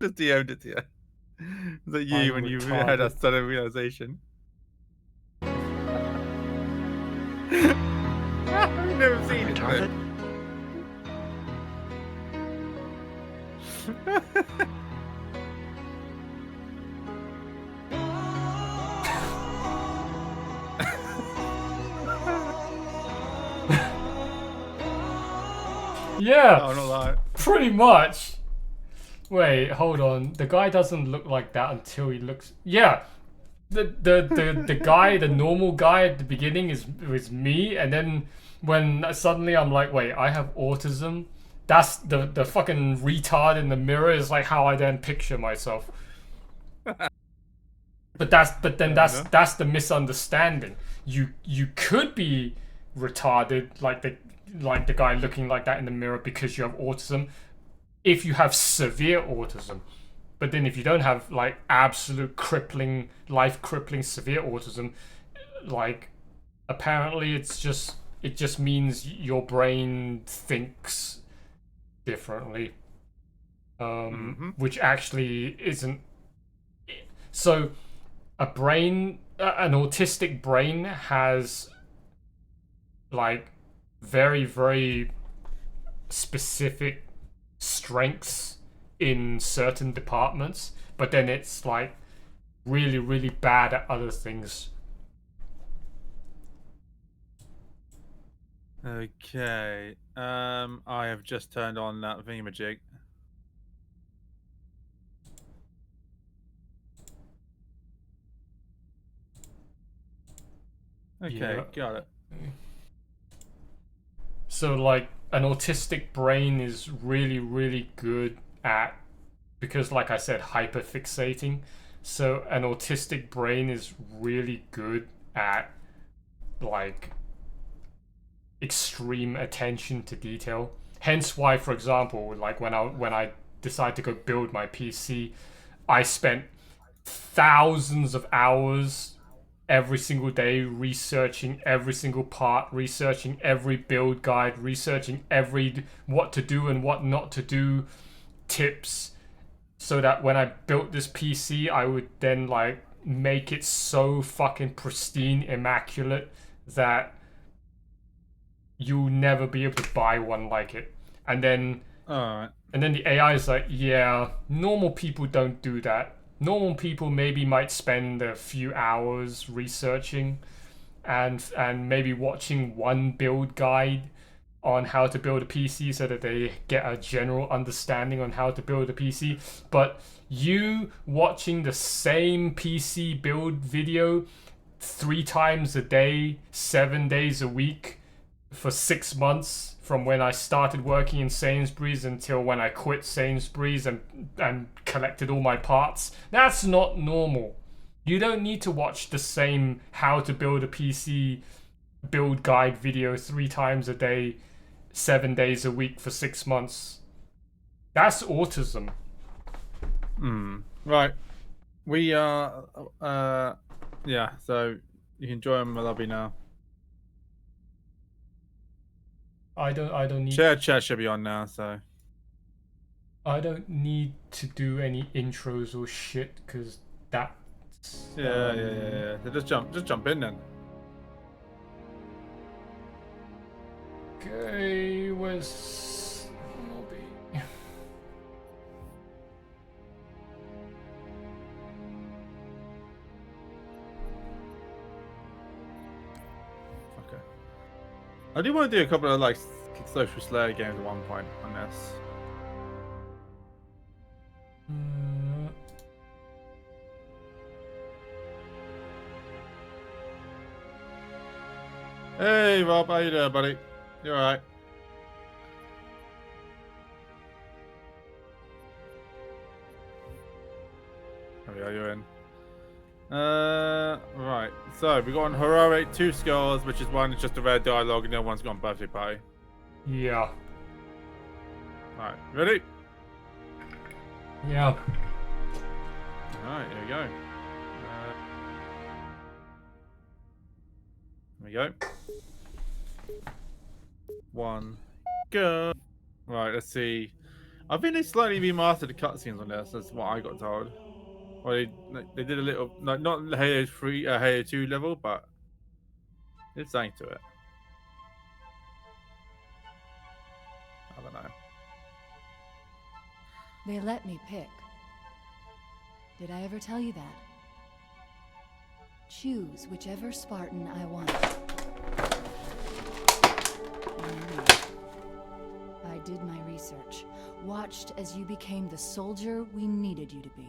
Just DM'd it to you. Is that you I'm when you had a retarded. sudden realization? I've never seen it retarded? though. Yeah, Oh, not that. pretty much. Wait, hold on. The guy doesn't look like that until he looks. Yeah, the guy, the normal guy at the beginning is me, and then when suddenly I'm like, wait, I have autism. That's the fucking retard in the mirror is like how I then picture myself. But then that's the misunderstanding. You could be retarded like the guy looking like that in the mirror because you have autism if you have severe autism. But then if you don't have like absolute crippling, life crippling severe autism, like apparently it just means your brain thinks differently. Which actually isn't. So an autistic brain has like very, very specific strengths in certain departments, but then it's like really, really bad at other things. Okay. I have just turned on that thingamajig. Okay, Yeah. got it. So like an autistic brain is really, really good at, because like I said, hyperfixating. So an autistic brain is really good at like extreme attention to detail. Hence why, for example, like when I decided to go build my PC, I spent thousands of hours every single day researching every single part, researching every build guide, researching every what to do and what not to do tips, so that when I built this PC, I would then like make it so fucking pristine, immaculate that you'll never be able to buy one like it. And then Alright. and then the AI is like, yeah, normal people don't do that. Normal people maybe might spend a few hours researching and maybe watching one build guide on how to build a PC so that they get a general understanding on how to build a PC. But you watching the same PC build video 3 times a day, 7 days a week for 6 months from when I started working in Sainsbury's until when I quit Sainsbury's and collected all my parts. That's not normal. You don't need to watch the same how to build a PC build guide video 3 times a day, 7 days a week for 6 months. That's autism. Right. We are yeah, so you can join my lobby now. I don't need Share chat should be on now, so I don't need to do any intros or shit because that's yeah. So just jump in then. Okay, where's lobby? Okay. I do want to do a couple of like social Slayer games at one point on this. Hey Rob, how you doing, buddy? You alright? There we are, you're in. Right. So we got on heroic 2 scores, which is one is just a rare dialogue, and the other one's got birthday party. Yeah. Alright, ready? Yeah. Alright, here we go. Here we go. 1, go. Right, let's see. I think they slightly remastered the cutscenes on this. That's what I got told. Or they did a little, not Halo 3, Halo 2 level, but it's something to it. I don't know. They let me pick. Did I ever tell you that? Choose whichever Spartan I want. I did my research, watched as you became the soldier we needed you to be.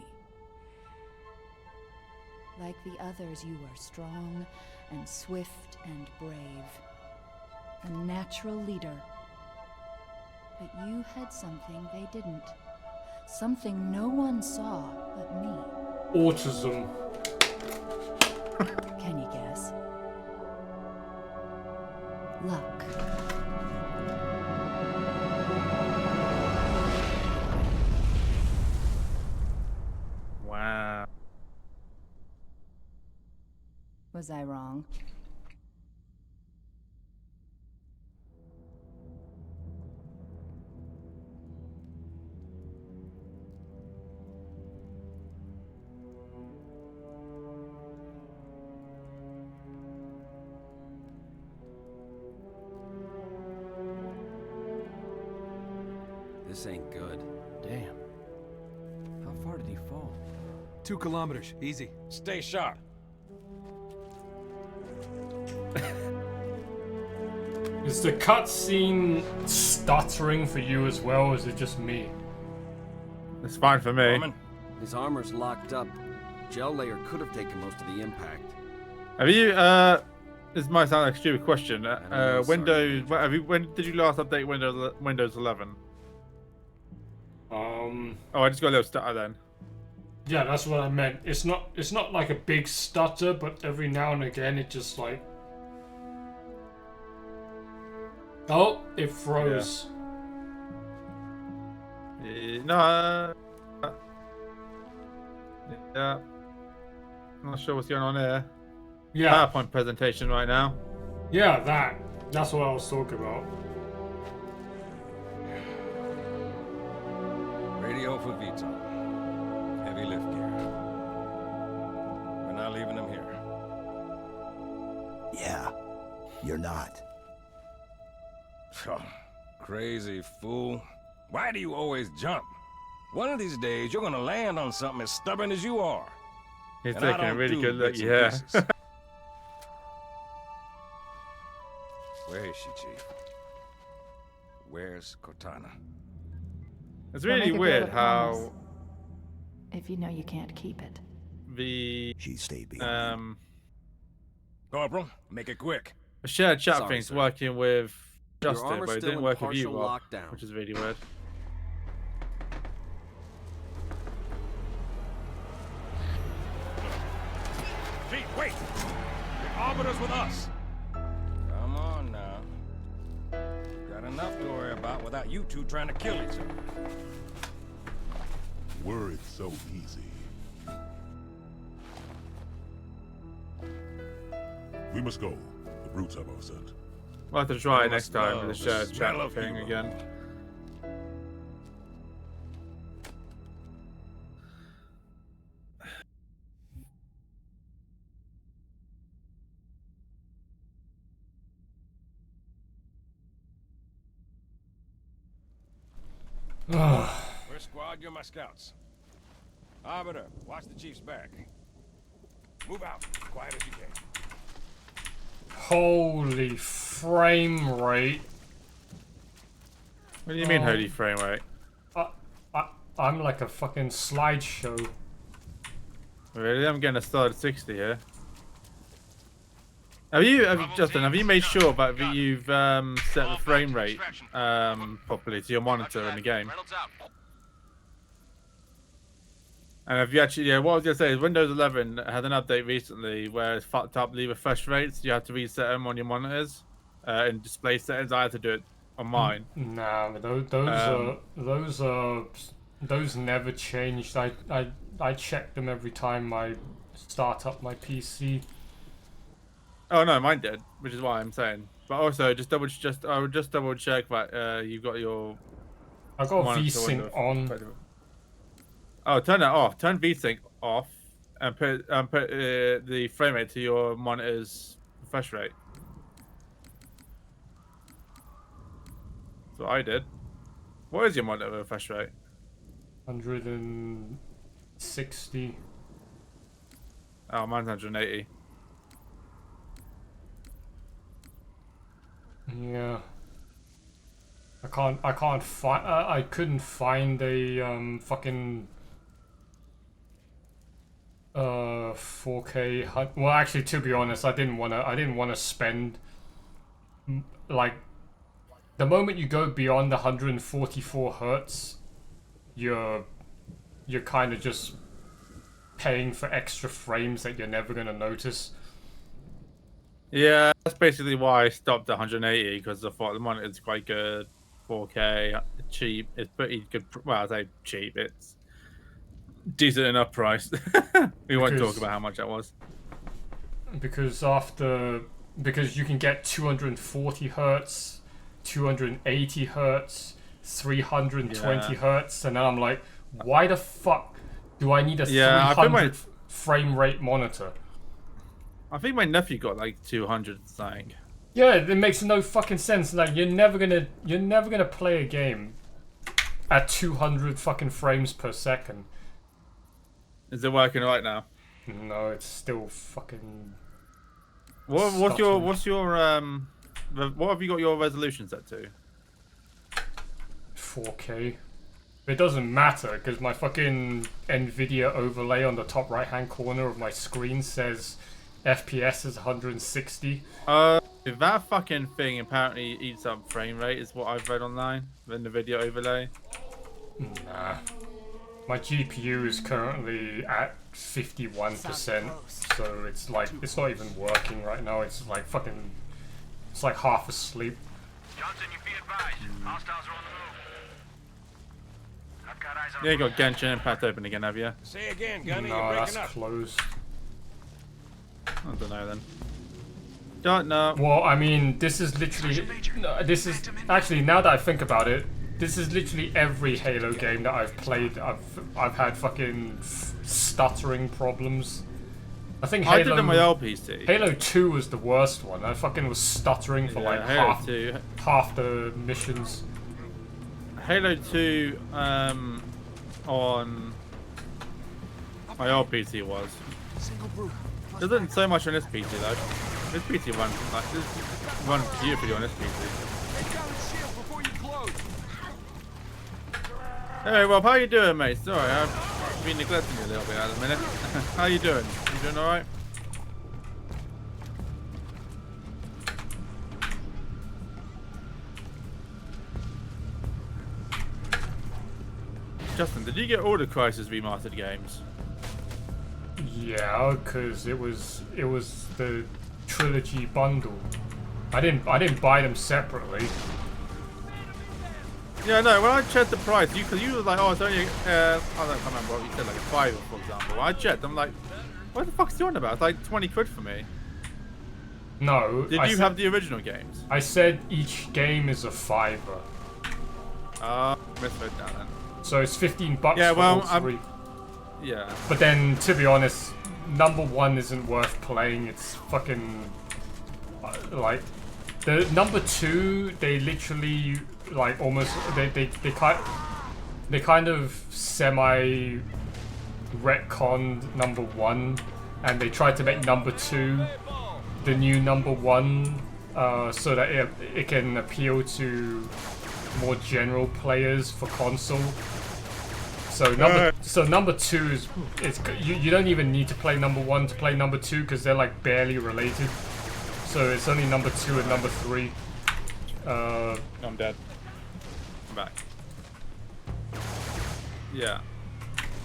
Like the others, you were strong and swift and brave. A natural leader. But you had something they didn't. Something no one saw but me. Autism. Can you guess? Luck. Wow. Was I wrong? This ain't good. Damn. How far did he fall? 2 kilometers, easy. Stay sharp. Is the cutscene stuttering for you as well, or is it just me? It's fine for me. Norman, His armor's locked up. Gel layer could have taken most of the impact. Have you, this might sound like a stupid question. know, Windows, when did you last update Windows 11? Oh, I just got a little stutter then. Yeah, that's what I meant. It's not like a big stutter, but every now and again it just like. Oh, it froze. No. Yeah. Not sure what's going on here. Yeah, PowerPoint presentation right now. yeah, that's what I was talking about. radio for Vito. Heavy lift gear. We're not leaving him here. Yeah, you're not. Crazy fool. Why do you always jump? One of these days, you're gonna land on something as stubborn as you are. He's And I taking a don't really do good look, bits and yeah. pieces. Where is she, Chief? Where's Cortana? It's Don't really make a weird girl a promise. how If you know you can't keep it. the She stayed behind. Corporal, make it quick. shared chat Sorry, thing's sir. working with Your Justin, armor's but it still didn't in work with you, partial Rob, lockdown. which is really weird. Chief, wait! The arbiter's with us. Come on now. Got enough to worry about without you two trying to kill each other. Were it so easy. We must go. The brutes have our scent. We'll have to try I it next must time love with the the shared smell chat of thing humor. again. First squad, you're my scouts. Arbiter, watch the Chief's back. Move out, quiet as you can. Holy frame rate. What do you mean, Oh. holy frame rate? I'm like a fucking slideshow. Really? I'm getting a started 60 here. Justin, have you made sure that you've set the frame rate properly to your monitor in the game? And have you actually, yeah, what I was going to say is Windows 11 had an update recently where it's fucked up the refresh rates. You have to reset them on your monitors in display settings. I had to do it on mine. Nah, but those never changed. I check them every time I start up my PC. Oh no, mine did, which is why I'm saying. But also, I would just double check that you've got your I got monitor VSync window. on. Oh, turn that off. Turn VSync off and put the frame rate to your monitor's refresh rate. That's what I did. What is your monitor refresh rate? 160. Oh, mine's 180. Yeah. I can't find. I couldn't find a fucking 4K. Well, actually, to be honest, I didn't wanna spend like the moment you go beyond 144 hertz, you're kind of just paying for extra frames that you're never gonna notice. Yeah, that's basically why I stopped at 180 because I thought the monitor's quite good. 4K, cheap. It's pretty good. Well, I say cheap. It's decent enough price. We won't talk about how much that was. Because you can get 240 hertz, 280 hertz, 320 hertz, and then I'm like, why the fuck do I need a 300 frame rate monitor? I think my nephew got like 200 something. Yeah, it makes no fucking sense. Like you're never gonna play a game at 200 fucking frames per second. Is it working right now? No, it's still fucking. What's your what have you got your resolution set to? 4K. It doesn't matter because my fucking Nvidia overlay on the top right hand corner of my screen says FPS is 160. If that fucking thing apparently eats up frame rate is what I've read online in the video overlay. Nah. My GPU is currently at 51%, so it's like, it's not even working right now. It's like fucking, it's like half asleep. Johnson, you be advised. Hostiles are on the move. I've got eyes on. Yeah, you got Genshin Impact open again, have you? Say again, Gunny. No, you're that's breaking up. closed. I don't know then. Don't know. Well, I mean, this is literally, this is, actually, now that I think about it, this is literally every Halo game that I've played. I've had fucking stuttering problems. I think Halo, I did on my old PC. Halo 2 was the worst one. I fucking was stuttering for like half the missions. Halo 2 on my old PC was. It isn't so much on this PC though. This PC runs like this runs beautifully on this PC. Hey Rob, how you doing, mate? Sorry, I've been neglecting you a little bit at the minute. How you doing? You doing alright? Justin, did you get all the Crysis remastered games? Yeah, because it was the trilogy bundle. I didn't buy them separately. Yeah, no. When I checked the price, because you were like, "Oh, it's only I don't remember what you said, like a $5, for example." I checked. I'm like, "What the fuck's you on about? It's like 20 quid for me." No. Did you have the original games? I said each game is a $5. Misread that then. So it's $15 yeah, for well, all three. Yeah. But then, to be honest, number 1 isn't worth playing. It's fucking like the number 2. They literally like almost they kind of semi retconned number 1, and they tried to make number 2 the new number 1, so that it can appeal to more general players for console. So number 2 is you don't even need to play number 1 to play number 2 because they're like barely related. So it's only number 2 and number 3. I'm dead. I'm back. Yeah.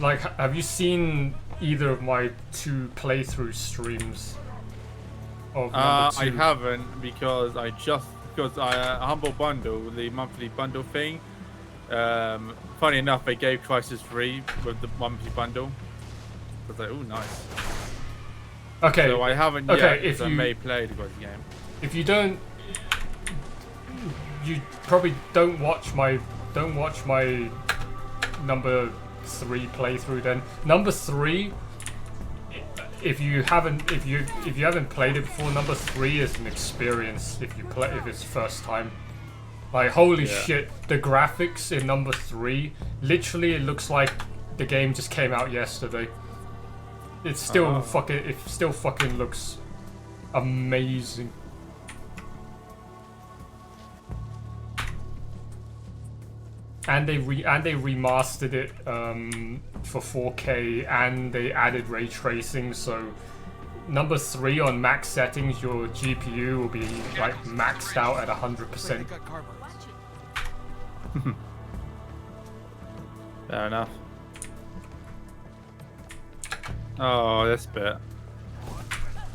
Like, have you seen either of my 2 playthrough streams of number 2? I haven't because I Humble Bundle, the monthly bundle thing. Funny enough, they gave Crysis free with the monthly bundle. I was like, oh, nice. Okay. So I haven't yet. If I you may play the Crysis game. If you don't, you probably don't watch the don't watch my number 3 playthrough then. Number 3, if you haven't played it before, number 3 is an experience if it's first time. Like holy shit, the graphics in number 3, literally it looks like the game just came out yesterday. It's still fucking looks amazing. And they remastered it for 4K, and they added ray tracing. So number 3 on max settings, your GPU will be like maxed out at 100%. Fair enough. Oh, this bit.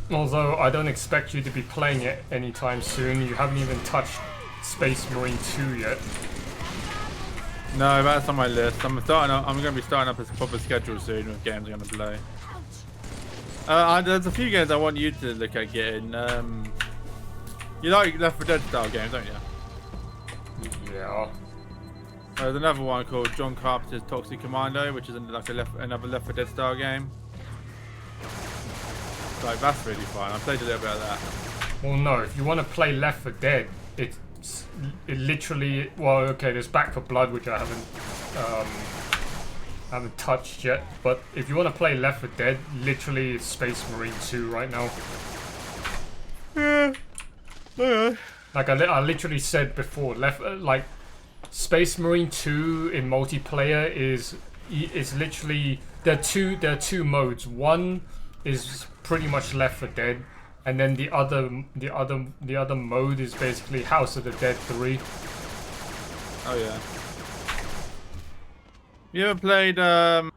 Although I don't expect you to be playing it anytime soon. You haven't even touched Space Marine 2 yet. No, that's on my list. I'm going to be starting up a proper schedule soon with games I'm going to play. There's a few games I want you to look at getting. You like Left 4 Dead style games, don't you? Yeah. There's another one called John Carpenter's Toxic Commando, which is like another Left 4 Dead style game. Like, that's really fun. I played a little bit of that. Well, no, if you want to play Left 4 Dead, it literally, well, okay, there's Back 4 Blood, which I haven't touched yet, but if you want to play Left 4 Dead, literally it's Space Marine 2 right now. Yeah. Like I literally said before, like Space Marine 2 in multiplayer is literally there are two modes. One is pretty much Left 4 Dead, and then the other mode is basically House of the Dead 3. Oh yeah. You ever played what's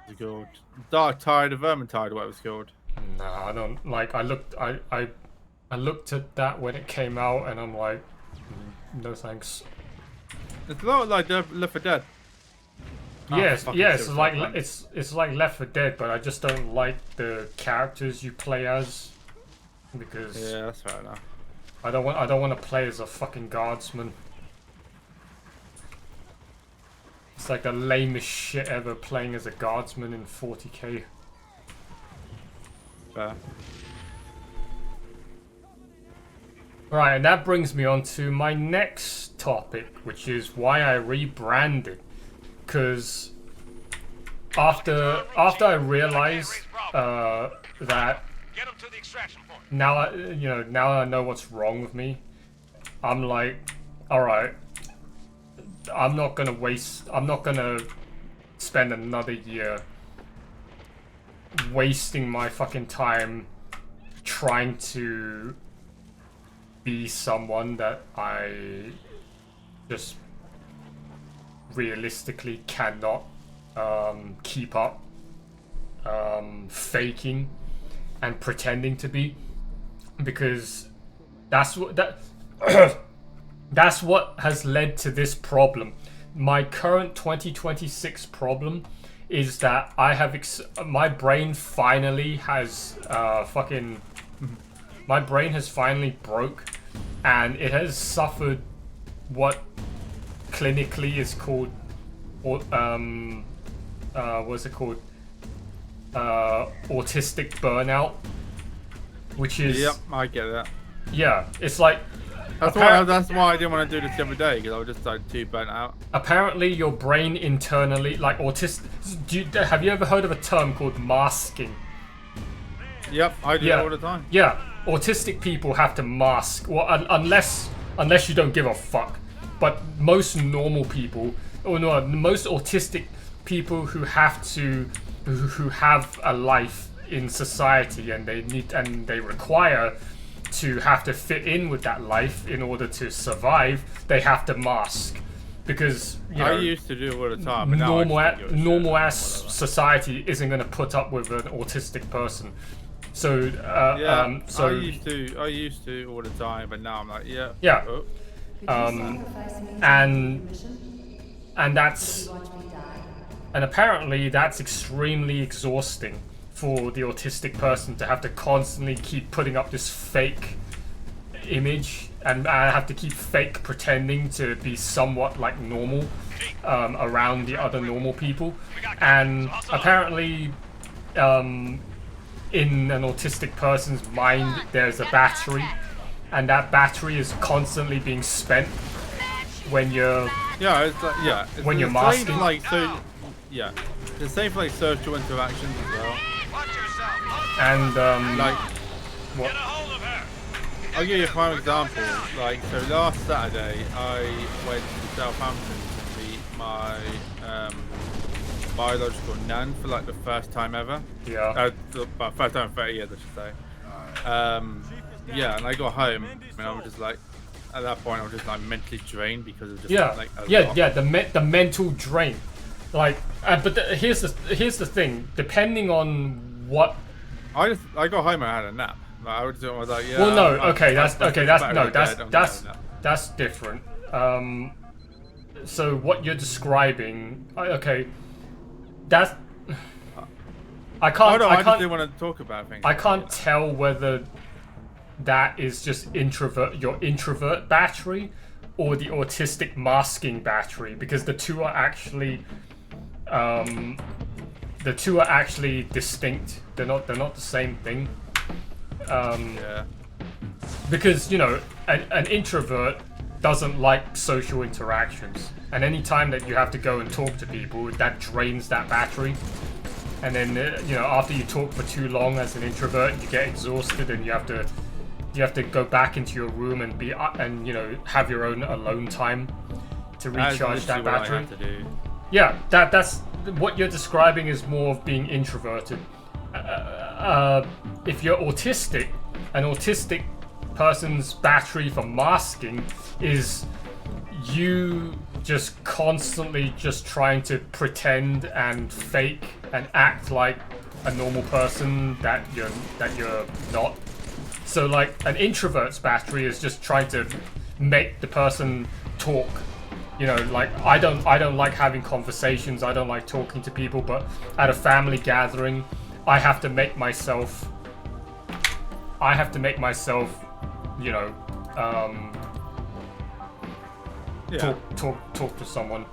it called? Dark Tide of Vermintide, or whatever it's called? No, I don't. Like I looked at that when it came out, and I'm like, no thanks. It's a lot like Left 4 Dead. Yes, it's like Left 4 Dead, but I just don't like the characters you play as, because yeah, that's fair enough. I don't want to play as a fucking guardsman. It's like the lamest shit ever, playing as a guardsman in 40k. Fair. Right, and that brings me on to my next topic, which is why I rebranded. Because after I realized that now I know what's wrong with me, I'm like, all right, I'm not gonna spend another year wasting my fucking time trying to be someone that I just realistically cannot keep up faking and pretending to be, because that's what has led to this problem. My current 2026 problem is that I have my brain finally has my brain has finally broke, and it has suffered what clinically is called what's it called, autistic burnout, which is, yep, I get that. Yeah, it's like that's why I didn't want to do this the other day, because I was just like too burnt out. Apparently your brain internally, like have you ever heard of a term called masking? Yep, I do that all the time. Yeah, autistic people have to mask, well, unless you don't give a fuck. But most normal people, or no, most autistic people who have a life in society, and they require to have to fit in with that life in order to survive, they have to mask, because I used to do it all the time. But normal ass society isn't going to put up with an autistic person. So I used to all the time, but now I'm like, yeah. Oh. And apparently that's extremely exhausting for the autistic person, to have to constantly keep putting up this fake image and I have to keep fake pretending to be somewhat like normal around the other normal people. And apparently, in an autistic person's mind, there's a battery, and that battery is constantly being spent when you're when you're masking. Yeah, it's the same for like social interactions as well. And like, what? I'll give you a prime example. Like, so last Saturday, I went to Southampton to meet my biological nan for like the first time ever. Yeah. First time in 30 years, I should say. Yeah, and I got home, and I was just like, at that point, I was just like mentally drained because of just like the mental drain. Like, but here's the thing. Depending on what, I got home and I had a nap. Like, I was like, yeah. Well, no, that's different. So what you're describing, okay, that's I can't. I just didn't want to talk about things. I can't tell whether that is just your introvert battery or the autistic masking battery, because the two are actually distinct. They're not the same thing. Yeah. Because, you know, an introvert doesn't like social interactions, and any time that you have to go and talk to people, that drains that battery. And then you know, after you talk for too long as an introvert, you get exhausted, and you have to go back into your room and you know, have your own alone time to recharge that battery. What I have to do. Yeah, that's what you're describing is more of being introverted. If you're autistic, an autistic person's battery for masking is you just constantly just trying to pretend and fake and act like a normal person that you're not. So like an introvert's battery is just trying to make the person talk. You know, like I don't like having conversations, I don't like talking to people, but at a family gathering, I have to make myself, you know, talk to someone,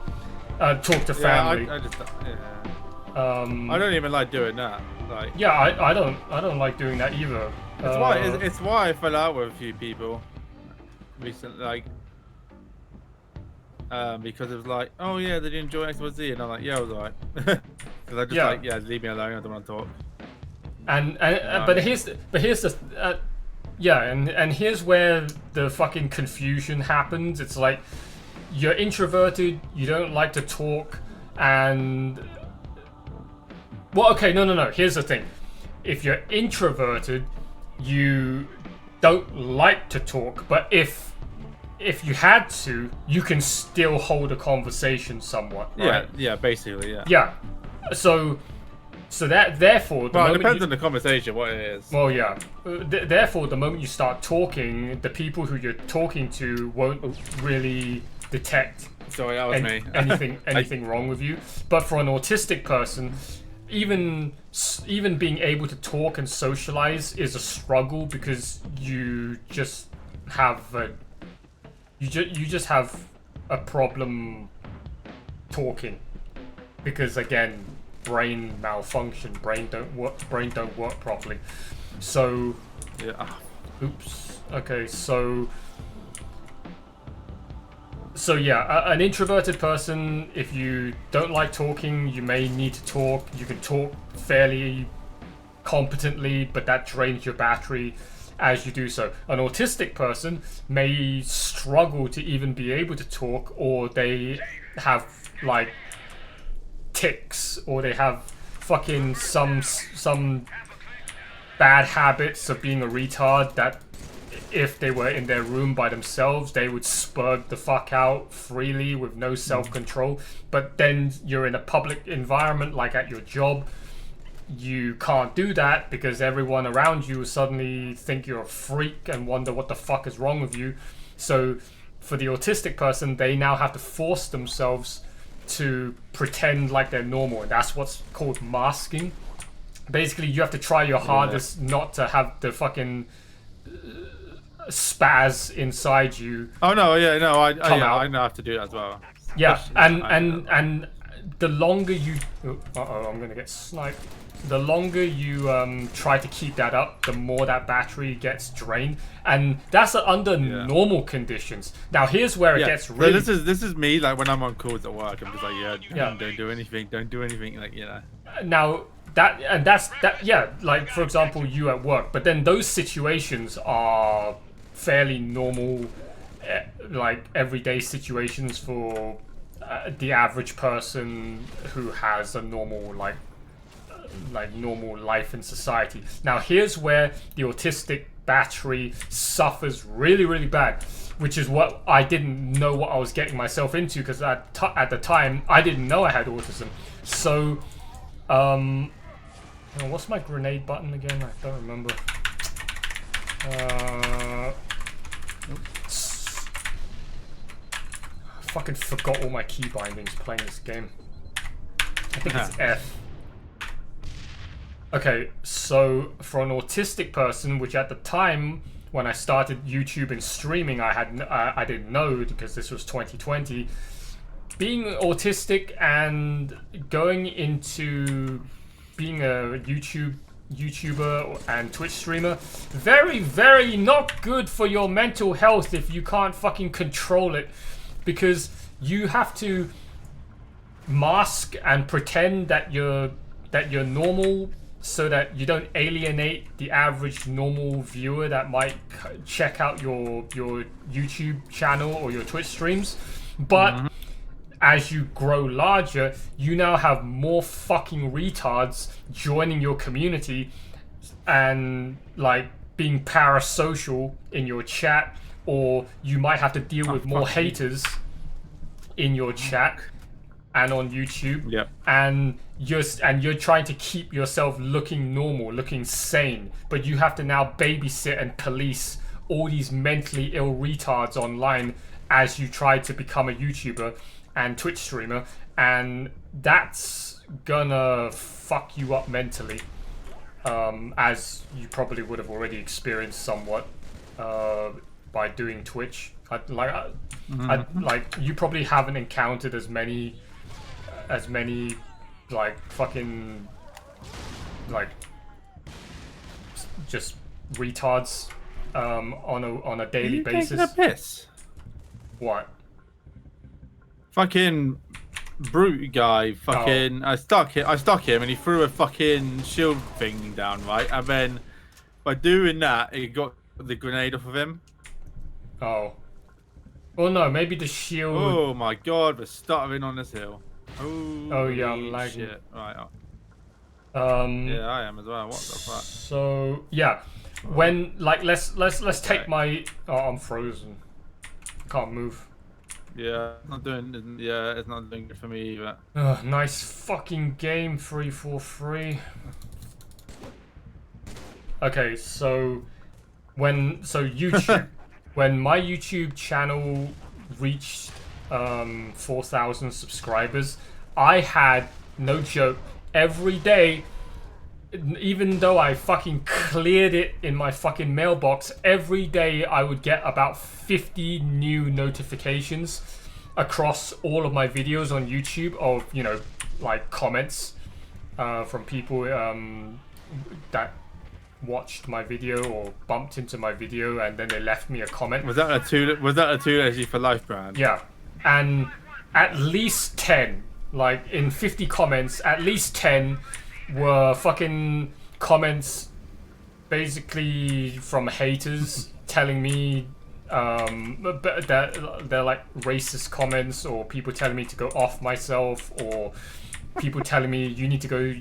talk to family. I don't even like doing that. Like, yeah, I don't like doing that either. It's why I fell out with a few people recently, like, because it was like, oh yeah, they didn't enjoy XYZ, and I'm like, yeah, it was alright. Because I just like, yeah, leave me alone, I don't want to talk. But here's the and here's where the fucking confusion happens. It's like you're introverted, you don't like to talk, and well, okay, no. Here's the thing: if you're introverted, you don't like to talk, but if you had to, you can still hold a conversation somewhat. Right? Yeah, basically, yeah. Yeah, so that therefore, it depends on the conversation, what it is. Well, yeah. Therefore, the moment you start talking, the people who you're talking to won't really detect. Sorry, that was me. anything wrong with you. But for an autistic person, even being able to talk and socialize is a struggle, because you just have you just have a problem talking, because again, brain malfunction, brain don't work properly. So yeah. Oops. Okay, so yeah, an introverted person, if you don't like talking, you may need to talk. You can talk fairly competently, but that drains your battery as you do so. An autistic person may struggle to even be able to talk, or they have like tics, or they have fucking some bad habits of being a retard that if they were in their room by themselves, they would spurg the fuck out freely with no self-control. But then you're in a public environment, like at your job, you can't do that because everyone around you suddenly think you're a freak and wonder what the fuck is wrong with you. So for the autistic person, they now have to force themselves to pretend like they're normal, and that's what's called masking. Basically, you have to try your hardest not to have the fucking spaz inside you. Oh no, yeah, no, I out. I know how to do that as well. Yeah, and the longer you, I'm gonna get sniped. The longer you try to keep that up, the more that battery gets drained, and that's under normal conditions. Now here's where it gets really. So this is me like when I'm on calls at work. I'm just like, don't do anything, like Now that's like for example you at work, but then those situations are fairly normal, like everyday situations for the average person who has a normal normal life in society. Now here's where the autistic battery suffers really, really bad, which is what I didn't know what I was getting myself into, because at the time I didn't know I had autism. So what's my grenade button again? I don't remember. I fucking forgot all my key bindings playing this game. I think it's F. Okay, so for an autistic person, which at the time when I started YouTube and streaming, I didn't know, because this was 2020. Being autistic and going into being a YouTuber and Twitch streamer, very, very not good for your mental health if you can't fucking control it, because you have to mask and pretend that you're normal, so that you don't alienate the average normal viewer that might check out your YouTube channel or your Twitch streams. But as you grow larger, you now have more fucking retards joining your community and like being parasocial in your chat, or you might have to deal with more haters in your chat and on YouTube. Yep. And you're trying to keep yourself looking normal, looking sane, but you have to now babysit and police all these mentally ill retards online as you try to become a YouTuber and Twitch streamer, and that's gonna fuck you up mentally, as you probably would have already experienced somewhat by doing Twitch. Like you probably haven't encountered as many like fucking like just retards on a daily basis. Taking a piss? What? Fucking brute guy. Fucking I stuck him and he threw a fucking shield thing down, right? And then by doing that, he got the grenade off of him. Oh. Well, no, maybe the shield. Oh my god, we're stuttering on this hill. Oh yeah, I'm lagging. Shit. Right. Yeah, I am as well. What the fuck? So yeah, when like let's take my. Oh, I'm frozen. Can't move. Yeah, it's not doing good for me either. Nice fucking game, 343. Okay, so YouTube, when my YouTube channel reached 4,000 subscribers, I had, no joke, every day, even though I fucking cleared it in my fucking mailbox, every day I would get about 50 new notifications across all of my videos on YouTube of, you know, like comments from people that watched my video or bumped into my video and then they left me a comment. Was that a two Lazy for Life brand? Yeah, and at least 10, like in 50 comments, at least 10 were fucking comments basically from haters telling me but they're like racist comments, or people telling me to go off myself, or people telling me you need to go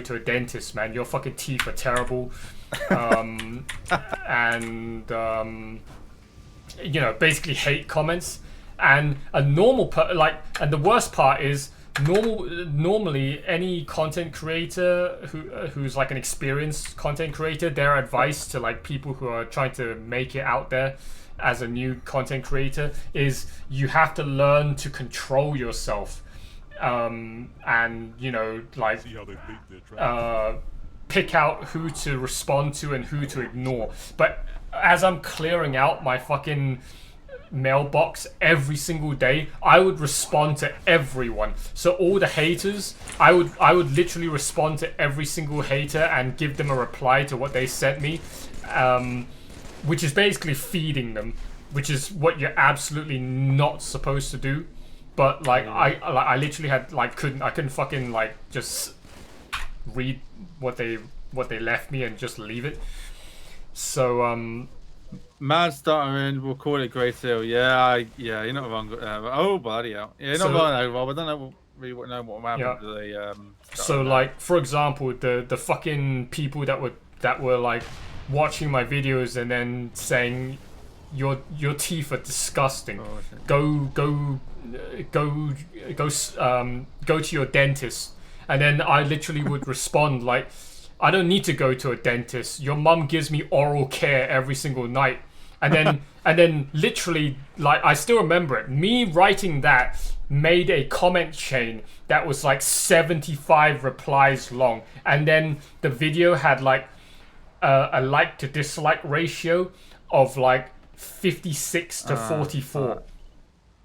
to a dentist, man, your fucking teeth are terrible. And you know, basically hate comments. And a normal and the worst part is normally any content creator who's like an experienced content creator, their advice to like people who are trying to make it out there as a new content creator is you have to learn to control yourself, and you know, like pick out who to respond to and who to ignore. But as I'm clearing out my fucking mailbox every single day, I would respond to everyone. So all the haters, I would literally respond to every single hater and give them a reply to what they sent me, which is basically feeding them, which is what you're absolutely not supposed to do. But like I literally had like I couldn't fucking like just read what they left me and just leave it. So Mad stuttering, we'll call it Grey Seal. Yeah, you're not wrong. Oh, bloody hell. Yeah, you're not wrong, Rob. I don't know really know what happened to the so like, for example, the fucking people that were like watching my videos and then saying your teeth are disgusting. Go to your dentist. And then I literally would respond like, I don't need to go to a dentist. Your mum gives me oral care every single night. And then literally, like, I still remember it. Me writing that made a comment chain that was like 75 replies long. And then the video had like a like to dislike ratio of like 56 to 44.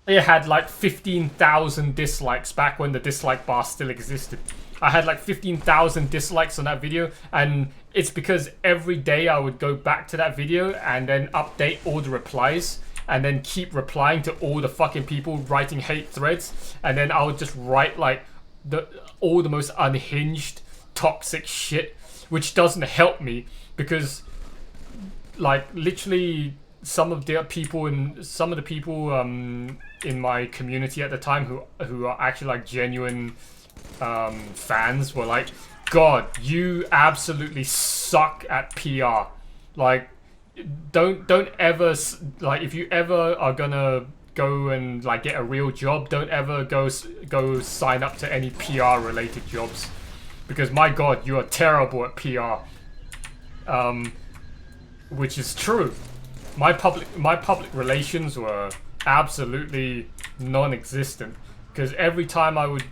It had like 15,000 dislikes back when the dislike bar still existed. I had like 15,000 dislikes on that video, and it's because every day I would go back to that video and then update all the replies and then keep replying to all the fucking people writing hate threads, and then I would just write like all the most unhinged toxic shit, which doesn't help me because like literally some of the people in my community at the time who are actually like genuine fans were like, God, you absolutely suck at PR. Like, don't ever, like, if you ever are gonna go and like get a real job, don't ever go sign up to any PR related jobs, because my God, you are terrible at PR. Which is true. My public relations were absolutely non-existent, because every time I would,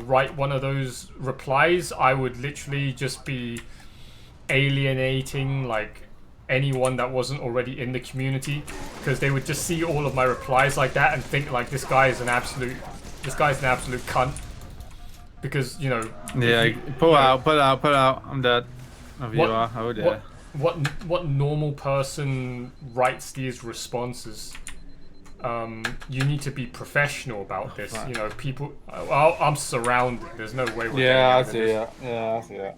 write one of those replies, I would literally just be alienating like anyone that wasn't already in the community, because they would just see all of my replies like that and think like this guy's an absolute cunt, because pull out, I'm dead. Oh, you are. Oh dear. What normal person writes these responses? You need to be professional about this. Right. People. I'm surrounded. There's no way we're getting I out of see this. that. Yeah, I see that.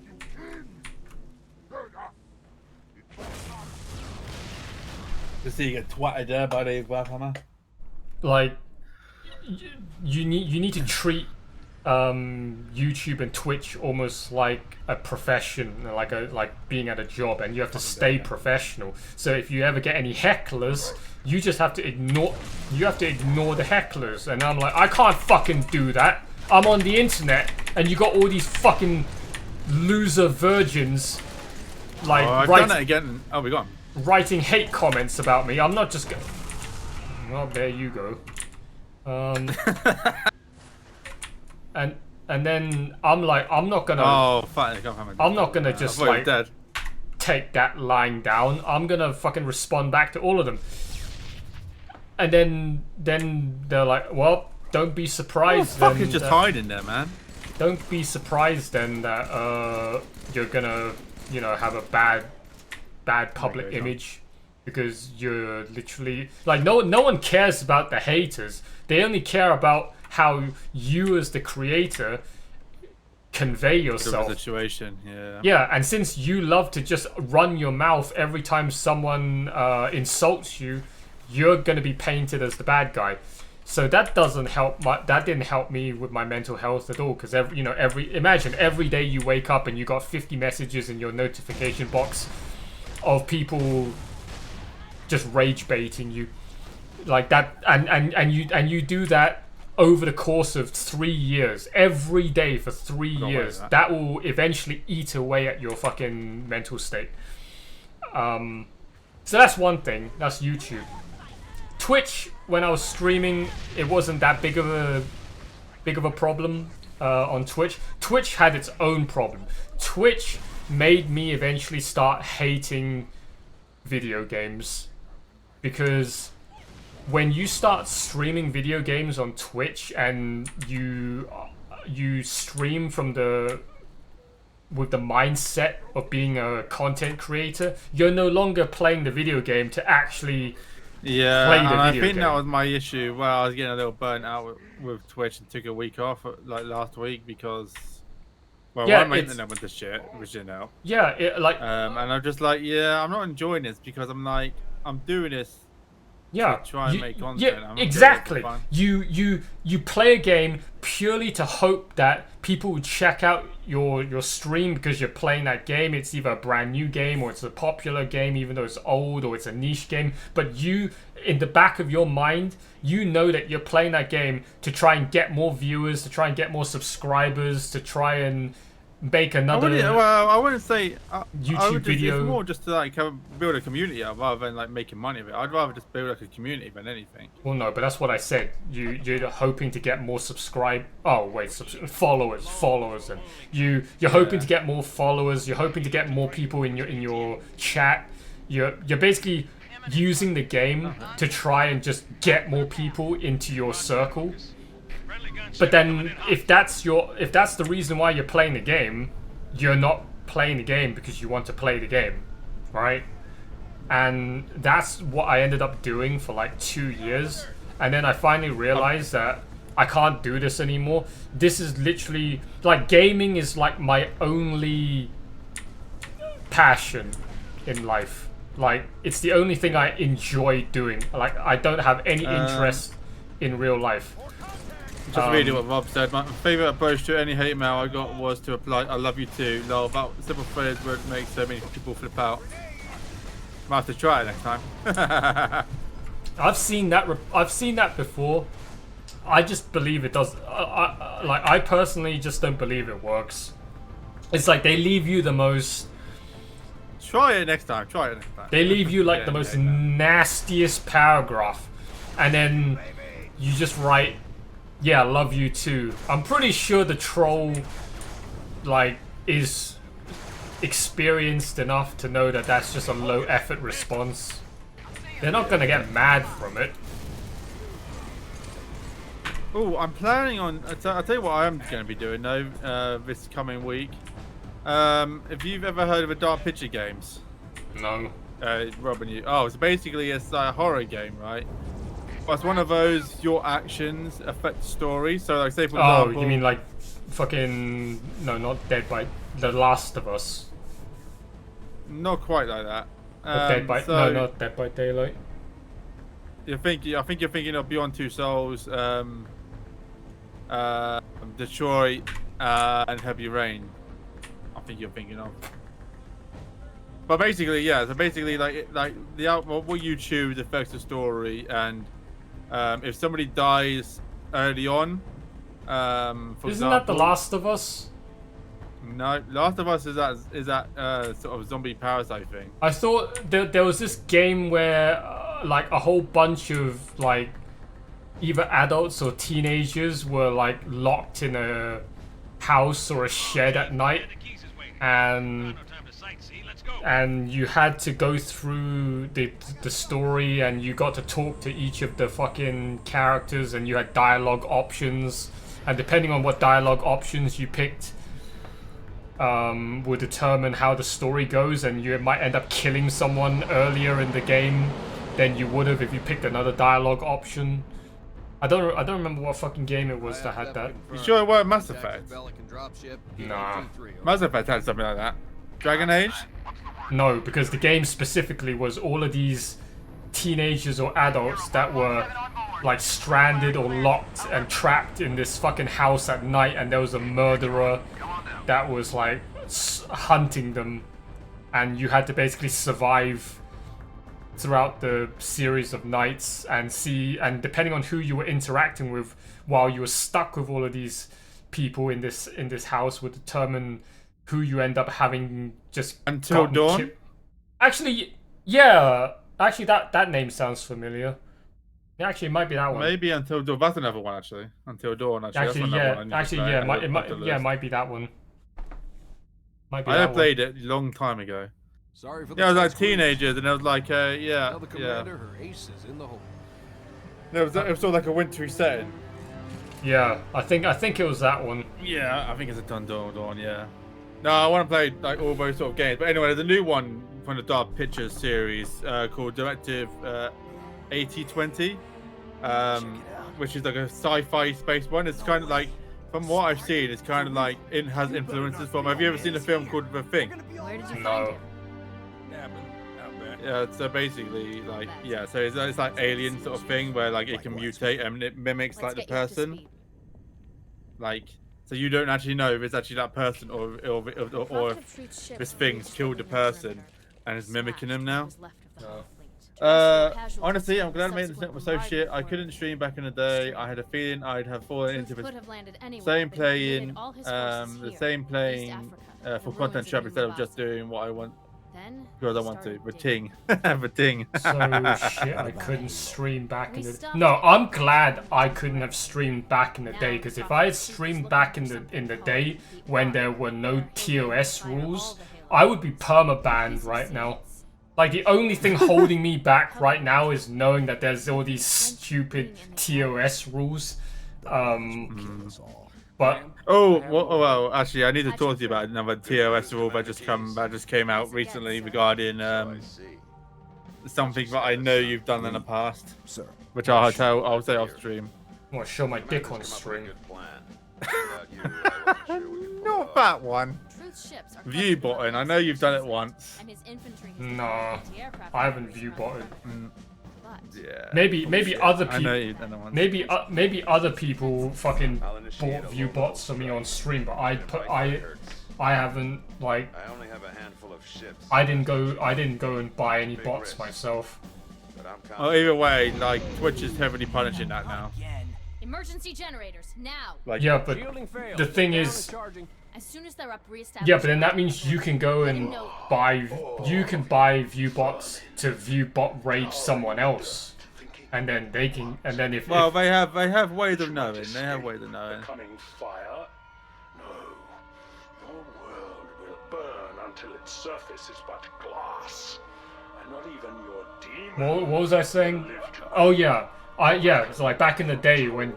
Just see you get twatted there by the Warhammer. Like, you need to treat YouTube and Twitch almost like a profession, like being at a job, and you have to stay professional. So if you ever get any hecklers, you just have to ignore. You have to ignore the hecklers. And I'm like, I can't fucking do that. I'm on the internet, and you got all these fucking loser virgins. Like, I've done it again. Oh, we got him. Writing hate comments about me. I'm not just going. Well, there you go. And then I'm like, I'm not gonna. Oh, fuck! I'm not gonna just like take that lying down. I'm gonna fucking respond back to all of them. And then they're like, well, don't be surprised. What the fuck is just hiding there, man? Don't be surprised then that you're gonna, have a bad public image, because you're literally like no one cares about the haters. They only care about how you as the creator convey yourself. The situation, yeah. And since you love to just run your mouth every time someone insults you, you're going to be painted as the bad guy. So that doesn't help. That didn't help me with my mental health at all, because imagine every day you wake up and you got 50 messages in your notification box of people just rage baiting you like that, and you do that over the course of 3 years, every day for 3 years. That will eventually eat away at your fucking mental state. So that's one thing. That's YouTube. Twitch, when I was streaming, it wasn't that big of a problem on Twitch. Twitch had its own problem. Twitch made me eventually start hating video games, because when you start streaming video games on Twitch and you stream from with the mindset of being a content creator, you're no longer playing the video game to actually play the I video think game. that was my issue. Well, I was getting a little burnt out with Twitch and took a week off like last week because, well, Yeah, I'm making it's- them with the shit, which you know. Yeah, And I'm just like, yeah, I'm not enjoying this because I'm like, I'm doing this. Yeah, to try and make content. Yeah, I'm not doing it exactly. for fun. You play a game purely to hope that people would check out your stream because you're playing that game. It's either a brand new game or it's a popular game, even though it's old, or it's a niche game. But you, in the back of your mind, you know that you're playing that game to try and get more viewers, to try and get more subscribers, to try and make another I wouldn't say YouTube video. It's more just to like build a community up rather than like making money of it. I'd rather just build like a community than anything. Well, no, but that's what I said. You're hoping to get more followers, and you're hoping to get more followers. You're hoping to get more people in your chat. You're basically using the game to try and just get more people into your circle. But then, if that's the reason why you're playing the game, you're not playing the game because you want to play the game, right? And that's what I ended up doing for like 2 years. And then I finally realized that I can't do this anymore. This is literally like, gaming is like my only passion in life. Like, it's the only thing I enjoy doing. Like, I don't have any interest in real life. Just reading what Rob said. My favourite approach to any hate mail I got was to apply "I love you too." Lol, that simple phrase would make so many people flip out. Might have to try it next time. I've seen that before. I just believe it does. I personally just don't believe it works. It's like they leave you the most. Try it next time. They leave you like the most nastiest paragraph, and then you just write, "Yeah, I love you too." I'm pretty sure the troll, like, is experienced enough to know that that's just a low effort response. They're not gonna get mad from it. Oh, I'm planning on. I'll tell you what I am going to be doing though. This coming week. If you've ever heard of a Dark Picture Games, No. Robin, it's basically it's like a horror game, right? Well, it's one of those, your actions affect the story. So, like, say for example. Oh, you mean like fucking not Dead by The Last of Us? Not quite like that. Not Dead by Daylight. I think you're thinking of Beyond Two Souls, Detroit, and Heavy Rain. I think you're thinking of. But basically, yeah. So basically, what you choose affects the story, and if somebody dies early on, for Isn't that The Last of Us? No, Last of Us is that sort of zombie parasite thing. I thought there was this game where like a whole bunch of like either adults or teenagers were like locked in a house or a shed at night, and you had to go through the story, and you got to talk to each of the fucking characters, and you had dialogue options, and depending on what dialogue options you picked would determine how the story goes, and you might end up killing someone earlier in the game than you would have if you picked another dialogue option. I don't remember what fucking game it was that had that. You sure it weren't Mass Effect? Nah. Mass Effect had something like that. Dragon Age? No, because the game specifically was all of these teenagers or adults that were like stranded or locked and trapped in this fucking house at night, and there was a murderer that was like hunting them, and you had to basically survive throughout the series of nights and depending on who you were interacting with while you were stuck with all of these people in this house would determine who you end up having just Until Dawn? Actually, yeah. Actually, that name sounds familiar. Yeah, actually, it might be that one. Maybe Until Dawn. That's another one, actually. Until Dawn, actually. Actually, That's yeah. one I need to Actually, play. yeah. It might be that one. Might be I that one. played it a long time ago. Sorry for the Yeah, I was like fast squeeze. teenagers, and I was like, yeah, Tell the yeah. commander her ace is in the hole. It was sort of like a wintry setting. Yeah, I think it was that one. Yeah, I think it's a Dawn, yeah. No, I want to play like all those sort of games. But anyway, there's a new one from the Dark Pictures series called Directive 8020, which is like a sci-fi space one. It's kind of like, from what I've seen, it's kind of like it has influences from. Have you ever seen a film called The Thing? Where did you No. find it? Napping out back. Yeah, so basically, like, yeah, so it's like alien sort of thing where like it can mutate and it mimics Let's like the get you up to person. speed. Like, so you don't actually know if it's actually that person or if this thing's killed the person and is mimicking them now. Honestly, I'm glad I made this network so shit. I couldn't stream back in the day. I had a feeling I'd have fallen into the same playing, for content trap instead of just doing what I want because I want to. The ting, the ting. So shit, I couldn't stream back in the. No, I'm glad I couldn't have streamed back in the day, because if I had streamed back in the day when there were no TOS rules, I would be perma-banned right now. Like, the only thing holding me back right now is knowing that there's all these stupid TOS rules. But Oh well, actually, I need to talk to you about another TOS rule that just came out recently regarding something that I know you've done in the past, Sir. which I'll say off stream. I want to show my dick on stream. Not that one. View button. I know you've done it once. No, I haven't view botted. Yeah. Maybe other I know people. you've done it once. Maybe other people fucking bought view bots for me on stream, but I haven't, like, I only have a handful of ships. I didn't go and buy any bots myself. But I'm Oh, either way, like Twitch is heavily punishing that now. Emergency generators now. Like, Yeah, but the thing is, As soon as they're up, reestablish. yeah, but then that means you can go and buy view bots to view bot rage someone else, and then they can, and then if well, they have ways of knowing. They have ways of knowing. Coming fire? No. Your world will burn until its surface is but glass. And not even your demon. what was I saying? Oh yeah, it's like back in the day when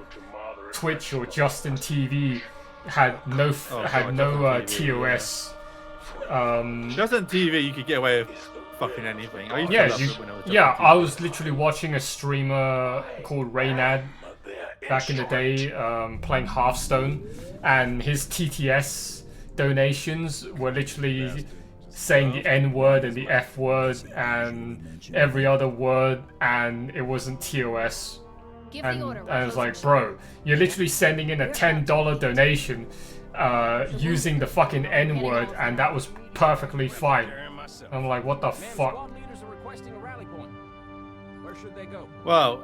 Twitch or Justin TV had no TOS. Justin TV, you could get away with fucking anything. I used to Yeah, love it when it was yeah. Justin I TV. was literally watching a streamer called Raynad back in the day, playing Hearthstone, and his TTS donations were literally saying the N word and the F word and every other word, and it wasn't TOS. And I was like, bro, you're literally sending in a $10 donation using the fucking N word, and that was perfectly fine. I'm like, what the fuck? Leaders are requesting a rally point. Where should they go? Well,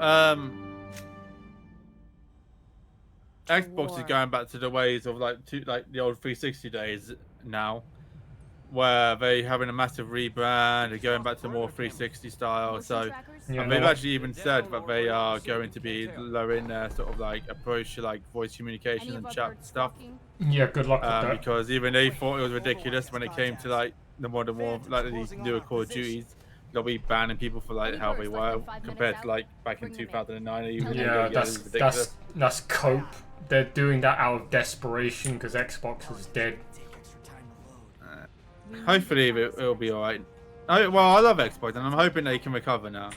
Xbox is going back to the ways of like the old 360 days now, where they're having a massive rebrand. They're going back to more 360 style. So, Yeah, and they've no. actually even said that they are going to be lowering their sort of like approach to like voice communication and chat stuff. Yeah, good luck with that. Because even they thought it was ridiculous when it came to like the more like these newer Call of Duties. They'll be banning people for like how they were compared to like back in 2009. Yeah, that's cope. They're doing that out of desperation because Xbox is dead. Hopefully it'll be alright. Well, I love Xbox and I'm hoping they can recover now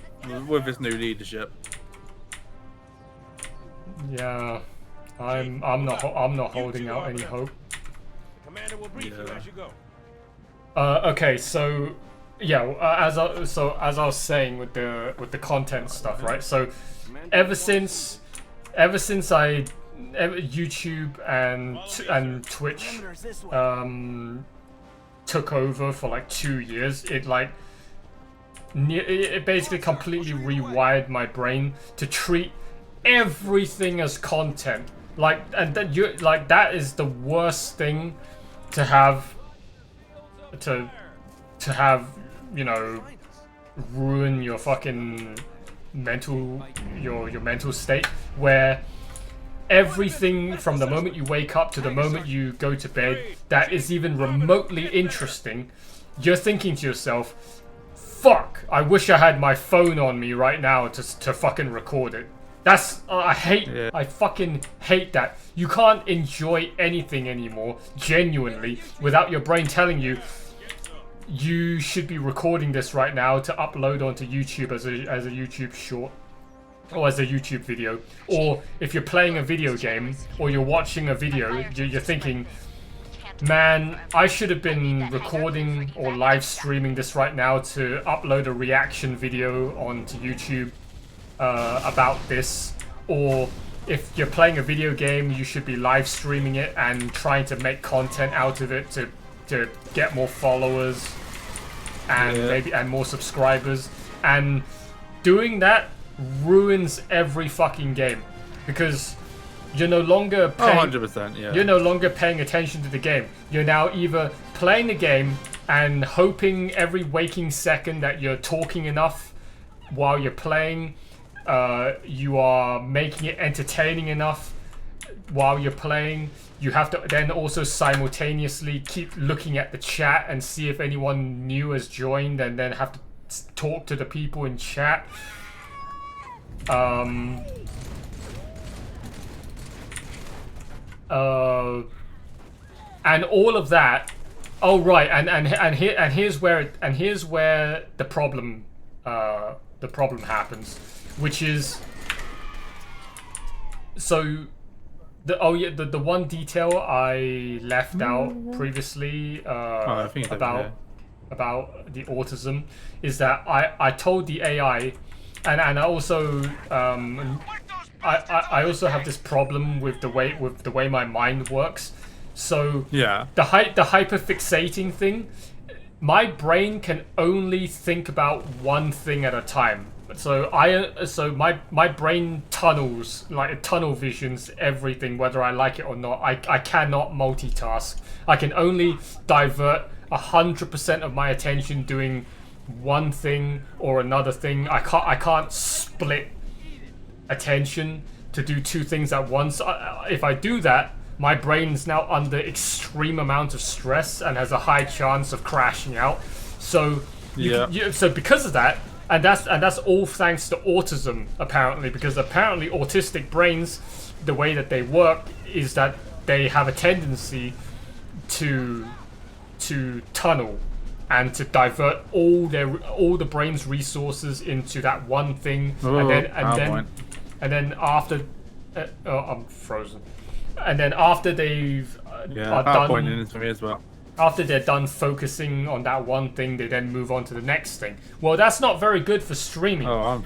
with this new leadership. Yeah, I'm not holding out any hope. Commander will brief you as you go. Okay, so yeah, as I was saying with the content stuff, right? So ever since YouTube and Twitch took over for like 2 years, it basically completely rewired my brain to treat everything as content. That is the worst thing to have, you know, ruin your fucking mental state, where everything from the moment you wake up to the moment you go to bed that is even remotely interesting, you're thinking to yourself, fuck, I wish I had my phone on me right now to fucking record it. That's, I fucking hate that. You can't enjoy anything anymore, genuinely, without your brain telling you, you should be recording this right now to upload onto YouTube as a YouTube short. Or as a YouTube video. Or if you're playing a video game, or you're watching a video, you're thinking, man, I should have been recording or live streaming this right now to upload a reaction video onto YouTube about this. Or if you're playing a video game, you should be live streaming it and trying to make content out of it to get more followers and more subscribers. And doing that ruins every fucking game, because you're no longer paying, 100%, yeah. You're no longer paying attention to the game. You're now either playing the game and hoping every waking second that you're talking enough while you're playing. You are making it entertaining enough while you're playing. You have to then also simultaneously keep looking at the chat and see if anyone new has joined, and then have to talk to the people in chat. And all of that. Oh right, and here's where the problem happens, which is so the one detail I left out previously about the autism is that I told the AI. And I also I also have this problem with the way my mind works. So yeah, the hyperfixating thing, my brain can only think about one thing at a time. So my brain tunnels, like tunnel visions everything, whether I like it or not. I cannot multitask. I can only divert 100% of my attention doing one thing or another thing. I can't split attention to do two things at once. If I do that, my brain's now under extreme amount of stress and has a high chance of crashing out. So so because of that, and that's all thanks to autism apparently, because apparently autistic brains, the way that they work is that they have a tendency to tunnel and to divert all the brain's resources into that one thing. And then after I'm frozen. And then after they've done for me as well. After they're done focusing on that one thing, they then move on to the next thing. Well, that's not very good for streaming.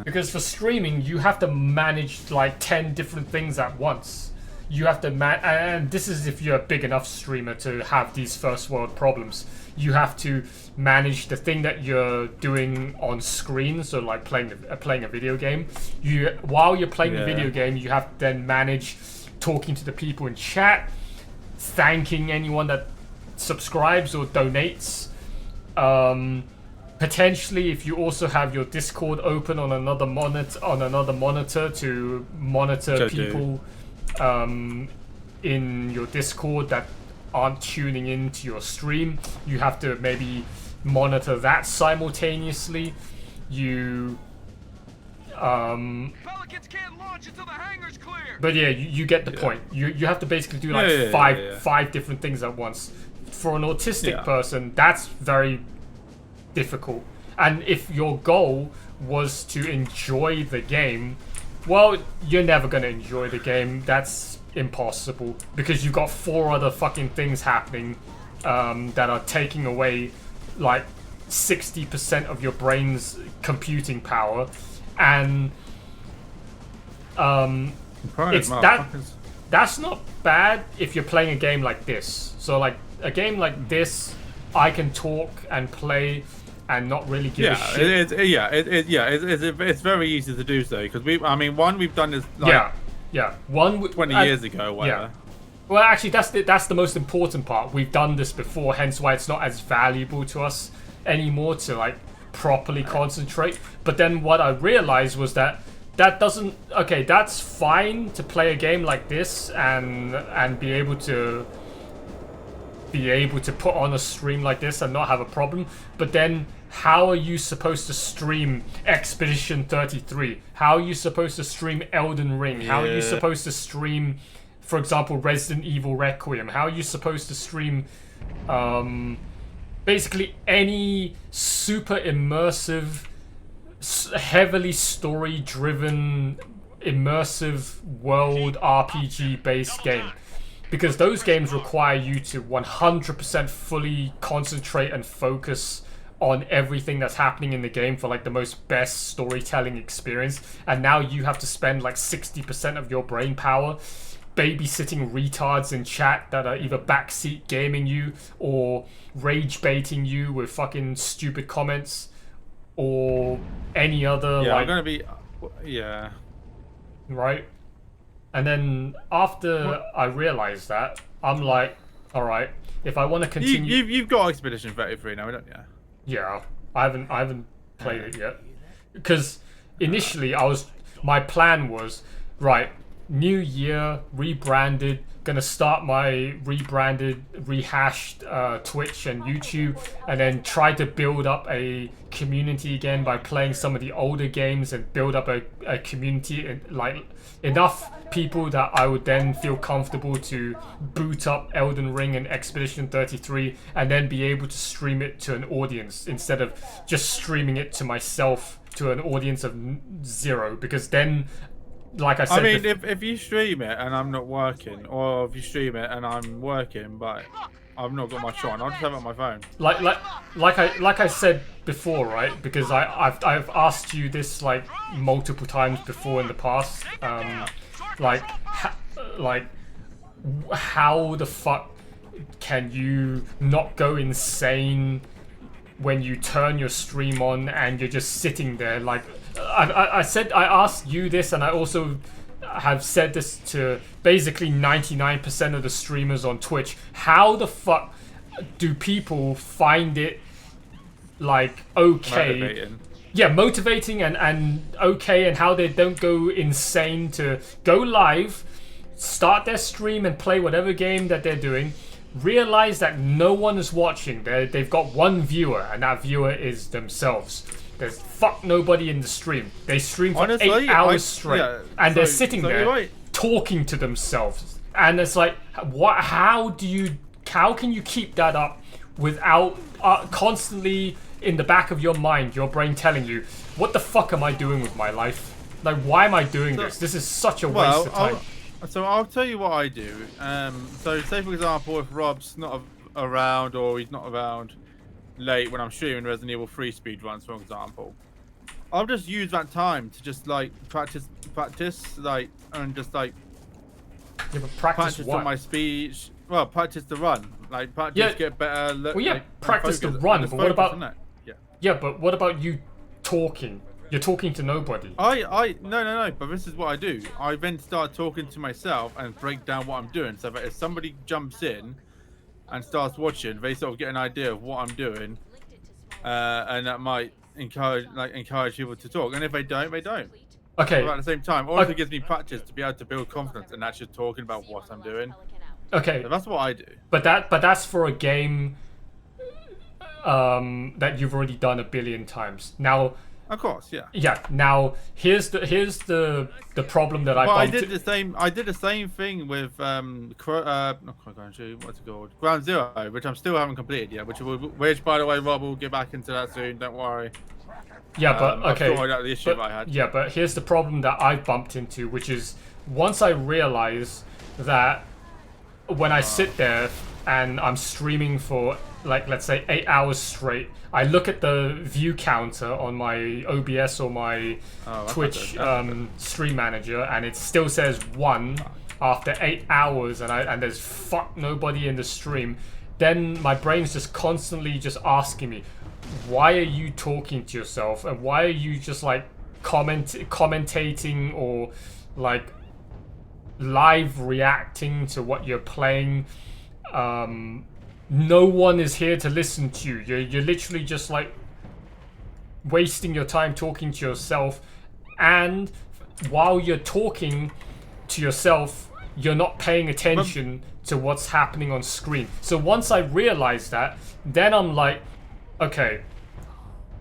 Because for streaming, you have to manage like 10 different things at once. You have to and this is if you're a big enough streamer to have these first world problems. You have to manage the thing that you're doing on screen, so like playing a video game. While you're playing the video game, you have to then manage talking to the people in chat, thanking anyone that subscribes or donates. Potentially, if you also have your Discord open on another monitor to monitor people in your Discord that aren't tuning into your stream, you have to maybe monitor that simultaneously. Pelicans can't launch until the hangar's clear. But yeah, you get the point. You have to basically do like five different things at once. For an autistic person, that's very difficult. And if your goal was to enjoy the game, well, you're never gonna enjoy the game. That's impossible, because you've got 4 other fucking things happening that are taking away like 60% of your brain's computing power, and that's not bad if you're playing a game like this. So like a game like this, I can talk and play and not really give a shit. It's very easy to do so, because we've done this like 20 years ago, whatever. Yeah. Well, actually, that's the most important part. We've done this before, hence why it's not as valuable to us anymore to like properly concentrate. But then what I realized was that that doesn't. Okay, that's fine to play a game like this and be able to put on a stream like this and not have a problem. But then, how are you supposed to stream Expedition 33? How are you supposed to stream Elden Ring? How are you supposed to stream, for example, Resident Evil Requiem? How are you supposed to stream basically any super immersive, heavily story-driven, immersive world RPG-based game? Because those games require you to 100% fully concentrate and focus on everything that's happening in the game for like the most best storytelling experience. And now you have to spend like 60% of your brain power babysitting retards in chat that are either backseat gaming you or rage baiting you with fucking stupid comments or any other I'm gonna be right. And then after I realized that, I'm like, all right, if I want to continue, you've got Expedition 33 now, don't you? Yeah, I haven't played it yet, because initially my plan was, right, new year, rebranded, gonna start my rebranded, rehashed Twitch and YouTube, and then try to build up a community again by playing some of the older games and build up a community, like enough people that I would then feel comfortable to boot up Elden Ring and Expedition 33 and then be able to stream it to an audience instead of just streaming it to myself to an audience of 0, because then, like I said, I mean, if you stream it and I'm not working, or if you stream it and I'm working but I've not got my shot on, I'll just have it on my phone. Like I said before, right? Because I've asked you this like multiple times before in the past. How the fuck can you not go insane when you turn your stream on and you're just sitting there? Like I asked you this, and I also have said this to basically 99% of the streamers on Twitch. How the fuck do people find it like okay? Motivating. Yeah, motivating and okay, and how they don't go insane to go live, start their stream and play whatever game that they're doing, realize that no one is watching. They've got one viewer, and that viewer is themselves. There's fuck nobody in the stream. They stream for Honestly, 8 hours straight, and they're sitting there right. talking to themselves. And it's like, what? How can you keep that up without constantly in the back of your mind, your brain telling you, what the fuck am I doing with my life? Like, why am I doing this? This is such a waste of time. I'll tell you what I do. So say for example, if Rob's not around, or he's not around late when I'm streaming Resident Evil 3 speedruns, for example, I'll just use that time to just like practice, like, and just like practice what? on my speech. Well, practice the run, like practice, get better. Well, yeah, practice the run. But what about? Yeah, but what about you talking? You're talking to nobody. No. But this is what I do. I then start talking to myself and break down what I'm doing, so that if somebody jumps in and starts watching, they sort of get an idea of what I'm doing, and that might encourage people to talk. And if they don't, they don't. Okay. But at the same time, also gives me practice to be able to build confidence and actually talking about what I'm doing. Okay. So that's what I do. But that's for a game that you've already done 1 billion times. Now, of course, yeah. Yeah. Now, here's the problem that I bumped. I did the same thing with what's it called? Ground Zero, which I still haven't completed yet. Which by the way, Rob will get back into that soon. Don't worry. Yeah, but okay. I've sorted out the issue that I had. Yeah, but here's the problem that I've bumped into, which is once I realize that when I sit there and I'm streaming for like, let's say 8 hours straight, I look at the view counter on my OBS or my Twitch stream manager, and it still says 1 after 8 hours, and there's fuck nobody in the stream. Then my brain's just constantly just asking me, why are you talking to yourself, and why are you just like commentating or like live reacting to what you're playing? No one is here to listen to you. You're literally just like wasting your time talking to yourself. And while you're talking to yourself, you're not paying attention to what's happening on screen. So once I realized that, then I'm like, okay,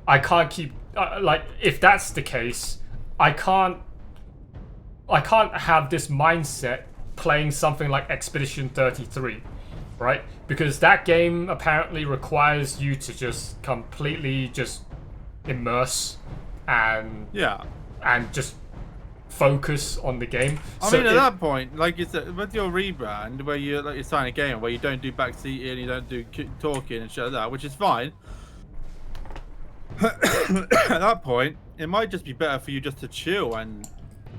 I can't keep like, if that's the case, I can't have this mindset playing something like Expedition 33, right? Because that game apparently requires you to just completely just immerse and just focus on the game. I mean, at that point, like you said, with your rebrand, where you're starting a game where you don't do backseating, you don't do talking and shit like that, which is fine. At that point, it might just be better for you just to chill and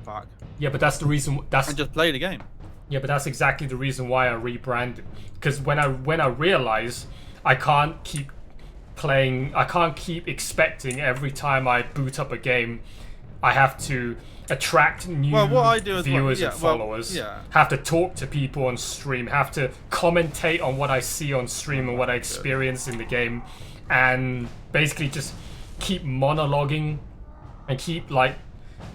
fuck. Yeah, but that's the reason. And just play the game. Yeah, but that's exactly the reason why I rebranded. Because when I realize I can't keep playing, I can't keep expecting every time I boot up a game, I have to attract new viewers and followers. Have to talk to people on stream. Have to commentate on what I see on stream and what I experience in the game, and basically just keep monologuing and keep like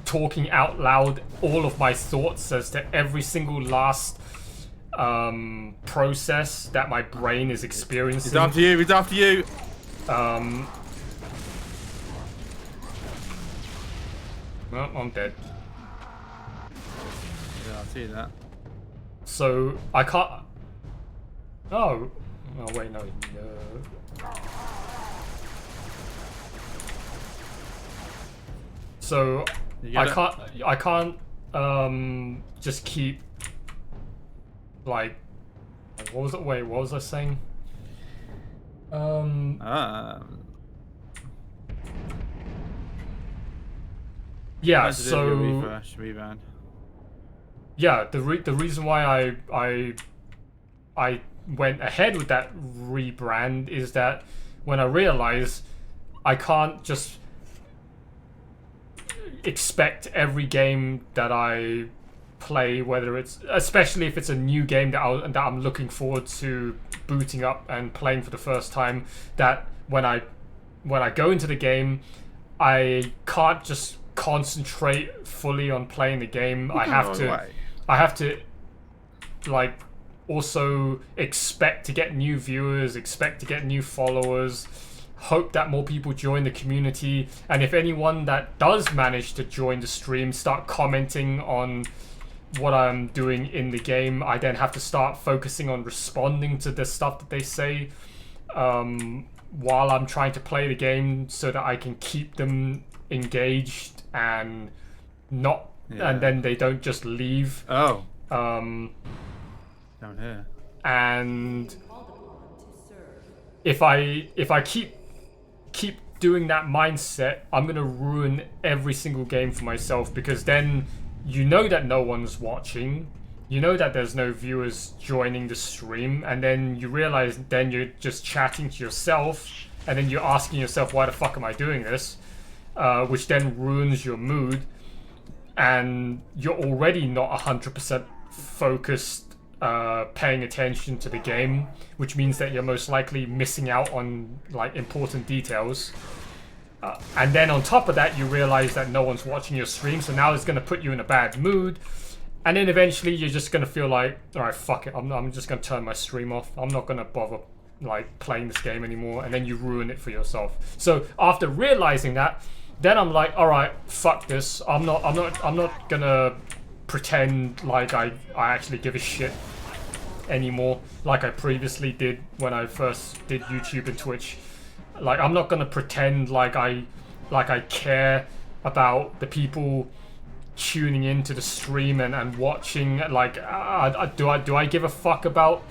talking out loud all of my thoughts as to every single last process that my brain is experiencing. It's after you. It's after you. Well, I'm dead. Yeah, I see that. So I can't. Oh wait, no. So I can't just keep like, what was it? Wait, what was I saying? Yeah, so rebrand. Yeah, the reason why I went ahead with that rebrand is that when I realized I can't just expect every game that I play, whether it's, especially if it's a new game that I'm looking forward to booting up and playing for the first time, that when I go into the game, I can't just concentrate fully on playing the game. I have to like also expect to get new viewers, expect to get new followers, hope that more people join the community, and if anyone that does manage to join the stream start commenting on what I'm doing in the game, I then have to start focusing on responding to the stuff that they say while I'm trying to play the game, so that I can keep them engaged and not and then they don't just leave. Down here. And if I keep doing that mindset, I'm gonna ruin every single game for myself, because then you know that no one's watching, you know that there's no viewers joining the stream, and then you realize then you're just chatting to yourself, and then you're asking yourself, why the fuck am I doing this? Which then ruins your mood, and you're already not 100% focused, paying attention to the game, which means that you're most likely missing out on like important details. And then on top of that, you realize that no one's watching your stream, so now it's going to put you in a bad mood, and then eventually you're just going to feel like, all right, fuck it, I'm just going to turn my stream off. I'm not going to bother like playing this game anymore, and then you ruin it for yourself. So after realizing that, then I'm like, all right, fuck this. I'm not gonna pretend like I actually give a shit anymore, like I previously did when I first did YouTube and Twitch. Like, I'm not gonna pretend like I care about the people tuning into the stream and watching. Like, do I give a fuck about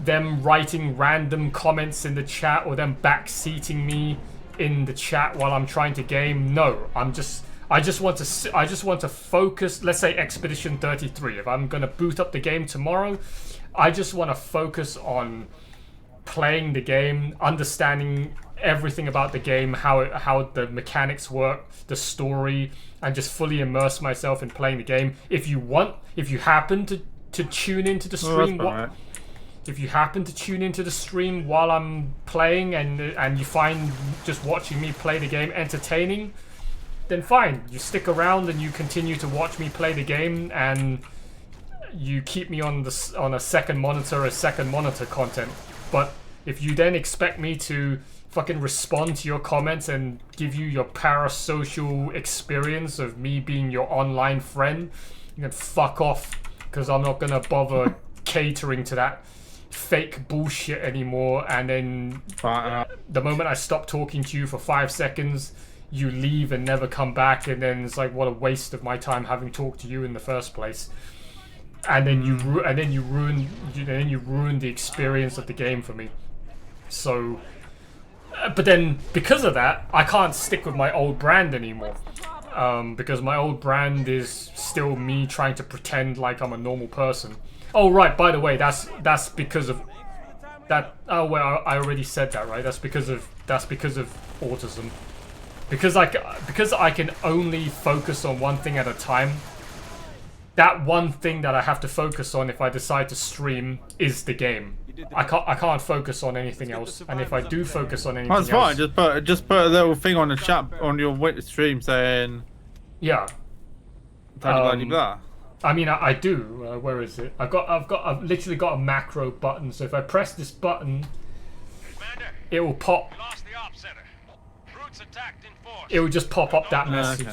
them writing random comments in the chat, or them backseating me in the chat while I'm trying to game? No, I just want to focus. Let's say Expedition 33. If I'm gonna boot up the game tomorrow, I just want to focus on playing the game, understanding everything about the game, how the mechanics work, the story, and just fully immerse myself in playing the game. If you happen to tune into the stream, if you happen to tune into the stream while I'm playing, and you find just watching me play the game entertaining, then fine. You stick around and you continue to watch me play the game, and you keep me on a second monitor content. But if you then expect me to fucking respond to your comments and give you your parasocial experience of me being your online friend, you can fuck off, because I'm not gonna bother catering to that fake bullshit anymore. And then the moment I stop talking to you for 5 seconds, you leave and never come back, and then it's like, what a waste of my time having talked to you in the first place. And then you ruin the experience of the game for me. So, but then because of that, I can't stick with my old brand anymore. Because my old brand is still me trying to pretend like I'm a normal person. Oh right, by the way, that's because of that. Oh well, I already said that, right? That's because of autism. Because I can only focus on one thing at a time. That one thing that I have to focus on if I decide to stream is the game. I can't focus on anything else. And if I do focus on anything else, that's fine. Just put a little thing on the chat on your stream saying, yeah. Blah. I mean, I do. Where is it? I've literally got a macro button. So if I press this button, it will pop. It will just pop up that message.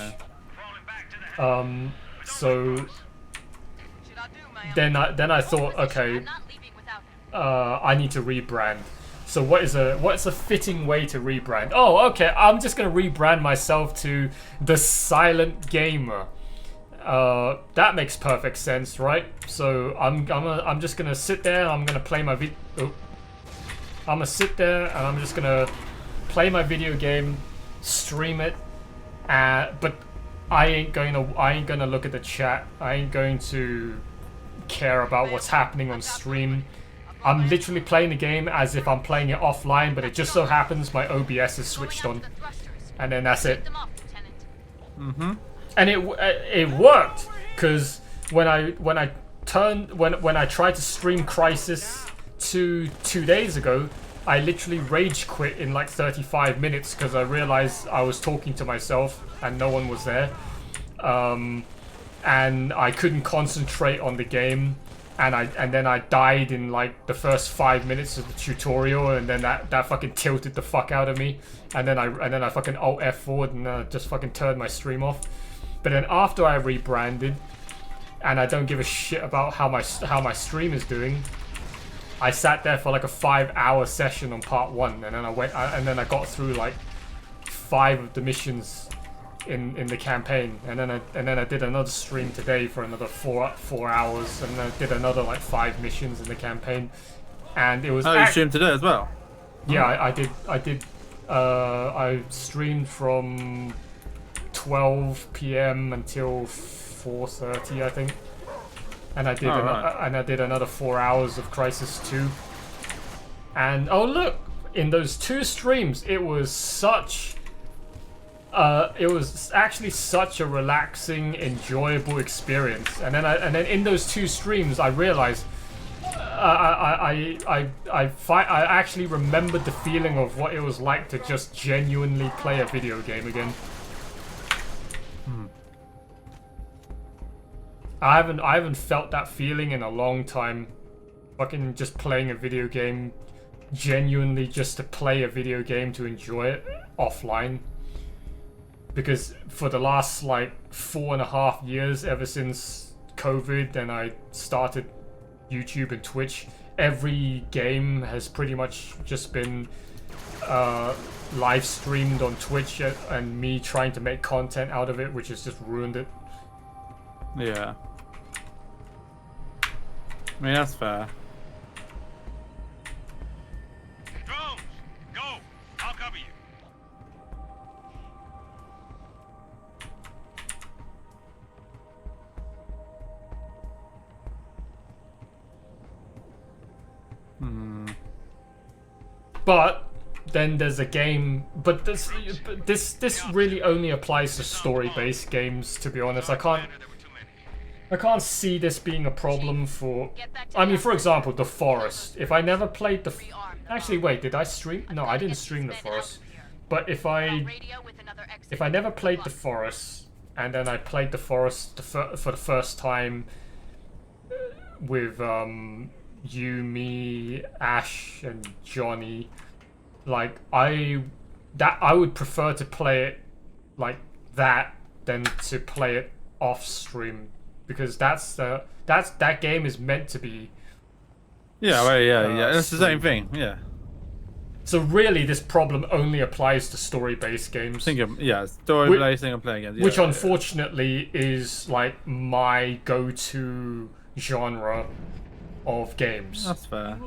Okay. So then I thought, okay, I need to rebrand. So what's a fitting way to rebrand? Oh, okay, I'm just gonna rebrand myself to the Silent Gamer. That makes perfect sense, right? So I'm just gonna sit there and I'm gonna play my I'm gonna sit there and I'm just gonna play my video game, stream it, but I ain't gonna look at the chat. I ain't going to care about what's happening on stream. I'm literally playing the game as if I'm playing it offline, but it just so happens my OBS is switched on, and then that's it. And it worked, because when I tried to stream Crisis 2 days ago, I literally rage quit in like 35 minutes because I realized I was talking to myself and no one was there, and I couldn't concentrate on the game, and then I died in like the first 5 minutes of the tutorial, and then that fucking tilted the fuck out of me, and then I fucking Alt F4 and then I just fucking turned my stream off. But then after I rebranded, and I don't give a shit about how my stream is doing, I sat there for like a 5-hour session on part 1, and then I got through like 5 of the missions in the campaign, and then I did another stream today for another 4 hours, and then I did another like 5 missions in the campaign, and it was. Oh, you streamed today as well? Yeah, I did. I streamed from 12 p.m. until 4:30, I think. And I did another 4 hours of Crisis 2. And oh look, in those 2 streams, it was actually such a relaxing, enjoyable experience. And then in those 2 streams, I realized I actually remembered the feeling of what it was like to just genuinely play a video game again. I haven't felt that feeling in a long time. Fucking just playing a video game, genuinely just to play a video game to enjoy it offline. Because for the last like 4.5 years, ever since COVID and I started YouTube and Twitch, every game has pretty much just been live streamed on Twitch, and me trying to make content out of it, which has just ruined it. Yeah. I mean, that's fair. Drones, go! I'll cover you. But then there's a game, but this really only applies to story-based games, to be honest. I can't see this being a problem for... I mean, for example, The Forest. If I never played the... Actually, wait, did I stream? No, I didn't stream The Forest. But if I never played the forest, and then I played the forest for the first time with you, me, Ash, and Johnny, like I would prefer to play it like that than to play it off stream, because that game is meant to be. Yeah, well, yeah. That's the same thing. Yeah. So really, this problem only applies to story-based games. Story-based single-player games. Yeah, which unfortunately is like my go-to genre of games. That's fair.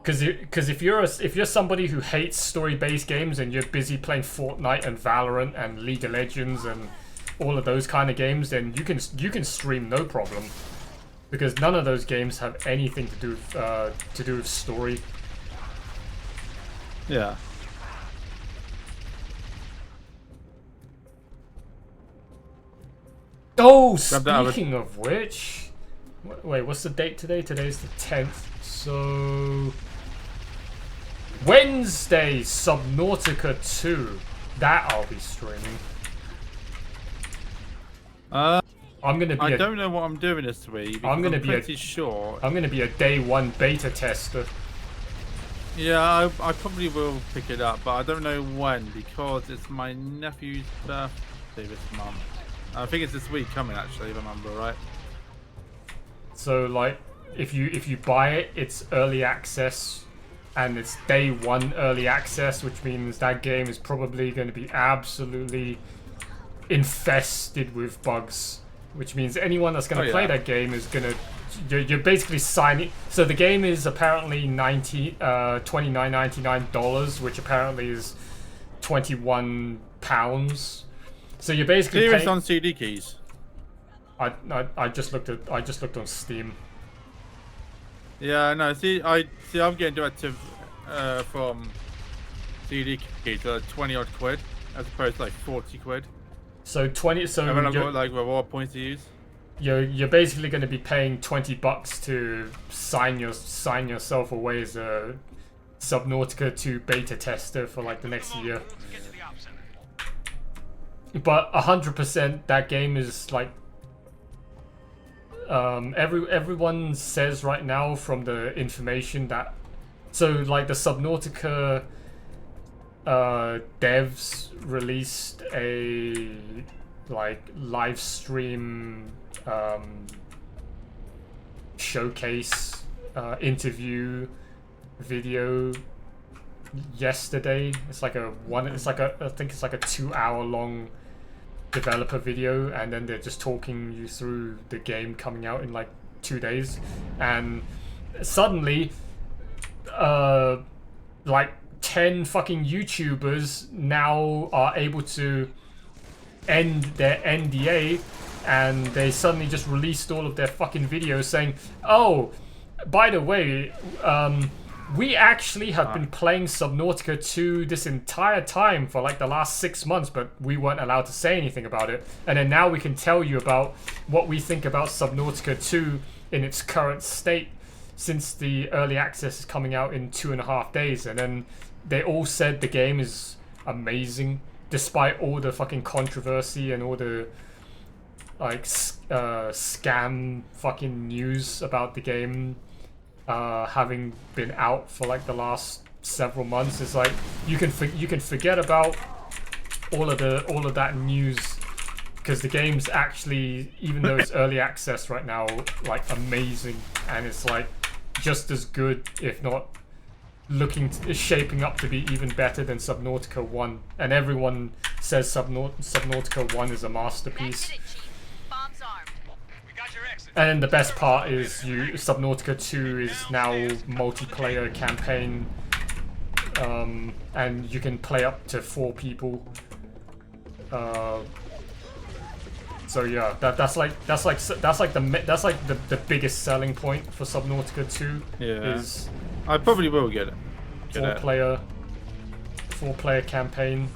Because if you're somebody who hates story-based games and you're busy playing Fortnite and Valorant and League of Legends and all of those kind of games, then you can stream no problem, because none of those games have anything to do with story. Yeah. Oh, speaking of which, wait, what's the date today? Today's the 10th. So Wednesday, Subnautica 2. That I'll be streaming. I'm gonna be. I don't know what I'm doing this week. I'm pretty sure. I'm gonna be a day one beta tester. Yeah, I probably will pick it up, but I don't know when, because it's my nephew's birthday this month. I think it's this week coming, actually, if I remember right. So like, if you buy it, it's early access, and it's day one early access, which means that game is probably going to be absolutely infested with bugs. Which means anyone that's going to play that game is going to... You're basically signing... So the game is apparently $29.99, which apparently is £21. So you're basically Here paying... it's on CD keys. I just looked on Steam. Yeah, no. I'm getting directive from CD keys, so 20 odd quid as opposed to like 40 quid. So 20. So and then I've got like reward points to use. You're basically going to be paying $20 to sign yourself away as a Subnautica 2 beta tester for like the next year. But 100%, that game is like everyone says right now from the information that, so like the Subnautica devs released a like live stream showcase interview video yesterday. I think it's like a 2-hour long developer video, and then they're just talking you through the game coming out in like 2 days, and suddenly like 10 fucking YouTubers now are able to end their NDA, and they suddenly just released all of their fucking videos saying, oh, by the way, we actually have been playing Subnautica 2 this entire time for like the last 6 months, but we weren't allowed to say anything about it. And then now we can tell you about what we think about Subnautica 2 in its current state, since the early access is coming out in 2.5 days. And then they all said the game is amazing, despite all the fucking controversy and all the like scam fucking news about the game having been out for like the last several months. It's like you can forget about all of that news, because the game's actually, even though it's early access right now, like amazing, and it's like just as good, if not shaping up to be even better than Subnautica 1. And everyone says Subnautica 1 is a masterpiece. And then the best part is Subnautica 2 is now multiplayer campaign, and you can play up to 4 people. So yeah, that's like the biggest selling point for Subnautica 2. Yeah. Is I probably will get it. 4-player campaign.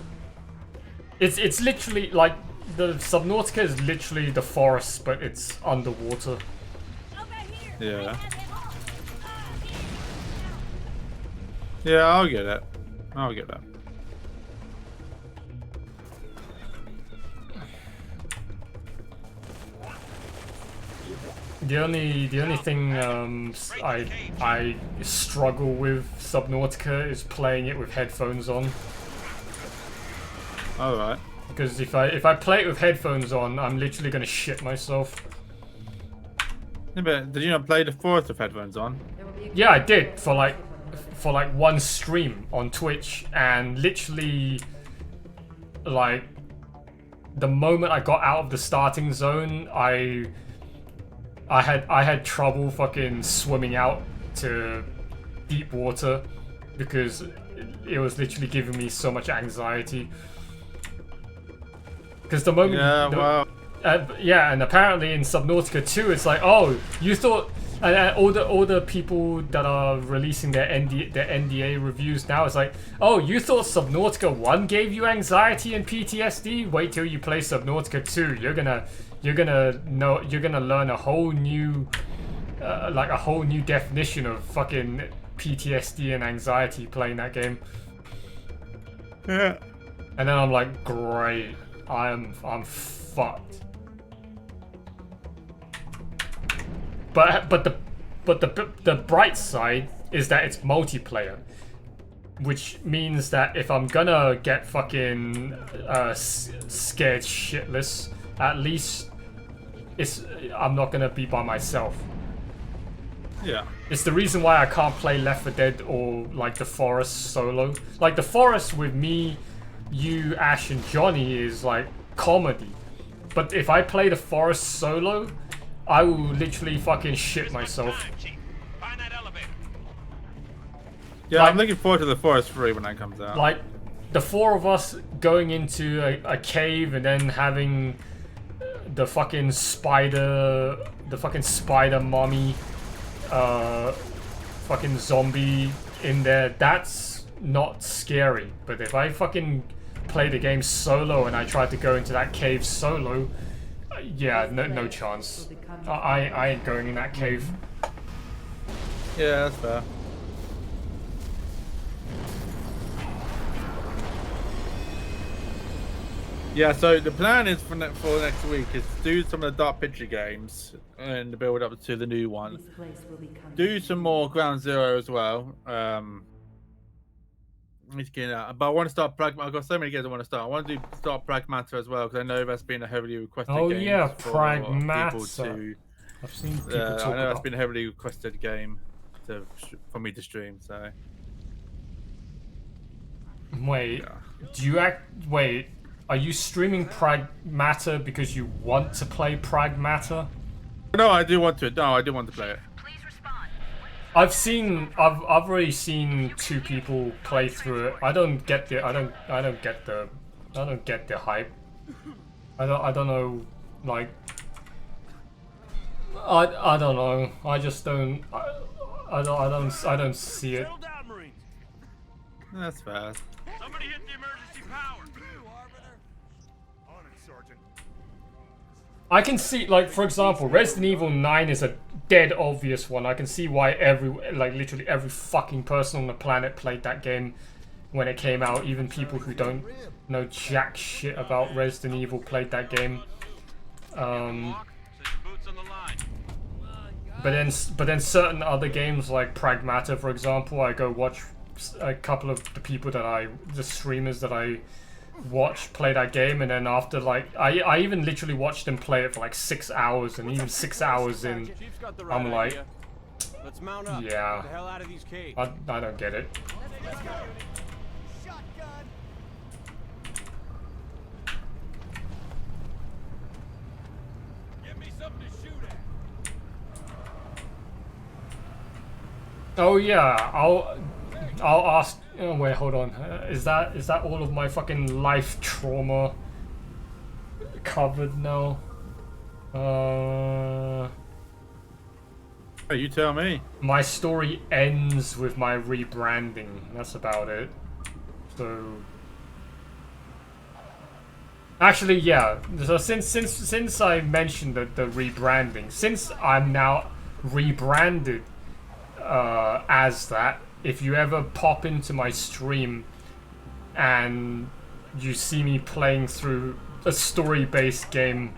It's literally like, the Subnautica is literally the forest, but it's underwater. Yeah. Yeah, I'll get it. I'll get that. The only thing I struggle with Subnautica is playing it with headphones on. All right. Because if I play it with headphones on, I'm literally gonna shit myself. Yeah, but did you not play the Forest with headphones on? Yeah, I did for like one stream on Twitch, and literally like the moment I got out of the starting zone, I had trouble fucking swimming out to deep water because it was literally giving me so much anxiety. Because the moment, yeah, and apparently in Subnautica 2, it's like, oh, you thought, and all the people that are releasing their NDA reviews now, it's like, oh, you thought Subnautica 1 gave you anxiety and PTSD? Wait till you play Subnautica 2. You're gonna learn a whole new, like a whole new definition of fucking PTSD and anxiety playing that game. Yeah. And then I'm like, great, I'm fucked. But the bright side is that it's multiplayer, which means that if I'm gonna get fucking scared shitless, at least I'm not gonna be by myself. Yeah. It's the reason why I can't play Left 4 Dead or like The Forest solo. Like The Forest with me, you, Ash, and Johnny is like comedy. But if I play The Forest solo, I will literally fucking shit myself. Yeah, like, I'm looking forward to the Forest 3 when that comes out. Like, the four of us going into a cave and then having the fucking spider mommy, fucking zombie in there, that's not scary. But if I fucking play the game solo and I tried to go into that cave solo, yeah, no chance. I ain't going in that cave. Yeah, that's fair. Yeah, so the plan is for next week is to do some of the Dark Picture games and the build up to the new one. Do some more Ground Zero as well. Need to get out. But I want to start I've got so many games I want to start. I want to start Pragmata as well because I know that's been a heavily requested game. Oh yeah, for Pragmata. People to, I've seen people talk I know about. that's been a heavily requested game for me to stream. So. Wait, yeah. Wait, are you streaming Pragmata because you want to play Pragmata? No, I do want to. No, I do want to play it. I've already seen 2 people play through it. I don't get the hype. I don't know, like, I don't know. I just don't. I don't see it. That's fair. Somebody hit the emergency power. On it, Sergeant. I can see, like, for example, Resident Evil 9 is a dead obvious one. I can see why literally every fucking person on the planet played that game when it came out. Even people who don't know jack shit about Resident Evil played that game. But then certain other games like Pragmata, for example, I go watch a couple of the streamers that I watch play that game, and then after, like, I even literally watched them play it for like 6 hours, and even 6 hours in, I'm like, yeah, I don't get it. Oh yeah, I'll ask. Oh, wait, hold on. Is that all of my fucking life trauma covered now? Hey, you tell me. My story ends with my rebranding. That's about it. So, actually, yeah. So since I mentioned the rebranding, since I'm now rebranded as that. If you ever pop into my stream and you see me playing through a story-based game,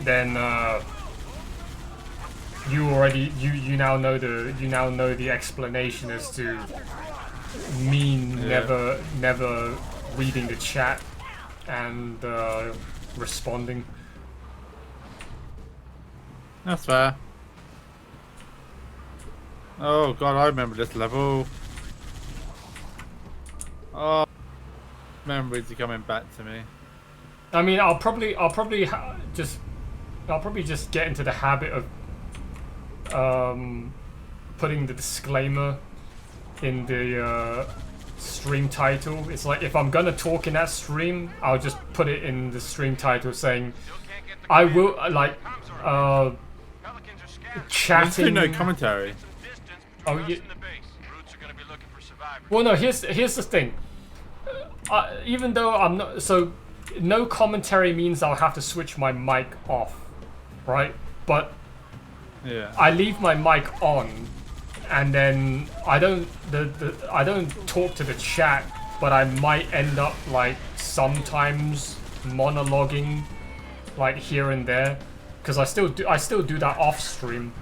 then you now know the explanation as to me never reading the chat and responding. That's fair. Oh god, I remember this level. Oh, memories are coming back to me. I mean, I'll probably just get into the habit of putting the disclaimer in the stream title. It's like if I'm gonna talk in that stream, I'll just put it in the stream title saying I will chatting. No commentary. Oh yeah. Well, no. Here's the thing. Even though I'm not, so no commentary means I'll have to switch my mic off, right? But yeah, I leave my mic on, and then I don't talk to the chat, but I might end up like sometimes monologuing, like here and there, because I still do that off stream.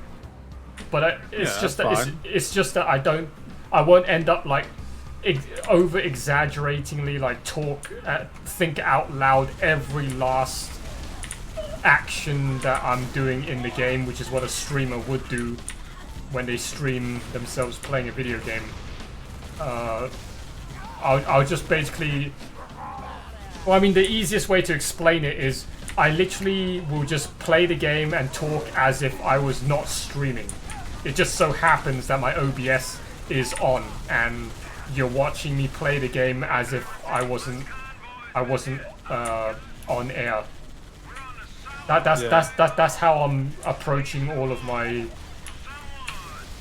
But it's just that I won't end up like over exaggeratingly like think out loud every last action that I'm doing in the game, which is what a streamer would do when they stream themselves playing a video game. I'll just basically, well, I mean, the easiest way to explain it is I literally will just play the game and talk as if I was not streaming. It just so happens that my OBS is on and you're watching me play the game as if I wasn't on air. That's how I'm approaching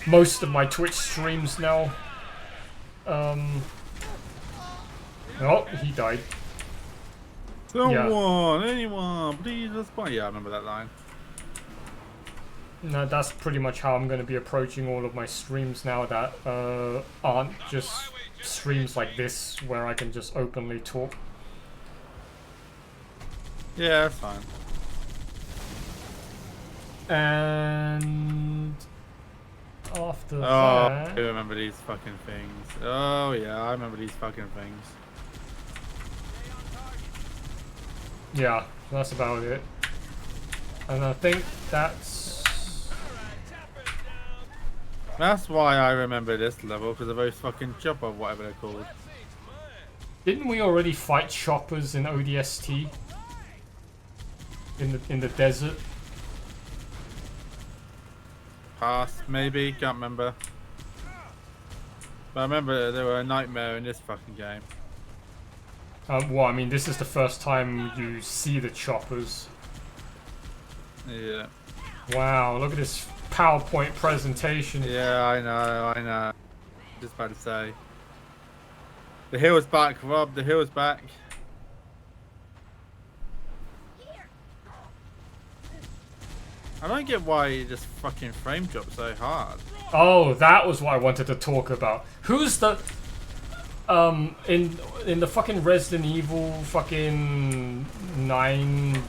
most of my Twitch streams now. Oh, he died. Anyone, please respond. Yeah, I remember that line. No, that's pretty much how I'm going to be approaching all of my streams now that aren't just streams like this where I can just openly talk. Yeah, that's fine. And after that... I remember these fucking things. Oh yeah, I remember these fucking things. Yeah, that's about it. And I think that's why I remember this level, because of those fucking chopper, whatever they're called. Didn't we already fight choppers in ODST? In the desert? Past, maybe, can't remember. But I remember they were a nightmare in this fucking game. Well, I mean, this is the first time you see the choppers. Yeah. Wow, look at this PowerPoint presentation. Yeah, I know. Just about to say. The hill's back, Rob, the hill's back. I don't get why you just fucking frame drop so hard. Oh, that was what I wanted to talk about. Who's the in the fucking Resident Evil fucking 9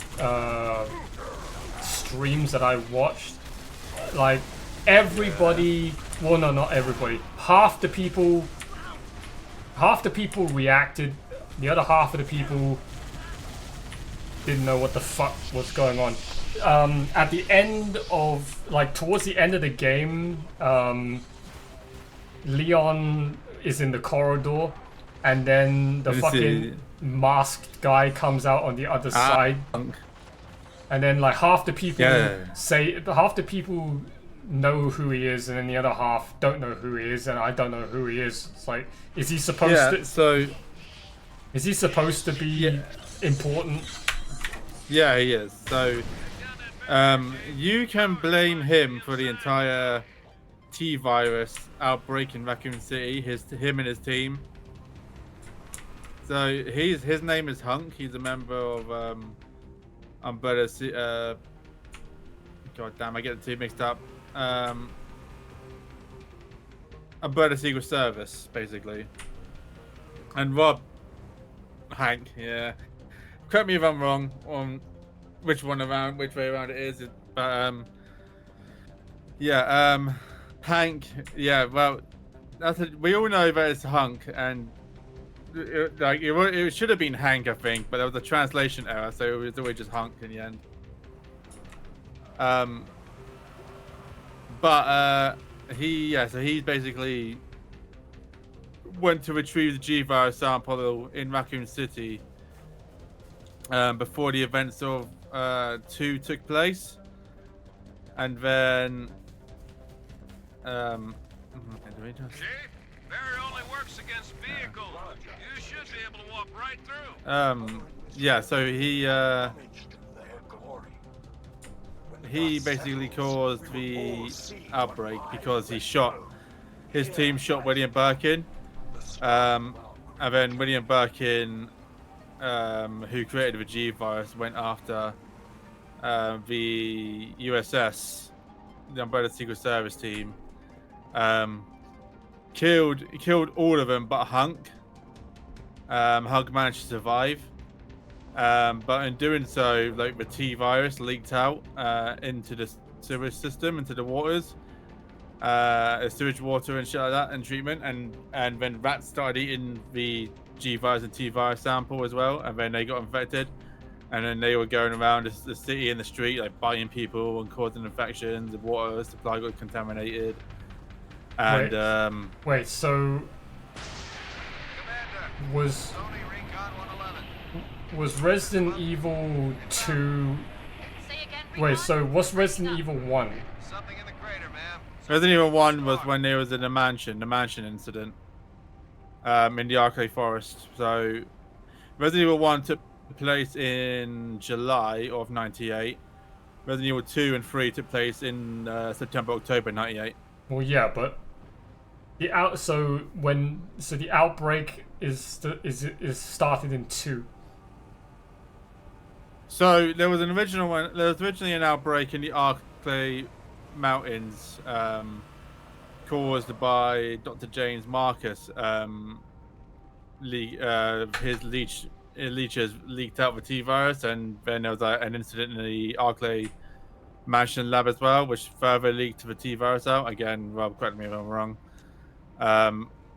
streams that I watched, like everybody, well, no, not everybody, half the people reacted, the other half of the people didn't know what the fuck was going on. At the end of, like, towards the end of the game, Leon is in the corridor, and then the fucking masked guy comes out on the other side. And then, like, half the people half the people know who he is, and then the other half don't know who he is, and I don't know who he is. It's like, is he supposed to be important? Yeah, he is. So, you can blame him for the entire T-virus outbreak in Raccoon City. Him and his team. So his name is Hunk. He's a member of Umbrella. God damn, I get the two mixed up. Umbrella Secret Service, basically. And Rob, Hank, yeah. Correct me if I'm wrong on which way around it is, but Hank, yeah. Well, we all know that it's Hunk, and it should have been Hank, I think, but there was a translation error, so it was always just Hunk in the end. So he basically went to retrieve the G-Virus sample in Raccoon City before the events of 2 took place, and then Chief, barrier only works against vehicles. You should be able to walk right through. Yeah, so he basically caused the outbreak because his team shot William Birkin, and then William Birkin, who created the G-Virus, went after the USS, the Umbrella Secret Service team, killed all of them but Hunk. Hunk managed to survive, but in doing so, like, the T-Virus leaked out into the sewage system, into the waters, sewage water and shit like that, and treatment, and then rats started eating the G-Virus and T-Virus sample as well, and then they got infected, and then they were going around the city in the street, like, biting people and causing infections. The water supply got contaminated, and wait, so was Resident Evil 2? Wait, so what's Resident Evil 1? Resident Evil 1 was when there was in the mansion incident, in the Arcade Forest. So Resident Evil 1 took place in July of '98. Resident Evil 2 and 3 took place in September, October '98. Well, yeah, but the outbreak is started in 2. So there was originally an outbreak in the Arcade Mountains, caused by Dr. James Marcus. His leeches leaked out the T-Virus, and then there was an incident in the Arcade Mansion lab as well, which further leaked the T-Virus out. Again, Rob, correct me if I'm wrong.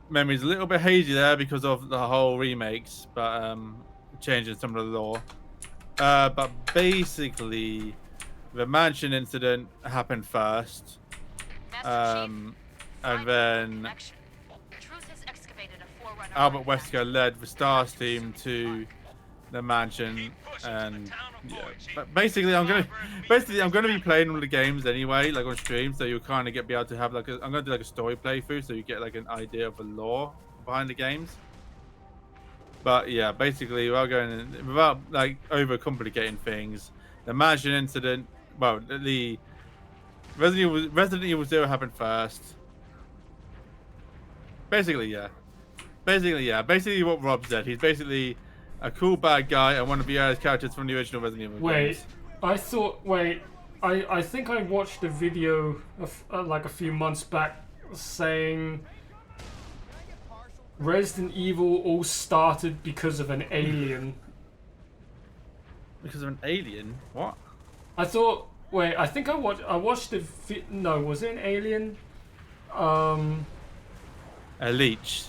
Memory's a little bit hazy there because of the whole remakes, but changing some of the lore. But basically, the mansion incident happened first, and then Albert Wesker led the STARS team to the mansion, and yeah. But basically, I'm gonna be playing all the games anyway, like on stream, so you'll kind of be able to have I'm gonna do like a story playthrough, so you get like an idea of the lore behind the games. But yeah, basically, without like overcomplicating things, the mansion incident. Well, the Resident Evil 0 happened first. Basically, basically what Rob said. He's basically a cool bad guy and one of the characters from the original Resident Evil games. I think I watched a video like a few months back saying Resident Evil all started because of an alien. Because of an alien? What? I thought. Wait, I think I watched the. No, was it an alien? A leech.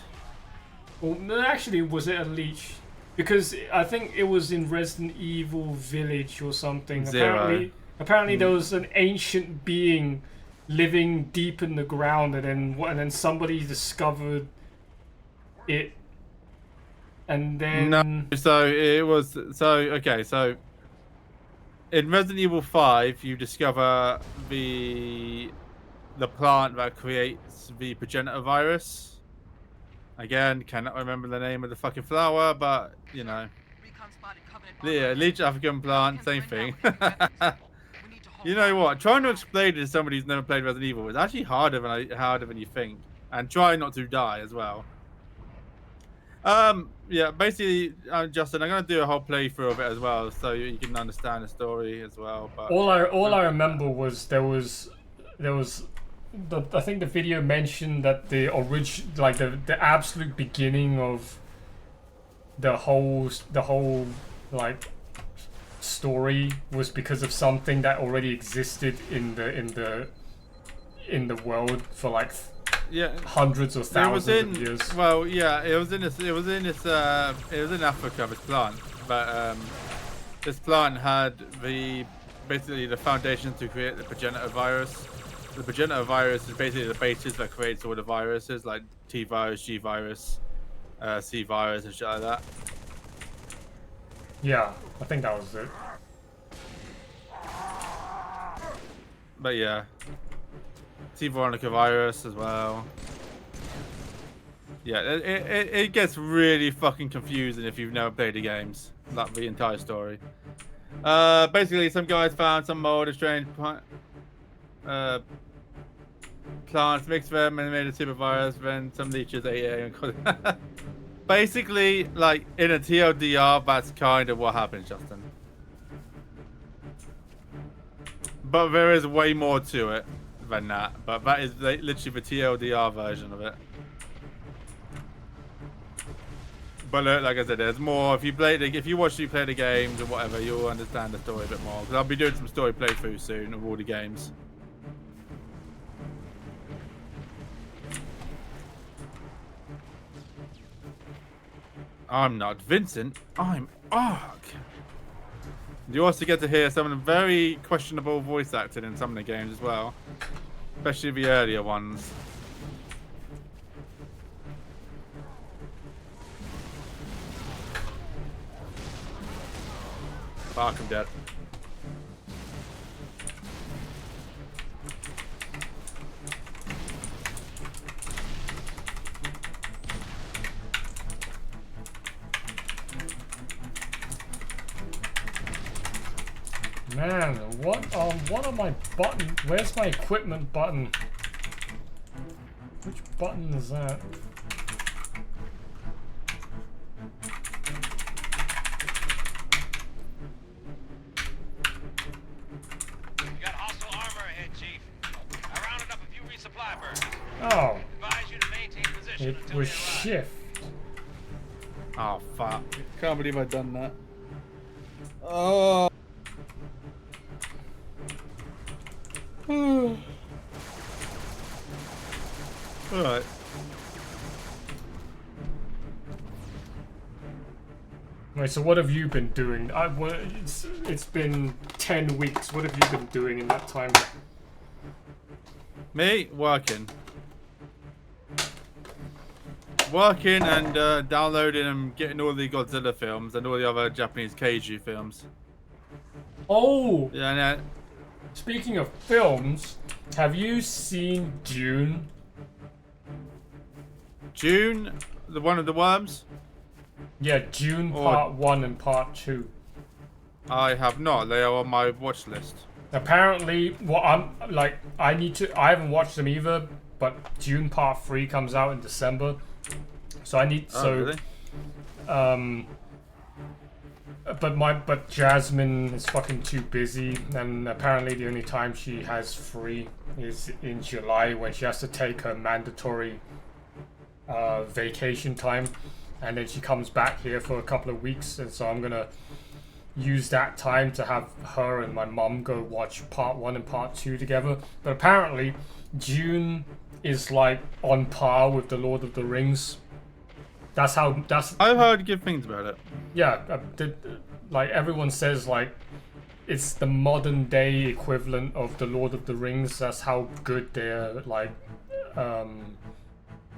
Well, actually, was it a leech? Because I think it was in Resident Evil Village or something. Zero. Apparently, there was an ancient being living deep in the ground, and then somebody discovered it, and then no. So it was okay. So in Resident Evil 5, you discover the plant that creates the progenitor virus. Again, cannot remember the name of the fucking flower, but you know. Yeah, leech African plant, same thing. You know what? Trying to explain it to somebody who's never played Resident Evil is actually harder than you think, and try not to die as well. Yeah, basically, Justin, I'm gonna do a whole playthrough of it as well, so you can understand the story as well. But all I remember was there was I think the video mentioned that the absolute beginning of the whole like story was because of something that already existed in the world for like hundreds or thousands of years. Well, yeah, it was in Africa, this plant, but this plant had basically the foundation to create the progenitor virus. The progenitor virus is basically the basis that creates all the viruses like T virus, G virus, C virus, and shit like that. Yeah, I think that was it. But yeah, T Veronica virus as well. Yeah, it gets really fucking confusing if you've never played the games, like the entire story. Basically, some guys found some mold of strange plants, mixed them, and made a super virus. Then some leeches ate it. And basically, like in a TLDR, that's kind of what happened, Justin. But there is way more to it than that. But that is literally the TLDR version of it. But look, like I said, there's more. If you watch me play the games or whatever, you'll understand the story a bit more. Because I'll be doing some story playthroughs soon of all the games. I'm not Vincent. I'm Ark. You also get to hear some of the very questionable voice acting in some of the games as well, especially the earlier ones. Fuck, I'm dead. Man, what are my button? Where's my equipment button? Which button is that? You got hostile armor ahead, Chief. I rounded up a few resupply birds. Oh. Advise you to maintain position It until was they arrive. shift. Oh fuck! Can't believe I've done that. Oh. Alright. Wait, so what have you been doing? It's been 10 weeks. What have you been doing in that time? Me? Working. Working and downloading and getting all the Godzilla films and all the other Japanese kaiju films. Oh! Yeah, no. Speaking of films, have you seen Dune? Dune? The one of the worms? Yeah, Dune Part 1 and Part 2. I have not. They are on my watch list. Apparently, I haven't watched them either, but Dune Part 3 comes out in December. So I need, really? But Jasmine is fucking too busy, and apparently the only time she has free is in July when she has to take her mandatory vacation time, and then she comes back here for a couple of weeks, and so I'm gonna use that time to have her and my mum go watch Part 1 and Part 2 together. But apparently Dune is like on par with the Lord of the Rings. I've heard good things about it. Yeah, like everyone says, like it's the modern day equivalent of the Lord of the Rings. That's how good they're like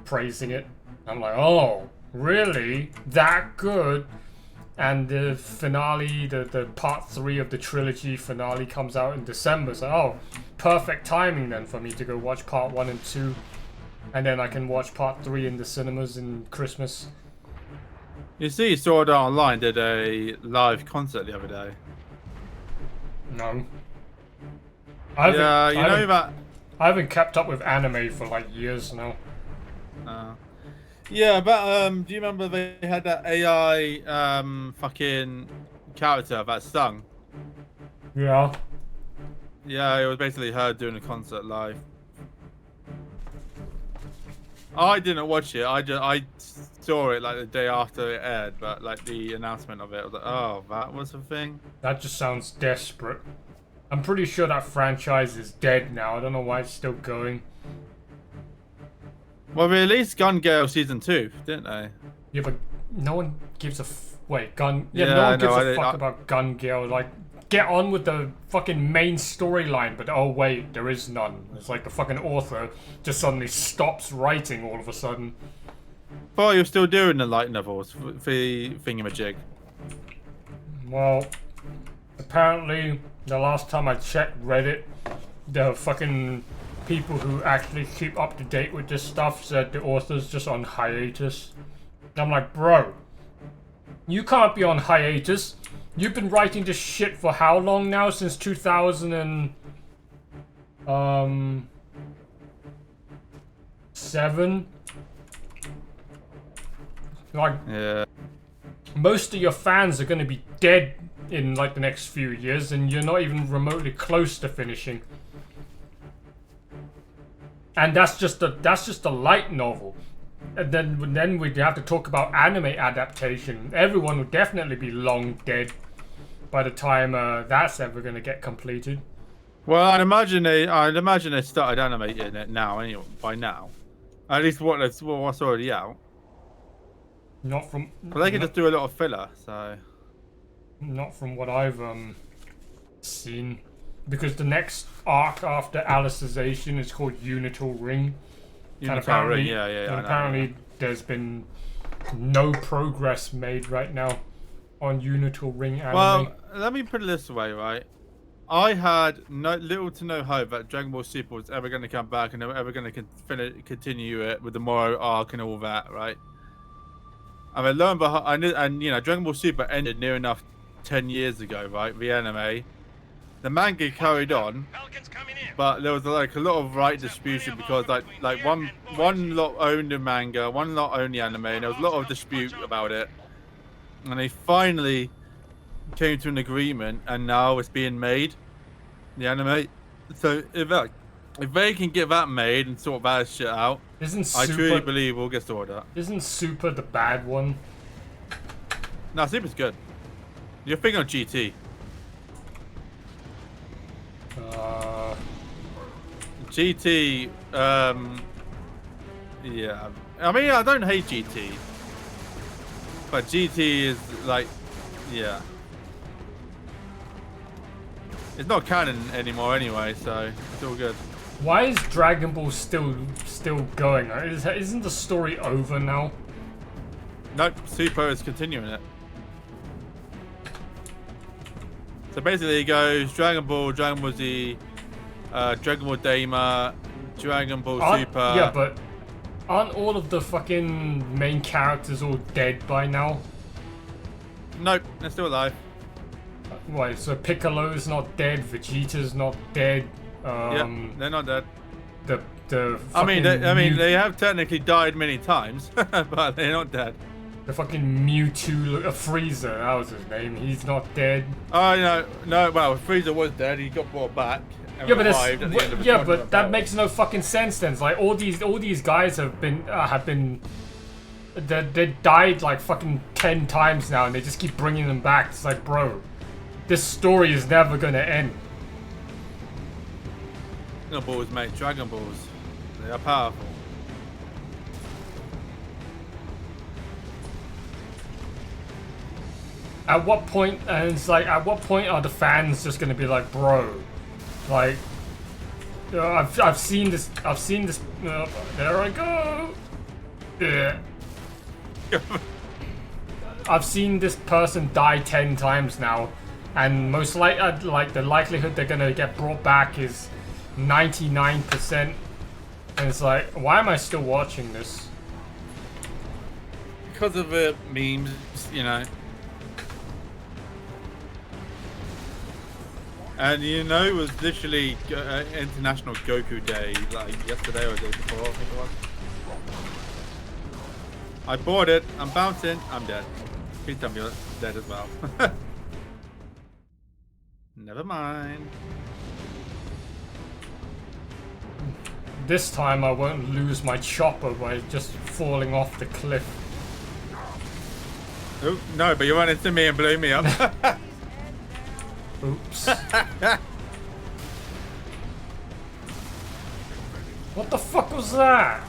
praising it. I'm like, oh, really? That good? And the finale, the part 3 of the trilogy finale comes out in December. So, oh, perfect timing then for me to go watch part 1 and 2. And then I can watch part 3 in the cinemas in Christmas. You see, Sword Art Online did a live concert the other day. No. I haven't kept up with anime for like years now. Yeah, but do you remember they had that AI fucking character that sung? Yeah. Yeah, it was basically her doing a concert live. I didn't watch it. I saw it like the day after it aired, but like the announcement of it, I was like, oh, that was a thing. That just sounds desperate. I'm pretty sure that franchise is dead now. I don't know why it's still going. Well, they released Gun Gale Season 2, didn't they? Yeah, but no one gives a wait, Gun... Yeah, Yeah, no one no, gives I a didn't- fuck about Gun Gale. Like, get on with the fucking main storyline, but oh wait, there is none. It's like the fucking author just suddenly stops writing all of a sudden. But you're still doing the light novels for the thingamajig. Well, apparently, the last time I checked Reddit, the fucking people who actually keep up to date with this stuff said the author's just on hiatus. I'm like, bro, you can't be on hiatus. You've been writing this shit for how long now? Since 2007? Like, Yeah. most of your fans are going to be dead in like the next few years, and you're not even remotely close to finishing. And that's just a light novel. And then we'd have to talk about anime adaptation. Everyone would definitely be long dead by the time that's ever going to get completed. Well, I'd imagine they started animating it now anyway. By now, at least what's already out. Not from. But they can just do a lot of filler. So. Not from what I've seen, because the next arc after Alicization is called Unital Ring. And apparently, apparently there's been no progress made right now on Unital Ring anime. Well, let me put it this way, right? I had little to no hope that Dragon Ball Super was ever going to come back and they were ever going to continue it with the Moro arc and all that, right? And then lo and behold, and you know, Dragon Ball Super ended near enough 10 years ago, right? The anime. The manga carried on, but there was like a lot of right distribution because like one lot owned the manga, one lot owned the anime, and there was a lot of dispute about it. And they finally came to an agreement, and now it's being made, the anime. So if they can get that made and sort that shit out, I truly believe we'll get sorted out. Isn't Super the bad one? No, Super's good. You're thinking of GT. GT, yeah. I mean, I don't hate GT, but GT is like, yeah. It's not canon anymore anyway, so it's all good. Why is Dragon Ball still going? Isn't the story over now? Nope, Super is continuing it. So basically it goes Dragon Ball Z, Dragon Ball Daima, Dragon Ball Super. Yeah, but aren't all of the fucking main characters all dead by now? Nope, they're still alive. Wait, so Piccolo's not dead, Vegeta's not dead. Yeah, they're not dead. The I mean, they have technically died many times, but they're not dead. The fucking Mewtwo, Frieza, that was his name. He's not dead. Oh no. Well, Frieza was dead. He got brought back. And Yeah, but revived at the end of the yeah, tournament but that battle. makes no fucking sense. Then, it's like all these guys have been they died like fucking 10 times now, and they just keep bringing them back. It's like, bro, this story is never gonna end. Dragon Balls, mate. Dragon Balls. They are powerful. At what point? And it's like, at what point are the fans just gonna be like, bro, like, I've seen this. There I go. Yeah. I've seen this person die 10 times now, and most like the likelihood they're gonna get brought back is 99%. And it's like, why am I still watching this? Because of the memes, you know. And you know, it was literally International Goku Day, like yesterday or the day before, I think it was. I bought it, I'm bouncing, I'm dead. Please tell me you're dead as well. Never mind. This time I won't lose my chopper by just falling off the cliff. Oh, no, but you ran into me and blew me up. Oops. What the fuck was that?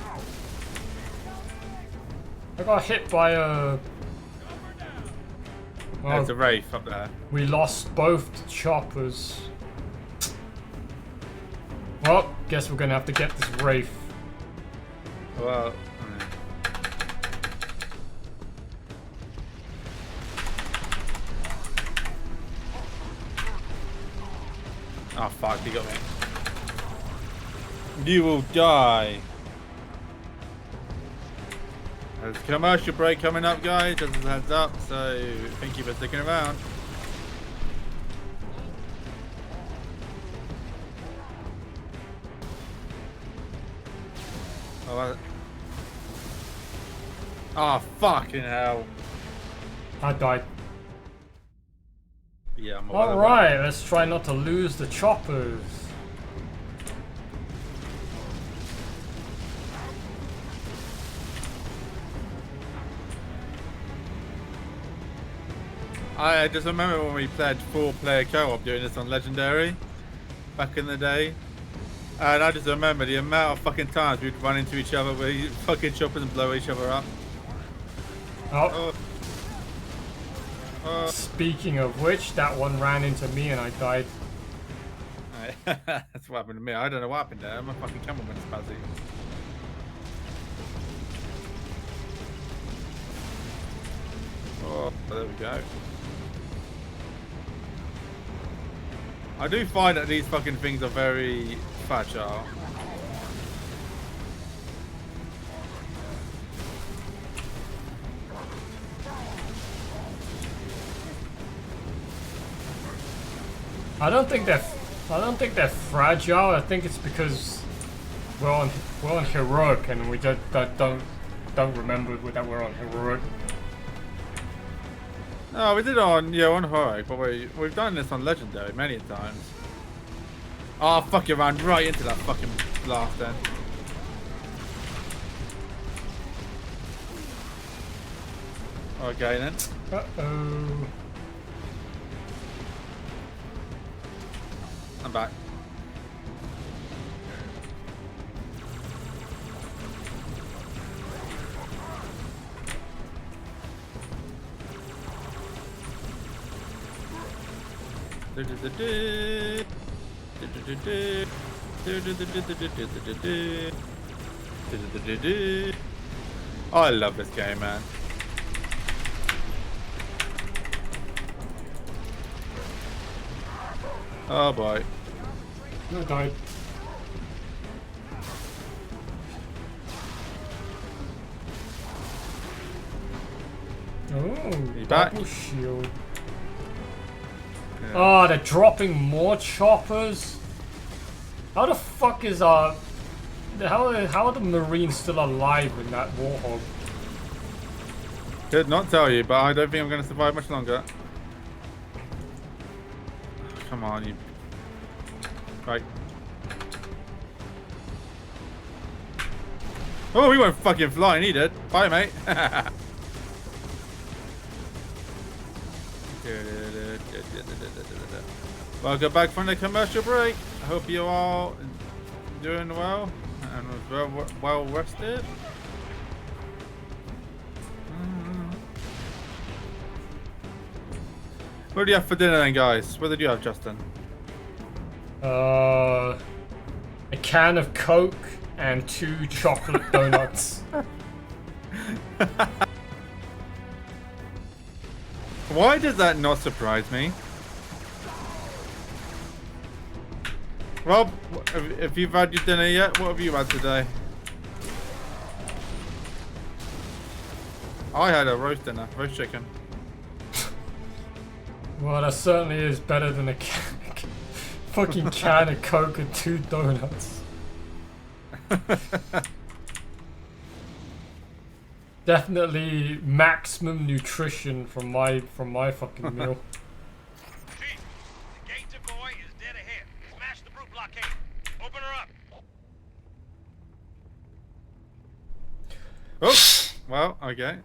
I got hit by a... There's a Wraith up there. We lost both the choppers. Well, guess we're gonna have to get this Wraith. Well... Oh fuck, he got me. You will die. There's a commercial break coming up, guys, just as a heads up, so thank you for sticking around. Oh, fucking hell. I died. Yeah, I'm alright, let's try not to lose the choppers. I just remember when we played 4-player co-op doing this on Legendary back in the day. And I just remember the amount of fucking times we'd run into each other with fucking choppers and blow each other up. Oh. Speaking of which, that one ran into me and I died. That's what happened to me. I don't know what happened there. My fucking camera went spazzy. Oh, there we go. I do find that these fucking things are very fragile. I don't think they're fragile. I think it's because we're on heroic and we don't remember that we're on heroic. No, we did it on heroic, but we've done this on legendary many times. Oh fuck! You ran right into that fucking blast then. Okay then. Uh-oh. I'm back. Oh, I love this game, man. Oh boy. I died. Oh, double shield. Yeah. Oh, they're dropping more choppers. How the fuck is how are the Marines still alive in that Warhog? Could not tell you, but I don't think I'm going to survive much longer. Come on, you. Right. Oh, we weren't fucking flying, he did. Bye, mate. Welcome back from the commercial break. I hope you all doing well and well rested. What do you have for dinner then, guys? What did you have, Justin? A can of Coke and 2 chocolate donuts. Why did that not surprise me? Rob, if you've had your dinner yet, what have you had today? I had a roast dinner, roast chicken. Well, that certainly is better than a fucking can of Coke and 2 donuts. Definitely maximum nutrition from my fucking meal. Chief, the gate to Goy is dead ahead. Smash the brute blockade. Open her up. Oh, well, okay.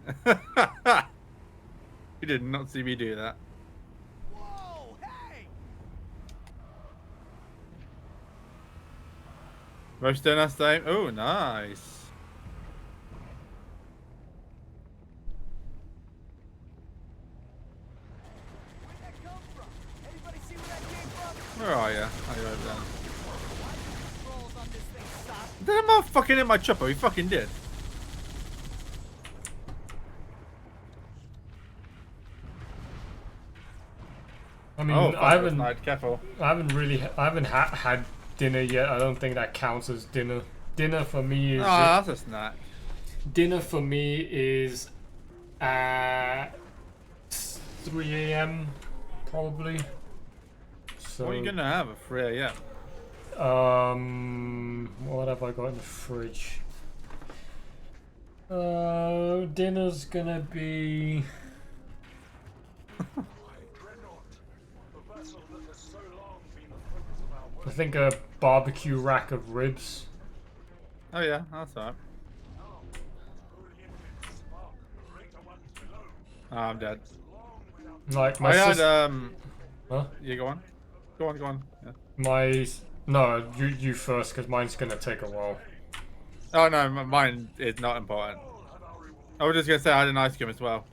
You did not see me do that. Whoa, hey! Roast dinner same. Oh, nice. Where'd that come from? Anybody see where that came from? Where are you? Oh, you're over there. Controls on this thing suck. Did I fucking hit my chopper? He fucking did. I mean, Oh, I haven't careful. I haven't had dinner yet. I don't think that counts as dinner. Dinner for me is Oh, that's a snack. dinner for me is at 3 a.m. probably. So What are you gonna have at 3 a.m.? what have I got in the fridge? Dinner's gonna be I think a barbecue rack of ribs. Oh yeah, that's alright. Oh, I'm dead. Like my I had sis- Huh? Yeah, go on. Go on. Yeah. No, you first, because mine's gonna take a while. Oh no, mine is not important. I was just gonna say I had an ice cream as well.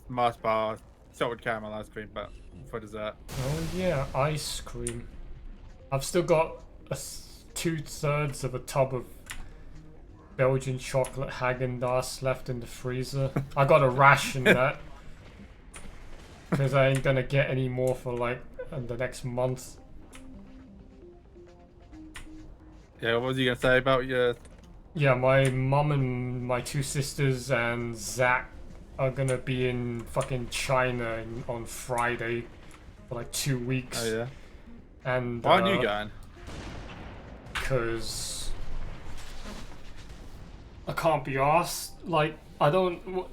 Mars bar, salted caramel ice cream, but for dessert. Oh yeah, ice cream. I've still got 2/3 of a tub of Belgian chocolate Häagen-Dazs left in the freezer. I got a ration that because I ain't gonna get any more for like the next month. Yeah, what was you gonna say about your? Yeah, my mum and my 2 sisters and Zach are gonna be in fucking China on Friday for like 2 weeks. Oh yeah. And Why aren't you going? Because I can't be asked. Like I don't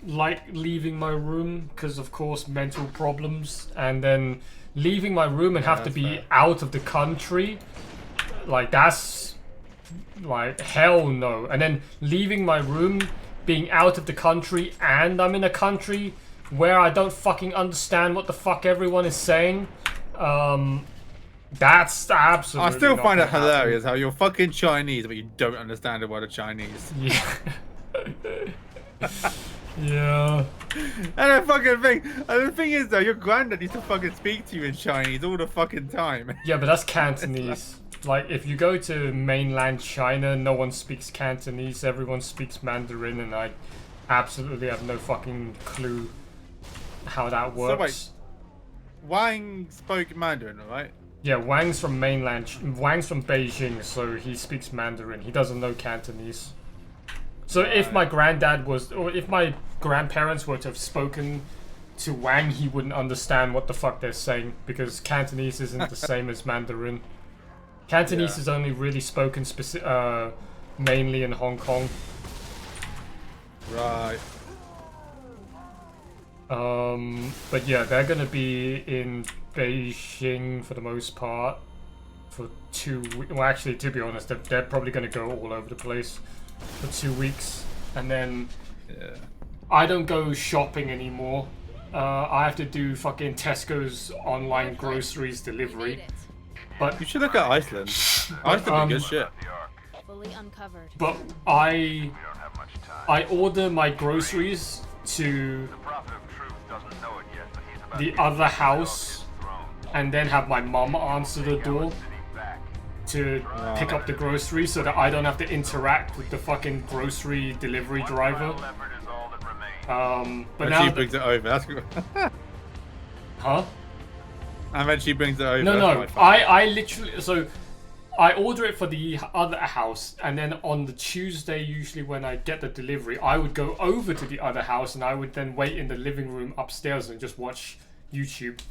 like leaving my room because of course mental problems, and then leaving my room and have to be out of the country. Like that's like hell no. And then leaving my room, being out of the country, and I'm in a country where I don't fucking understand what the fuck everyone is saying. That's absolutely. I still not find it gonna happen. hilarious how you're fucking Chinese, but you don't understand a word of Chinese. Yeah. Yeah. And the fucking thing, and the thing is though, your granddad used to fucking speak to you in Chinese all the fucking time. Yeah, but that's Cantonese. Like, if you go to mainland China, no one speaks Cantonese, everyone speaks Mandarin, and I absolutely have no fucking clue how that works. So wait, Wang spoke Mandarin, right? Yeah, Wang's from Wang's from Beijing, so he speaks Mandarin. He doesn't know Cantonese. So if my granddad was, or if my grandparents were to have spoken to Wang, he wouldn't understand what the fuck they're saying, because Cantonese isn't the same as Mandarin. Cantonese is only really spoken mainly in Hong Kong. Right. But yeah, they're gonna be in Beijing for the most part for 2 weeks. Well, actually, to be honest, they're probably gonna go all over the place for 2 weeks, and then I don't go shopping anymore. I have to do fucking Tesco's online groceries delivery. But you should look at Iceland. Iceland is good shit. Fully uncovered. But I order my groceries to the other house, and then have my mum answer the door to pick up the groceries, so that I don't have to interact with the fucking grocery delivery driver. But when now she brings it over, that's good. Huh? And then she brings it over. No. I literally, so I order it for the other house, and then on the Tuesday, usually when I get the delivery, I would go over to the other house, and I would then wait in the living room upstairs and just watch YouTube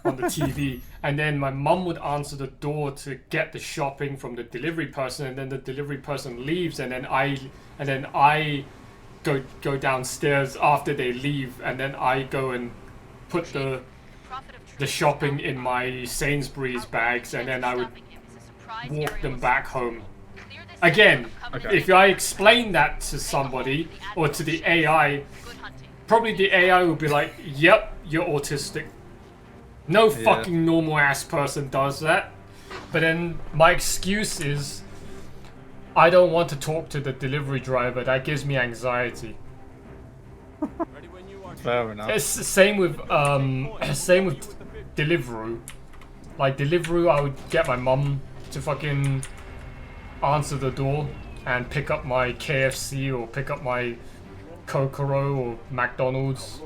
on the TV. And then my mum would answer the door to get the shopping from the delivery person, and then the delivery person leaves, and then I go downstairs after they leave, and then I go and put the shopping in my Sainsbury's bags, and then I would walk them back home. Again, if I explain that to somebody or to the AI, probably the AI will be like, "Yep, you're autistic." No fucking normal ass person does that. But then my excuse is, I don't want to talk to the delivery driver. That gives me anxiety. Fair enough. It's the same with Deliveroo. Like Deliveroo, I would get my mum to fucking answer the door and pick up my KFC or pick up my Kokoro or McDonald's.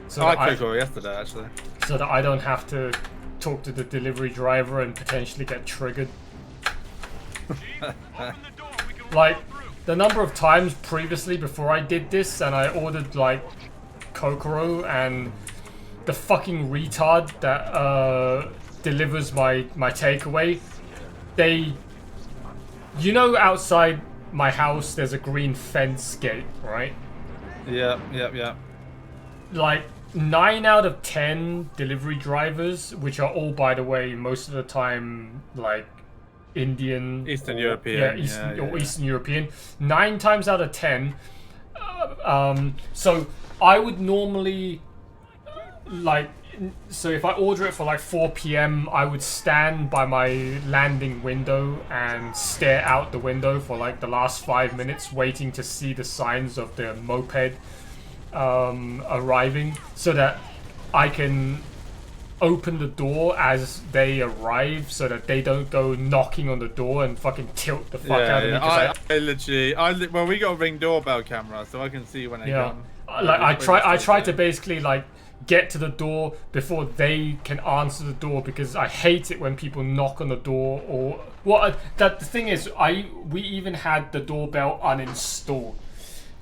So I like Kokoro yesterday, actually. So that I don't have to talk to the delivery driver and potentially get triggered. Like, the number of times previously before I did this and I ordered, like, Kokoro and the fucking retard that delivers my takeaway, they... You know outside my house there's a green fence gate, right? Yeah. Like, 9 out of 10 delivery drivers, which are all, by the way, most of the time, like, Indian... Eastern European. Yeah, Eastern European. 9 times out of 10. So, I would normally, like... So if I order it for like 4 PM, I would stand by my landing window and stare out the window for like the last 5 minutes, waiting to see the signs of the moped arriving, so that I can open the door as they arrive, so that they don't go knocking on the door and fucking tilt the fuck out of me. Well, we got a Ring doorbell camera, so I can see when they come. Like I try to basically like get to the door before they can answer the door, because I hate it when people knock on the door. Or the thing is, we even had the doorbell uninstalled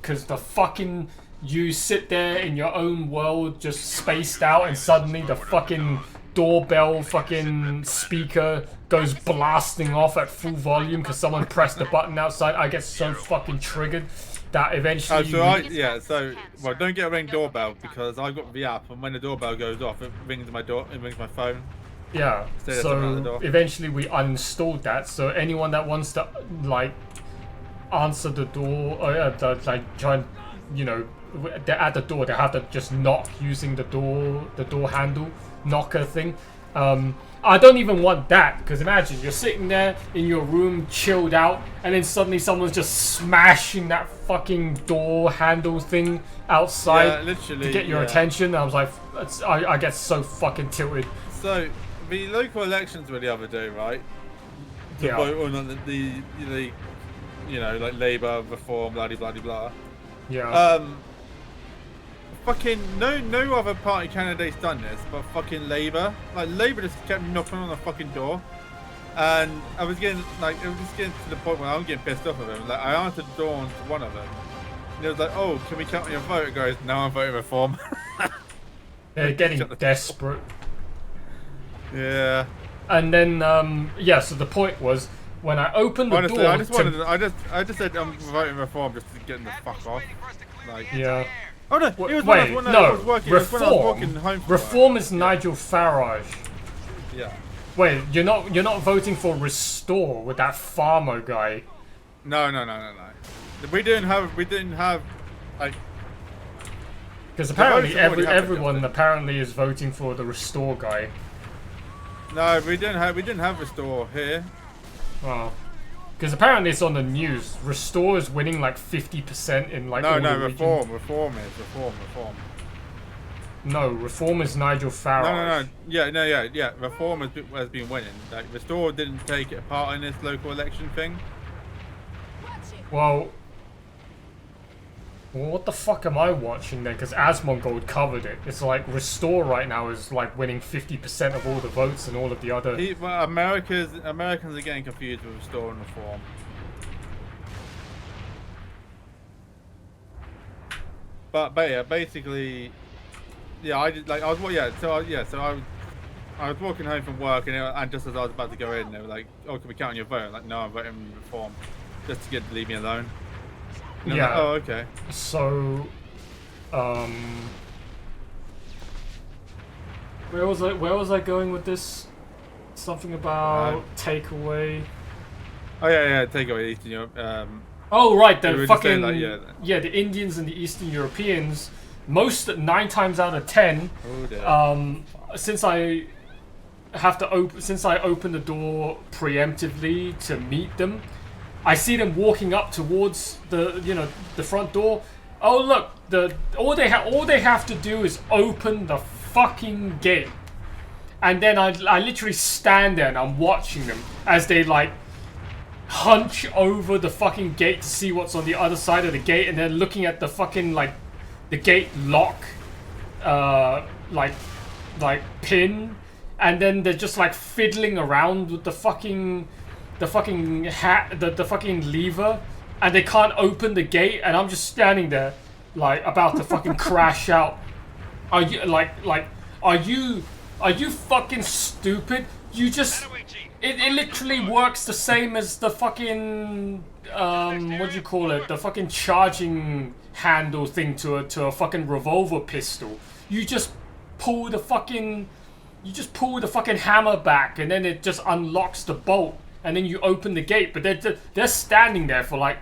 because the fucking, you sit there in your own world just spaced out and suddenly the fucking doorbell fucking speaker goes blasting off at full volume because someone pressed the button outside. I get so fucking triggered that eventually well, don't get a Ring doorbell, because I got the app, and when the doorbell goes off, it rings my phone. Yeah, so eventually we uninstalled that, so anyone that wants to like answer the door, or like try and, you know, they're at the door, they have to just knock using the door handle knocker thing. I don't even want that, because imagine you're sitting there in your room chilled out and then suddenly someone's just smashing that fucking door handle thing outside to get your attention. I was like, I get so fucking tilted. So the local elections were the other day, right? To vote on the you know, like Labour, Reform, blah blah blah blah. Yeah. Fucking no other party candidate's done this, but fucking Labour. Like, Labour just kept knocking on the fucking door, and it was just getting to the point where I'm getting pissed off of him. Like, I answered the door on one of them, and it was like, "Oh, can we count your vote?" It goes, "No, I'm voting Reform." They're getting desperate. Yeah. And then so the point was, when I opened the door, I just said I'm voting Reform just to get them the fuck off. Like, yeah. Oh no! Reform is Nigel Farage. Yeah. Wait, you're not voting for Restore with that farmer guy. No. We didn't have like. Because apparently everyone apparently is voting for the Restore guy. No, we didn't have Restore here. Oh. Because apparently it's on the news. Restore is winning like 50% in like all the Reform. No, Reform is Nigel Farage. No. Yeah. Reform has been winning. Like, Restore didn't take part in this local election thing. Well, what the fuck am I watching then? Because Asmongold covered it. It's like Restore right now is like winning 50% of all the votes and all of the other... Americans are getting confused with Restore and Reform. But yeah, basically, yeah, I was walking home from work, and just as I was about to go in, they were like, "Oh, can we count on your vote?" I'm like, "No, I'm voting Reform, just to leave me alone." And yeah. Like, oh, okay. So, where was I going with this? Something about takeaway. Oh yeah, takeaway Eastern Europe. Oh right, the fucking the the Indians and the Eastern Europeans 9 times out of 10, since I open the door preemptively to meet them, I see them walking up towards the front door. Oh look, all they have to do is open the fucking gate, and then I literally stand there and I'm watching them as they like hunch over the fucking gate to see what's on the other side of the gate, and then looking at the fucking like the gate lock like pin, and then they're just like fiddling around with the fucking lever, and they can't open the gate, and I'm just standing there like about to fucking crash out. Are you are you fucking stupid? You just it literally works the same as the fucking what do you call it? The fucking charging handle thing to a fucking revolver pistol. You just pull the fucking hammer back, and then it just unlocks the bolt, and then you open the gate. But they're standing there for like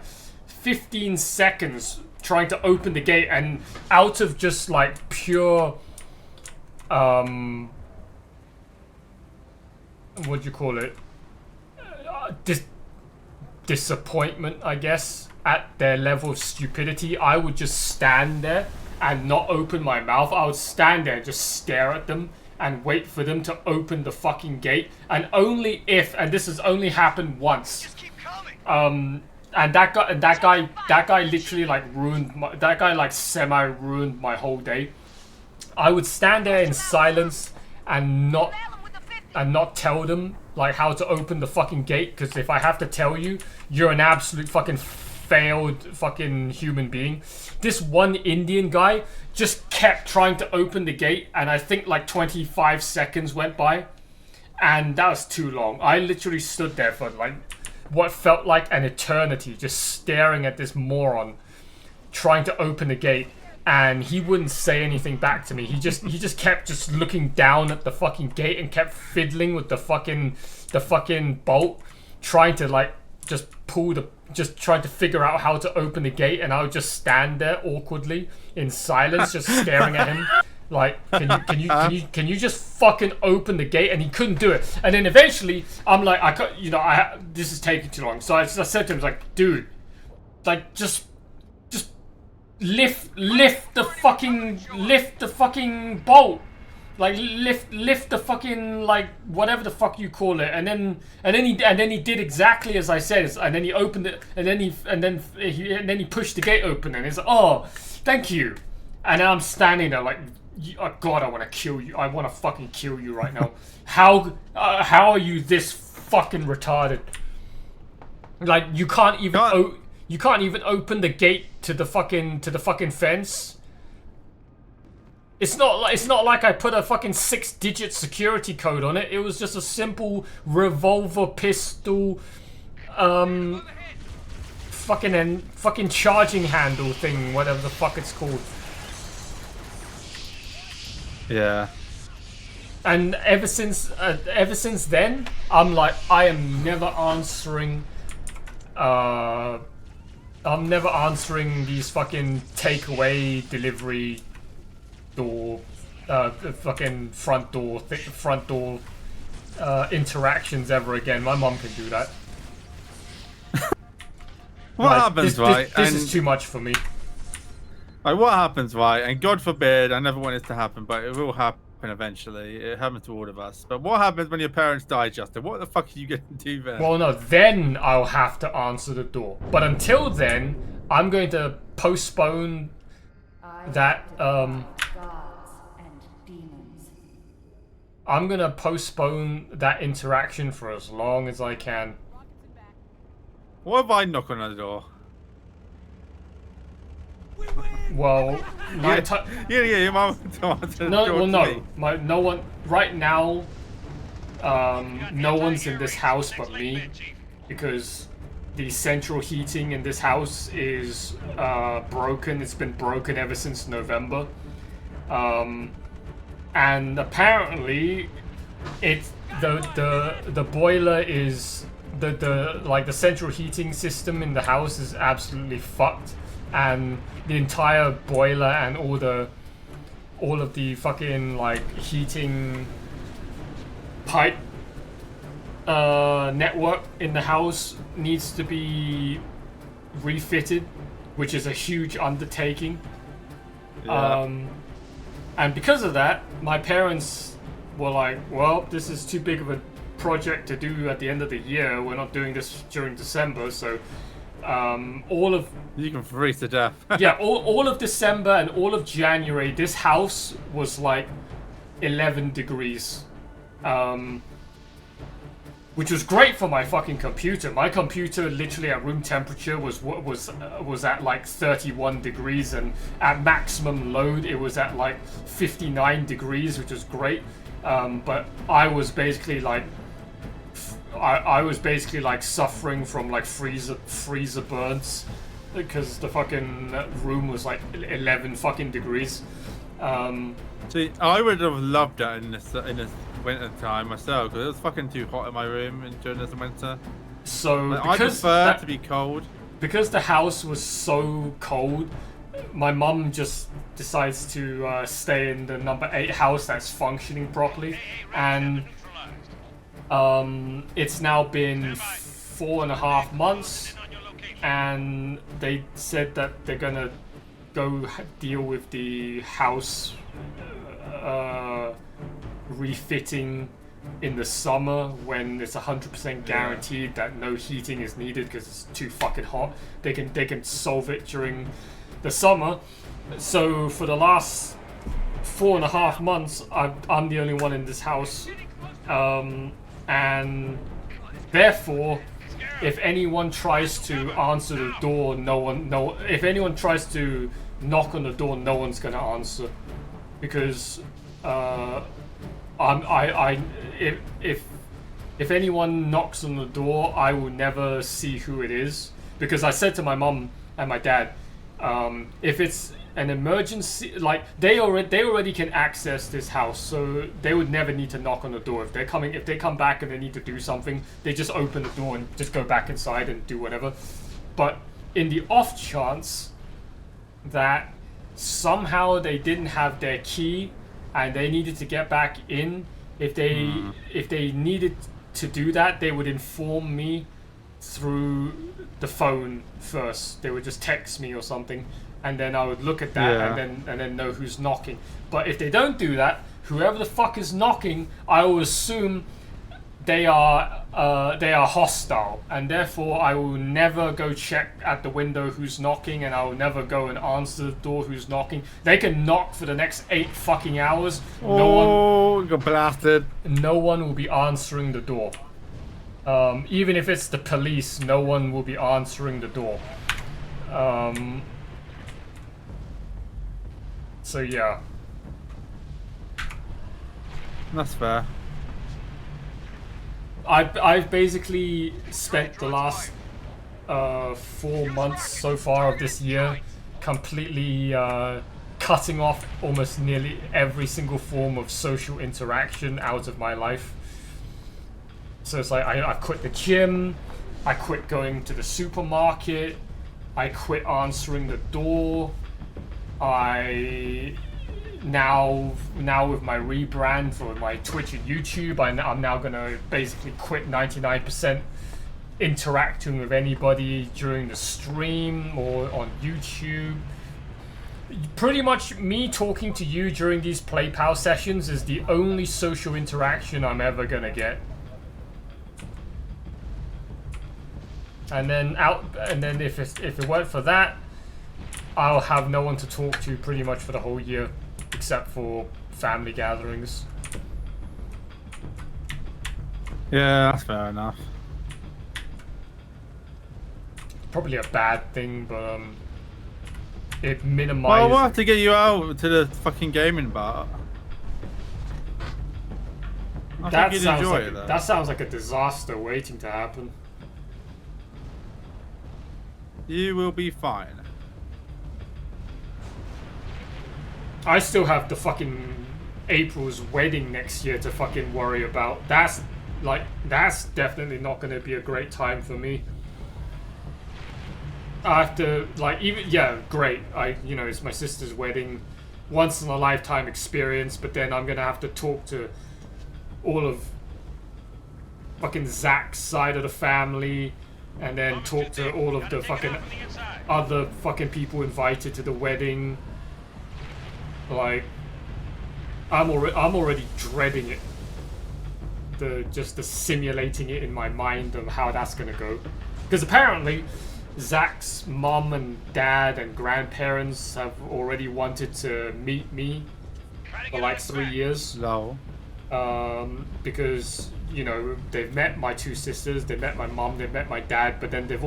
15 seconds trying to open the gate, and out of just like pure what do you call it? Disappointment, I guess, at their level of stupidity, I would just stand there and not open my mouth. I would stand there and just stare at them and wait for them to open the fucking gate. And only if, and this has only happened once, and that guy literally like semi-ruined my whole day. I would stand there in silence and not tell them like how to open the fucking gate, because if I have to tell you, you're an absolute fucking failed fucking human being. This one Indian guy just kept trying to open the gate, and I think like 25 seconds went by, and that was too long. I literally stood there for like what felt like an eternity, just staring at this moron trying to open the gate, and he wouldn't say anything back to me. He just kept just looking down at the fucking gate and kept fiddling with the fucking bolt, trying to like just trying to figure out how to open the gate. And I would just stand there awkwardly in silence, just staring at him like, can you just fucking open the gate? And he couldn't do it. And then eventually I'm like, this is taking too long. So I said to him, like, dude, like just lift the fucking bolt, like lift the fucking like whatever the fuck you call it, and then he did exactly as I said, and then he opened it, and then he pushed the gate open, and he's like, oh, thank you. And then I'm standing there like, oh god, I want to kill you. I want to fucking kill you right now. How are you this fucking retarded? Like you can't even open the gate to the fucking fence. It's not like I put a fucking 6-digit security code on it. It was just a simple revolver pistol, fucking charging handle thing, whatever the fuck it's called. Yeah. And ever since then, I'm like, I am never answering. I'm never answering these fucking takeaway delivery door, fucking front door interactions ever again. My mom can do that. What happens, right? This is too much for me. Like, what happens, right? And God forbid, I never want it to happen, but it will happen eventually. It happens to all of us. But what happens when your parents die, Justin? What the fuck are you going to do then? Well, no, then I'll have to answer the door. But until then, I'm going to postpone that, gods and demons. I'm going to postpone that interaction for as long as I can. What if I knock on the door? Well, your mom. No one right now. No one's in this house but me, because the central heating in this house is broken. It's been broken ever since November, and apparently, the boiler is the central heating system in the house is absolutely fucked. and the entire boiler and all of the fucking like heating pipe network in the house needs to be refitted, which is a huge undertaking. Yeah. And because of that, my parents were like, well, this is too big of a project to do at the end of the year. We're not doing this during December, so all of... You can freeze to death. yeah, all of December and all of January, this house was like 11 degrees. Which was great for my fucking computer. My computer, literally at room temperature, was at like 31 degrees, and at maximum load, it was at like 59 degrees, which was great. But I was basically like, I was basically like suffering from like freezer burns because the fucking room was like 11 fucking degrees. See, I would have loved that in this winter time myself, because it was fucking too hot in my room during this winter. So like, I prefer to be cold. Because the house was so cold, my mum just decides to stay in the number 8 house that's functioning properly, and it's now been 4.5 months, and they said that they're gonna go deal with the house refitting in the summer when it's 100% guaranteed that no heating is needed because it's too fucking hot. They can solve it during the summer. So for the last 4.5 months, I'm the only one in this house, and therefore, if anyone tries to answer the door, if anyone tries to knock on the door, no one's gonna answer, because if anyone knocks on the door, I will never see who it is, because I said to my mum and my dad, if it's an emergency, like they already can access this house, so they would never need to knock on the door. If they come back and they need to do something, they just open the door and just go back inside and do whatever. But in the off chance that somehow they didn't have their key and they needed to get back in, if they needed to do that, they would inform me through the phone first. They would just text me or something, and then I would look at that and then know who's knocking. But if they don't do that, whoever the fuck is knocking, I will assume they are hostile, and therefore I will never go check at the window who's knocking, and I will never go and answer the door who's knocking. They can knock for the next 8 fucking hours. Got blasted. No one will be answering the door. Even if it's the police, no one will be answering the door. So yeah. That's fair. I've basically spent the last 4 months so far of this year completely cutting off almost nearly every single form of social interaction out of my life. So it's like I quit the gym, I quit going to the supermarket, I quit answering the door. Now with my rebrand for my Twitch and YouTube, I'm now gonna basically quit 99% interacting with anybody during the stream or on YouTube. Pretty much me talking to you during these PlayPal sessions is the only social interaction I'm ever gonna get. And then if it weren't for that, I'll have no one to talk to pretty much for the whole year, except for family gatherings. Yeah, that's fair enough. Probably a bad thing, but it minimizes. Well, we'll have to get you out to the fucking gaming bar. I think you'd enjoy it, though. That sounds like a disaster waiting to happen. You will be fine. I still have the fucking April's wedding next year to fucking worry about. That's definitely not going to be a great time for me. I have to like even great. It's my sister's wedding, once in a lifetime experience. But then I'm gonna have to talk to all of fucking Zach's side of the family, and then talk to all of the fucking other fucking people invited to the wedding. Like, I'm already dreading it. The simulating it in my mind of how that's gonna go, because apparently Zach's mom and dad and grandparents have already wanted to meet me for like 3 years. No. Because they've met my two sisters, they've met my mom, they've met my dad, but then they've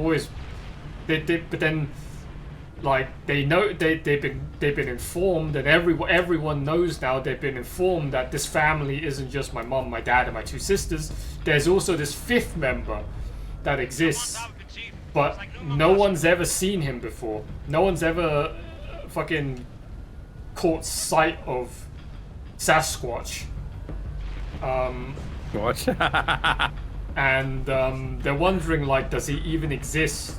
been informed, and everyone knows now, they've been informed that this family isn't just my mom, my dad, and my two sisters. There's also this fifth member that exists, but no one's ever seen him before. No one's ever fucking caught sight of Sasquatch. And they're wondering, like, does he even exist?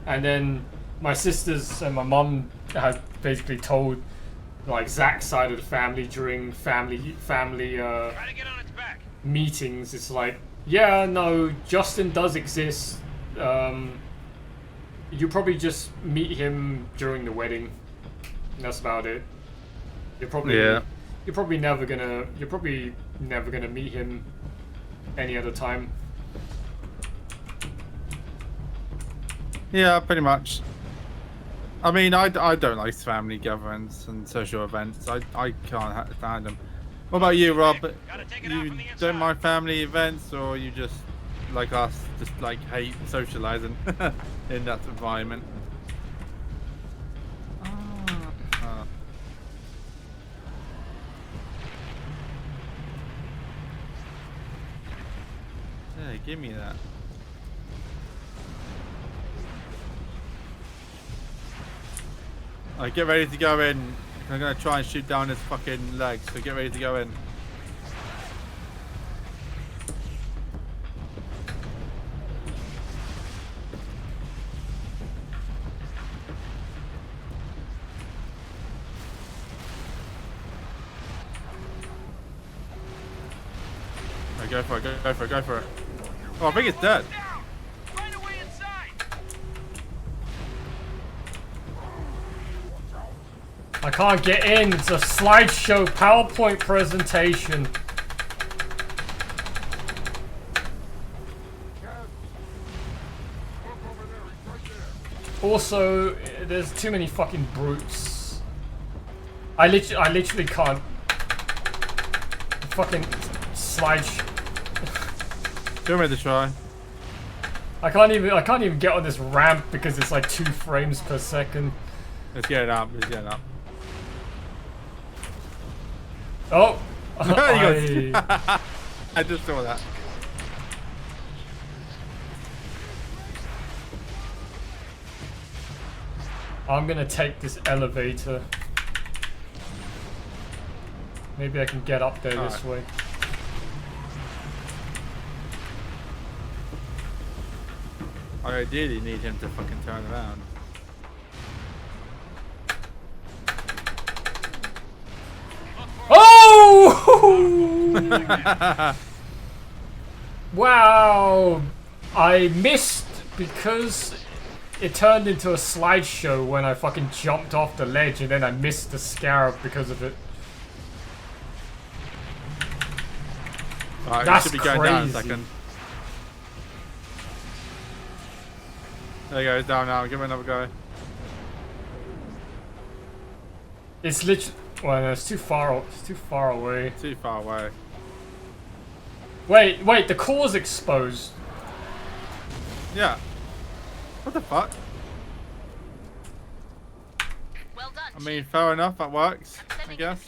And then my sisters and my mom have basically told, like, Zach's side of the family during family meetings. It's like, yeah, no, Justin does exist. You probably just meet him during the wedding. And that's about it. You're probably never gonna meet him any other time. Yeah, pretty much. I mean, I don't like family gatherings and social events. I can't stand them. What about you, Rob? You don't mind family events, or you just, like us, just like hate socializing in that environment? Yeah, give me that. Alright, get ready to go in. I'm gonna try and shoot down his fucking legs, so get ready to go in. Right, go for it, go for it, go for it. Oh, I think it's dead. I can't get in. It's a slideshow PowerPoint presentation. Also, there's too many fucking brutes. I literally can't. Fucking slideshow. Give me the try. I can't even get on this ramp because it's like 2 frames per second. Let's get it up. Let's get it up. Oh! I just saw that. I'm gonna take this elevator. Maybe I can get up there this way. I ideally need him to fucking turn around. Oh! Wow! I missed because it turned into a slideshow when I fucking jumped off the ledge, and then I missed the scarab because of it. Alright, that's should be going crazy. down in a second. There you go, it's down now. Give it another go. It's literally. Well, it's too far. It's too far away. Too far away. Wait! The core's exposed. Yeah. What the fuck? Well done. I mean, fair enough. That works. I guess.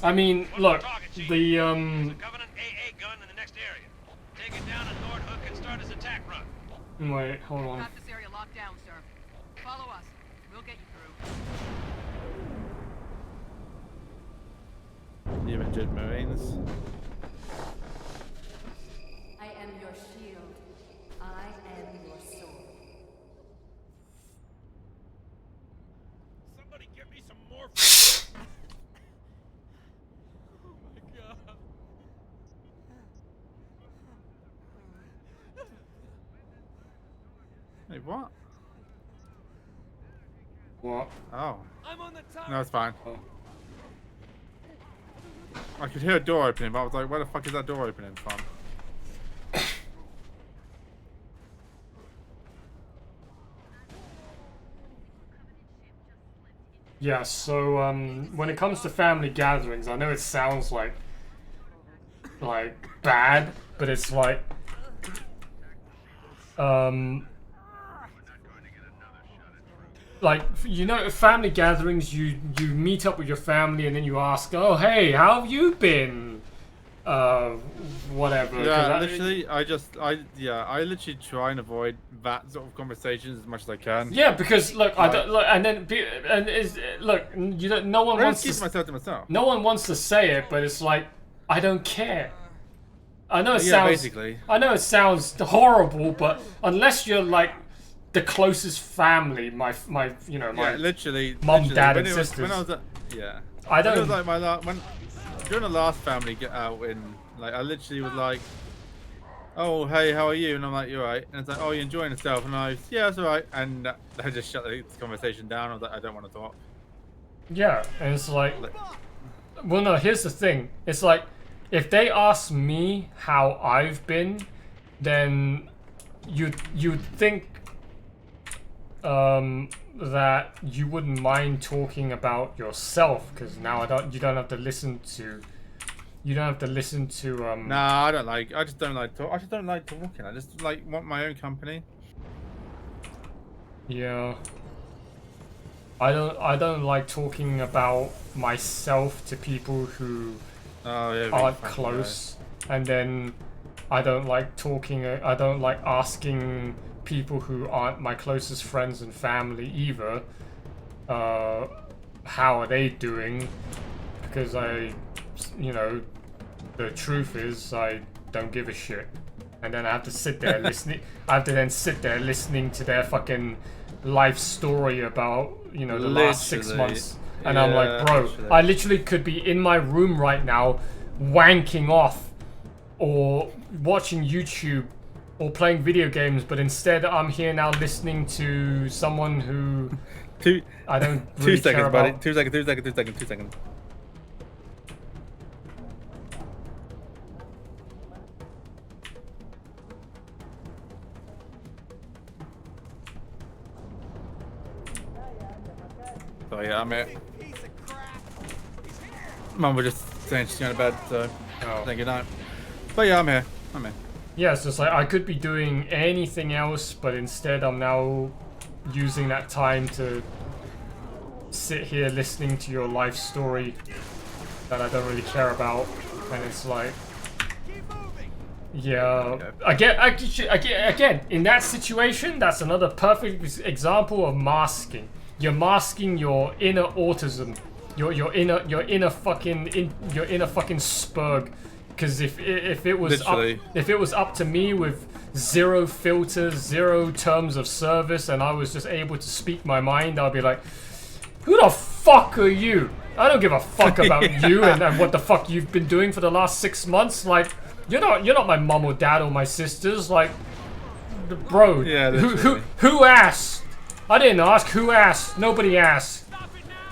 I mean, look. The There's a Covenant AA gun in the next area. Take it down and Lord Hook can start his attack run. Wait, hold on. Got this area locked down, sir. Follow us. We'll get you through. You injured Marines. I am your shield. I me some more. Oh my god. Wait, what? What? Oh. I'm on the top. No, it's fine. Oh. I could hear a door opening, but I was like, where the fuck is that door opening from? Yeah, so when it comes to family gatherings, I know it sounds like bad, but it's like you know, family gatherings, you meet up with your family and then you ask, oh hey, how have you been? Whatever. Yeah, literally, I literally try and avoid that sort of conversations as much as I can. Yeah, because look, I don't look, and then look, you don't. No one wants keep to. myself to myself. No one wants to say it, but it's like I don't care. I know it Yeah, sounds. basically. I know it sounds horrible, but unless you're like the closest family, my you know my literally mum, dad, when and sisters. When I was at, yeah. I don't. When it was like during the last family get out in, like, I literally was like, oh hey, how are you? And I'm like, you're right. And it's like, oh, you enjoying yourself? And I was, yeah, it's alright. And I just shut the conversation down. I was like, I don't want to talk. Yeah, and it's like, well, no. Here's the thing. It's like, if they ask me how I've been, then you'd think that you wouldn't mind talking about yourself, because now you don't have to listen to Nah, I just don't like talking. I just like want my own company. Yeah. I don't like talking about myself to people who aren't close, and then I don't like asking people who aren't my closest friends and family either, how are they doing, because the truth is I don't give a shit, and then I have to sit there listening. I have to then sit there listening to their fucking life story about the last 6 months, and I'm like, bro, I literally could be in my room right now, wanking off, or watching YouTube, or playing video games, but instead I'm here now listening to someone who I don't really 2 seconds, care buddy. about. 2 seconds. 2 seconds. 2 seconds. 2 seconds. So yeah, I'm here. Mum was just saying she's going to bed, so saying good night. But yeah, I'm here. Yeah, it's just like I could be doing anything else, but instead I'm now using that time to sit here listening to your life story that I don't really care about, and it's like, yeah, again, in that situation, that's another perfect example of masking. You're masking your inner autism, your inner fucking spurg. Because if it was up to me with zero filters, zero terms of service, and I was just able to speak my mind, I'd be like, who the fuck are you? I don't give a fuck about you and what the fuck you've been doing for the last 6 months. Like, you're not my mom or dad or my sisters. Like, bro, who asked? I didn't ask. Who asked? Nobody asked.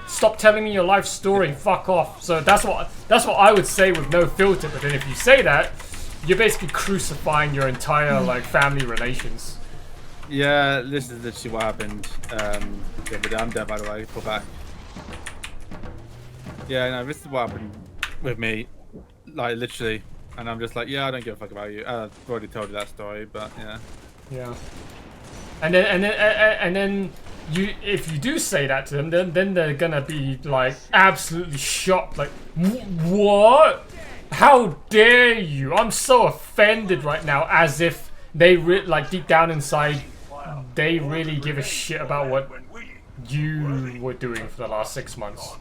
Stop telling me your life story. Fuck off. So that's what I would say with no filter. But then if you say that, you're basically crucifying your entire like family relations. Yeah, this is literally what happened. Yeah, but I'm dead, by the way. Pull back. Yeah, no, this is what happened with me. Like, literally. And I'm just like, yeah, I don't give a fuck about you. I've already told you that story, but yeah. Yeah. And then if you do say that to them, then they're gonna be like absolutely shocked. Like, what? How dare you? I'm so offended right now, as if they like deep down inside, they really give a shit about what you were doing for the last 6 months.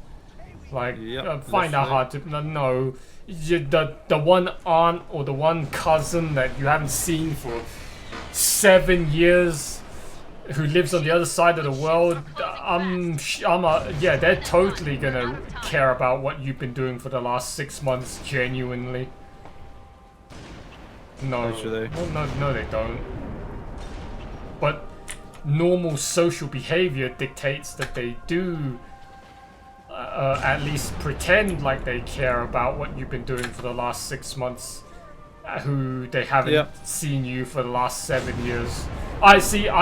Like, find that hard to know. The one aunt or the one cousin that you haven't seen for 7 years, who lives on the other side of the world. yeah, they're totally gonna care about what you've been doing for the last 6 months, genuinely. No. Actually. Well, no, they don't. But normal social behavior dictates that they do at least pretend like they care about what you've been doing for the last 6 months. Who they haven't seen you for the last 7 years. I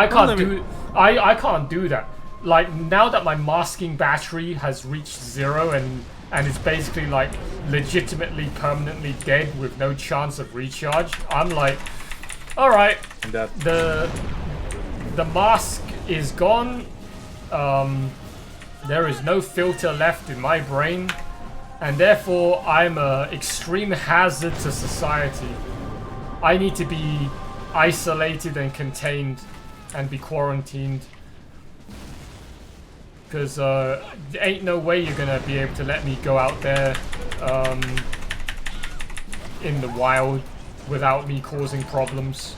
can't do that. Like, now that my masking battery has reached 0 and it's basically like legitimately permanently dead with no chance of recharge, I'm like, all right, the mask is gone. There is no filter left in my brain, and therefore I'm an extreme hazard to society. I need to be isolated and contained and be quarantined. Because there ain't no way you're gonna be able to let me go out there in the wild without me causing problems.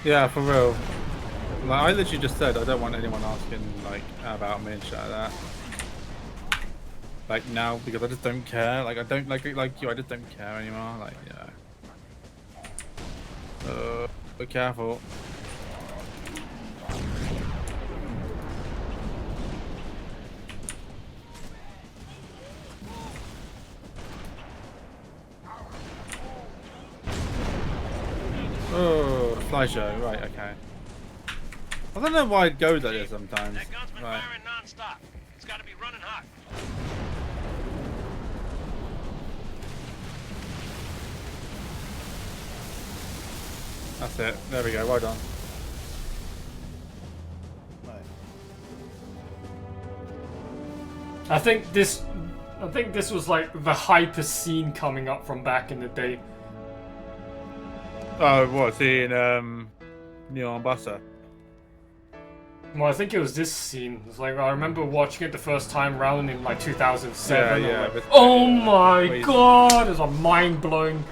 Yeah, for real. Like, I literally just said I don't want anyone asking like about me and shit like that. Like now, because I just don't care. Like I don't like you. I just don't care anymore. Like yeah. Be careful. Oh, fly show. Right. Okay. I don't know why it goes like this sometimes. That gun's been right. firing non-stop. It's got to be running hot. That's it. There we go. Well done. I think this was like the hyper scene coming up from back in the day. Oh, what? Seeing Neon Buster. Well, I think it was this scene. It's like I remember watching it the first time round in like 2007. Yeah, like, oh my god! It was like mind blowing.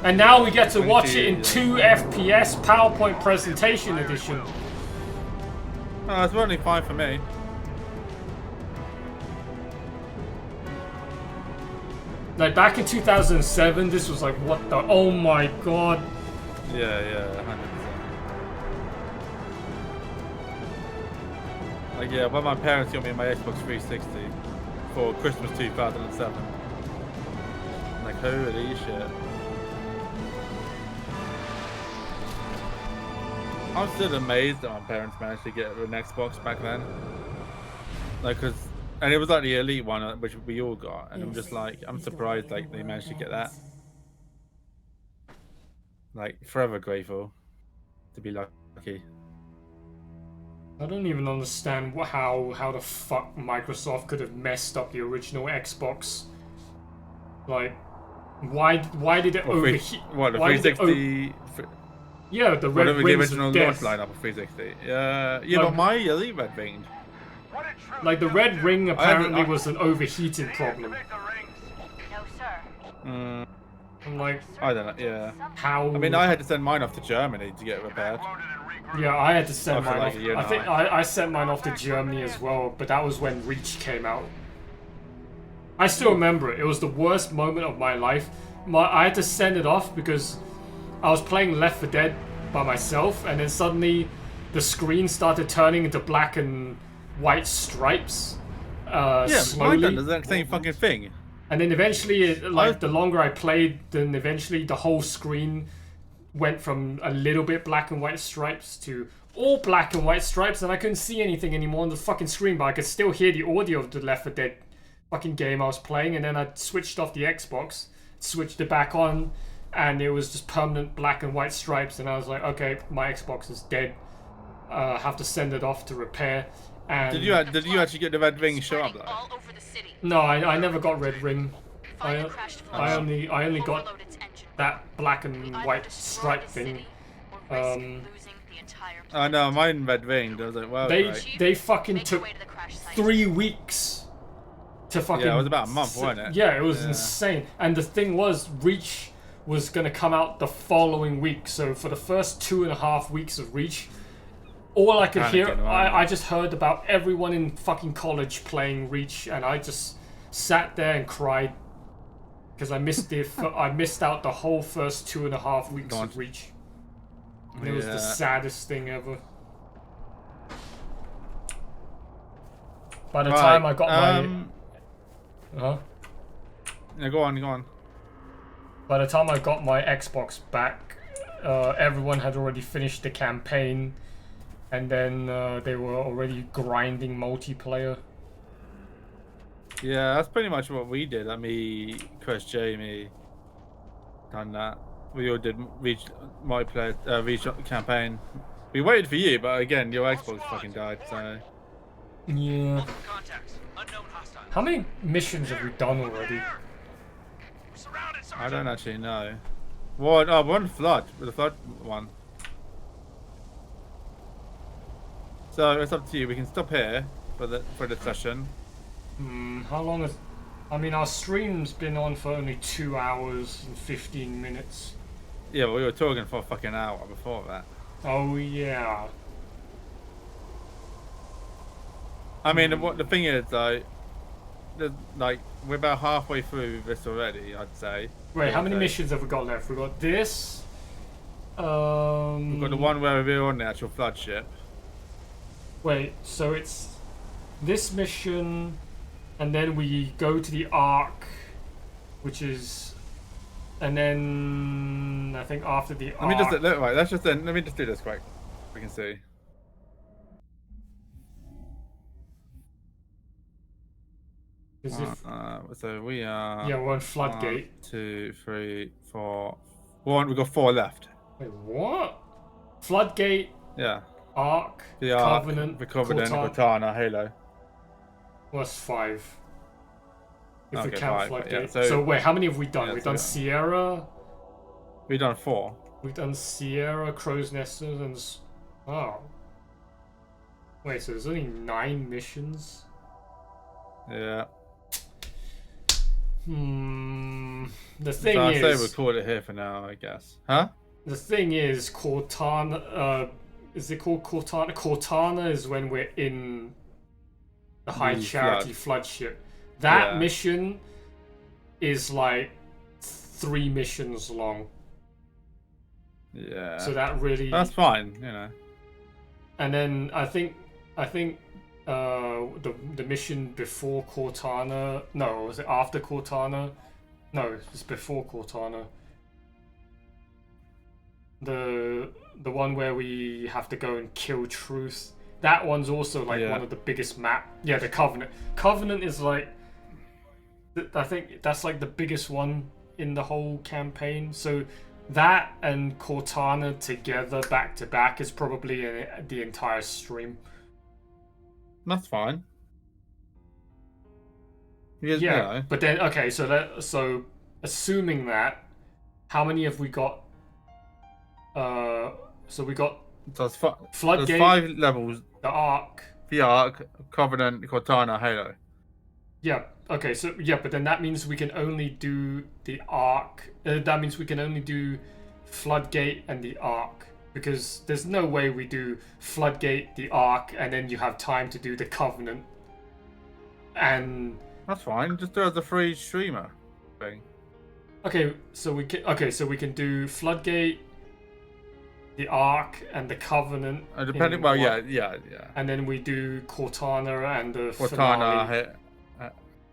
And now we get to watch it in 2 FPS PowerPoint presentation edition. Oh, it's running fine for me. Like back in 2007, this was like what the? Oh my god! Yeah, 100%. Like yeah, when my parents got me my Xbox 360 for Christmas 2007. Like holy shit. I'm still amazed that my parents managed to get an Xbox back then. Like, and it was like the elite one, which we all got, and I'm just like, I'm surprised like they managed to get that. Like, forever grateful to be lucky. I don't even understand how the fuck Microsoft could have messed up the original Xbox. Like, why did it overheat? What, the 360? Yeah, the red the original launch lineup of 360. Yeah, like, but my elite red ring. Like the red ring apparently was an overheating problem. I'm like, I don't know. Yeah. How? I mean, I had to send mine off to Germany to get it repaired. Yeah, I had to send mine like off. I think I sent mine off to Germany as well, but that was when Reach came out. I still remember it. It was the worst moment of my life. I had to send it off because I was playing Left 4 Dead by myself, and then suddenly the screen started turning into black and white stripes. Yeah, slowly. mine done the exact same fucking thing. And then eventually, the longer I played, then eventually the whole screen went from a little bit black and white stripes to all black and white stripes, and I couldn't see anything anymore on the fucking screen, but I could still hear the audio of the Left 4 Dead fucking game I was playing, and then I switched off the Xbox, switched it back on, and it was just permanent black and white stripes, and I was like, okay, my Xbox is dead. Have to send it off to repair. And did you actually get the red ring show up though? No, I never got red ring. I only got that black and white stripe thing. I know, mine red ringed. I was like, wow. They fucking took 3 weeks to fucking. Yeah, it was about a month, wasn't it? Yeah, it was insane. And the thing was, Reach was gonna come out the following week. So for the first 2.5 weeks of Reach, all I could Panicking hear, around I just heard about everyone in fucking college playing Reach, and I just sat there and cried because I missed I missed out the whole first 2.5 weeks of Reach. And it was the saddest thing ever. By the time I got my Yeah, go on. By the time I got my Xbox back, everyone had already finished the campaign, and then they were already grinding multiplayer. Yeah, that's pretty much what we did. Me, Chris, Jamie, done that. We all did Reach campaign. We waited for you, but again, your Xbox fucking died, so... Yeah. How many missions have we done already? I don't actually know. What? Oh, we're on Flood. The Flood one. So it's up to you. We can stop here for the session. How long is... I mean, our stream's been on for only 2 hours and 15 minutes. Yeah, but we were talking for a fucking hour before that. Oh, yeah. I mean, the thing is, though, like, we're about halfway through this already, I'd say. Wait, how many missions have we got left? We got this. We've got the one where we're on the actual Flood ship. Wait, so it's this mission, and then we go to the Ark, which is, and then I think after the Ark. Let me just do this quick. We can see. So we are. Yeah, we're on Floodgate. 1, 2, 3, 4. We've got 4 left. Wait, what? Floodgate. Yeah. Ark. The Ark, Covenant. the Covenant, Cortana, Halo. Well, that's 5. If we Okay, count 5, Floodgate. yeah, So wait, how many have we done? yeah, We've so done Sierra. We've done 4. We've done Sierra, Crow's Nest, and oh. Wait, so there's only 9 missions. Yeah. The thing so is, I'd say we'll call it here for now, I guess. Huh? The thing is, Cortana. Is it called Cortana? Cortana is when we're in the High Charity Flood ship. That mission is like 3 missions long. Yeah. So that really. That's fine, you know. And then I think the mission before Cortana. No, was it after Cortana? No, it's before Cortana. The one where we have to go and kill Truth. That one's also like one of the biggest map. Yeah, the Covenant. Covenant is like, I think that's like the biggest one in the whole campaign. So that and Cortana together back to back is probably the entire stream. That's fine. Yeah, but then okay, so assuming that, how many have we got? So we got Floodgate, there's 5 levels. the Ark, Covenant, Cortana, Halo. Yeah. Okay. So yeah, but then that means we can only do the Ark. That means we can only do Floodgate and the Ark, because there's no way we do Floodgate, the Ark, and then you have time to do the Covenant. And that's fine. Just do it as a free streamer thing. Okay, so we can do Floodgate, the Ark, and the Covenant. Depending, well, yeah. And then we do Cortana and the Cortana, finale.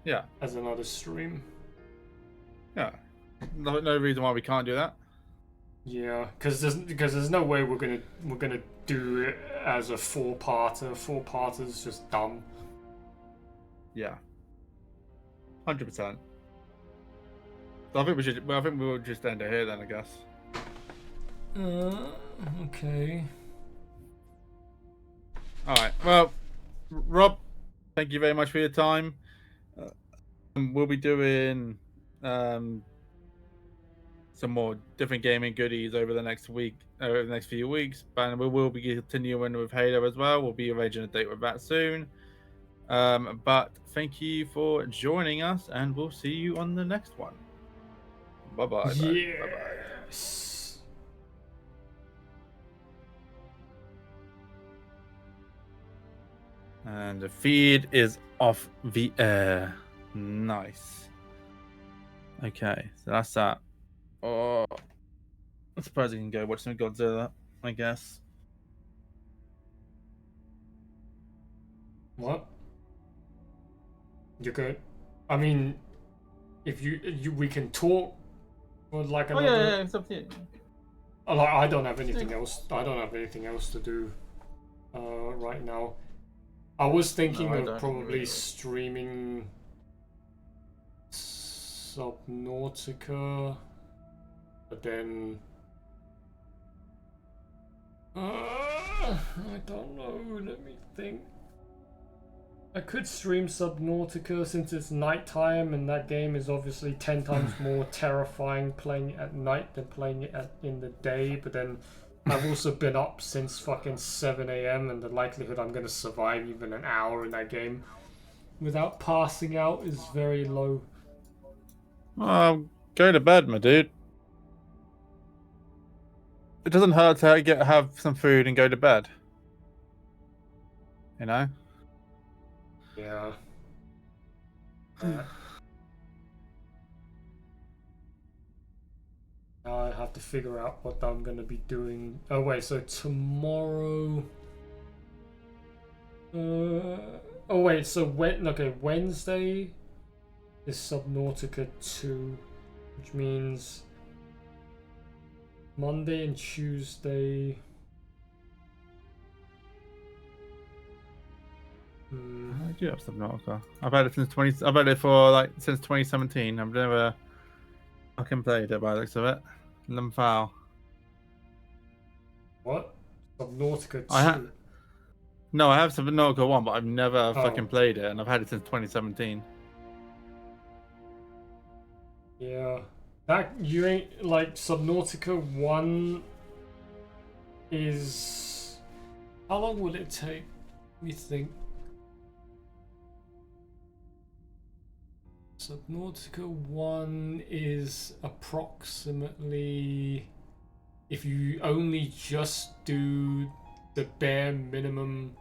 Yeah. As another stream. Yeah. No reason why we can't do that. Yeah, because there's no way we're gonna do it as a 4-parter. 4-parter is just dumb. Yeah. 100%. So I think we will just end it here then, I guess. Okay. All right. Well, Rob, thank you very much for your time. We'll be doing some more different gaming goodies over the next week, over the next few weeks, and we will be continuing with Halo as well. We'll be arranging a date with that soon. But thank you for joining us, and we'll see you on the next one. Bye-bye. Yes. Bye-bye. And the feed is off the air. Nice. Okay, so that's that. Oh, I suppose I can go watch some Godzilla, I guess. What? You're good. I mean, if we can talk for like another. Oh yeah, it's up to you. Like, I don't have anything else. I don't have anything else to do right now. I was thinking of probably streaming Subnautica, but then I don't know. Let me think. I could stream Subnautica since it's nighttime, and that game is obviously 10 times more terrifying playing it at night than playing it in the day. But then I've also been up since fucking 7 a.m. and the likelihood I'm gonna survive even an hour in that game without passing out is very low. Well, go to bed, my dude. It doesn't hurt to have some food and go to bed. You know? Yeah. Now I have to figure out what I'm gonna be doing. Oh wait, so tomorrow. Oh wait, so Wednesday is Subnautica 2, which means Monday and Tuesday. I do have Subnautica. I've had it since 2017. I've never fucking played it by the looks of it. Limfoul. What? Subnautica 2? No, I have Subnautica 1, but I've never fucking played it, and I've had it since 2017. Yeah. That, you ain't, like, Subnautica 1 is... How long will it take? Let me think. Subnautica 1 is approximately, if you only just do the bare minimum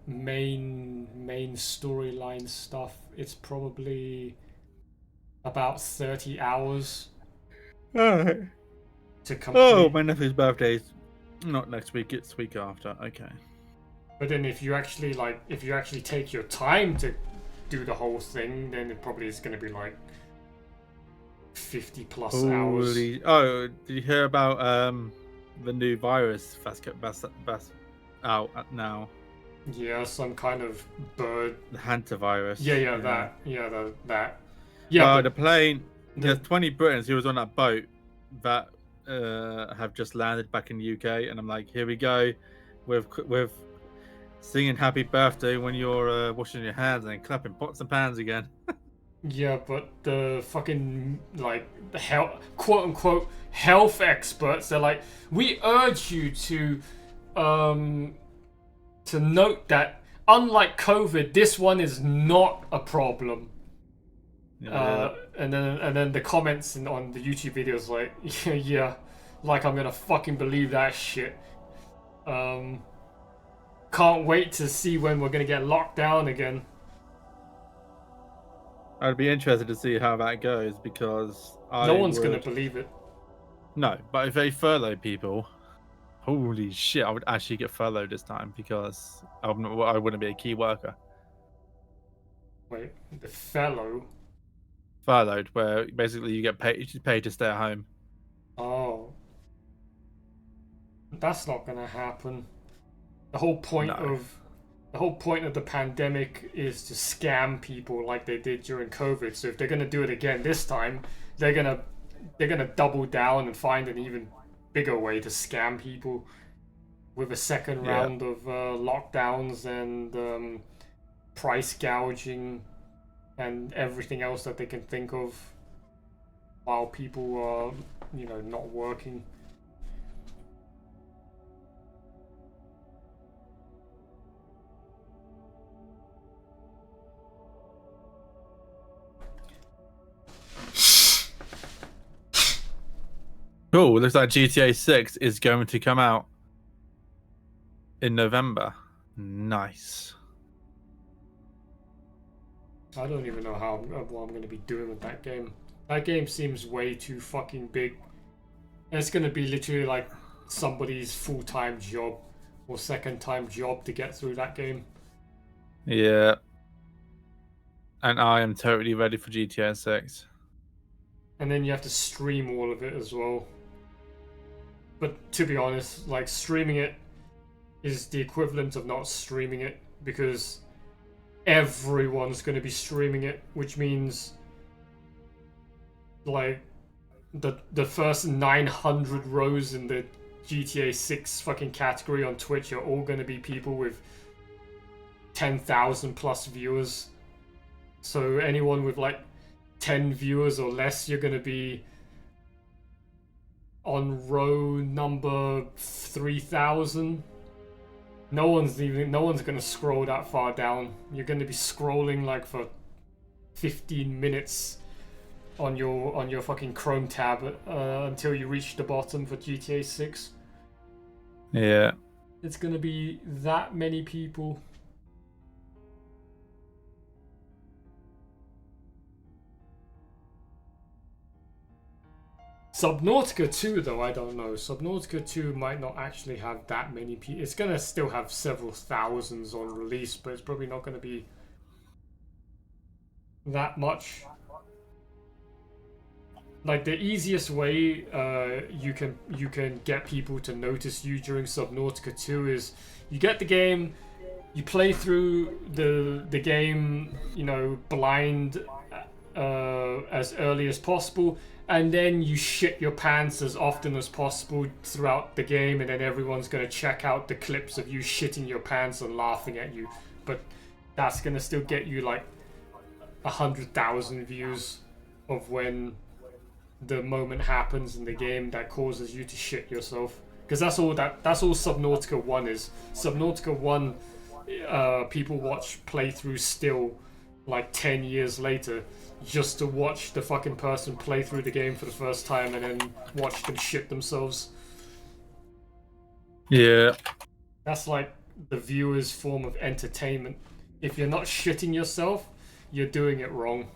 main storyline stuff, it's probably about 30 hours to complete. Oh, my nephew's birthday's not next week, it's the week after. Okay. But then if you actually take your time to do the whole thing, then it probably is going to be like 50 plus hours. Oh, did you hear about the new virus that's out now? Yeah, some kind of bird. The hantavirus. That. Yeah. The plane. There's 20 Britons who was on that boat that have just landed back in the UK, and I'm like, here we go, with singing happy birthday when you're washing your hands and clapping pots and pans again. Yeah, but the fucking, like, the quote unquote health experts, they're like, we urge you to note that unlike COVID, this one is not a problem. Yeah. And then the comments on the YouTube videos like, yeah, like I'm gonna fucking believe that shit. Can't wait to see when we're gonna get locked down again. I'd be interested to see how that goes, because no one's gonna believe it. No, but if they furlough people, holy shit, I would actually get furloughed this time, because I wouldn't be a key worker. Wait, the fellow? Furloughed, where basically you get paid to stay at home. Oh, that's not gonna happen. The whole point of the pandemic is to scam people like they did during COVID. So if they're gonna do it again this time, they're gonna double down and find an even bigger way to scam people with a second round of lockdowns and price gouging and everything else that they can think of while people are, not working. Cool. Looks like GTA 6 is going to come out in November Nice. I don't even know what I'm going to be doing with that game. That game seems way too fucking big. It's going to be literally like somebody's full-time job or second-time job to get through that game. Yeah. And I am totally ready for GTA 6. And then you have to stream all of it as well. But to be honest, like, streaming it is the equivalent of not streaming it, because everyone's going to be streaming it, which means like the first 900 rows in the GTA 6 fucking category on Twitch are all going to be people with 10,000 plus viewers. So anyone with like 10 viewers or less, you're going to be on row number 3,000. No one's going to scroll that far down. You're going to be scrolling like for 15 minutes on your fucking Chrome tab until you reach the bottom for GTA 6. Yeah. It's going to be that many people. Subnautica 2, though, I don't know. Subnautica 2 might not actually have that many people. It's going to still have several thousands on release, but it's probably not going to be that much. Like, the easiest way you can get people to notice you during Subnautica 2 is you get the game, you play through the game, you know, blind as early as possible, and then you shit your pants as often as possible throughout the game, and then everyone's going to check out the clips of you shitting your pants and laughing at you. But that's going to still get you like 100,000 views of when the moment happens in the game that causes you to shit yourself. Because that's all Subnautica 1 is. Subnautica 1, people watch playthroughs still like 10 years later, just to watch the fucking person play through the game for the first time and then watch them shit themselves. Yeah. That's like the viewer's form of entertainment. If you're not shitting yourself, you're doing it wrong.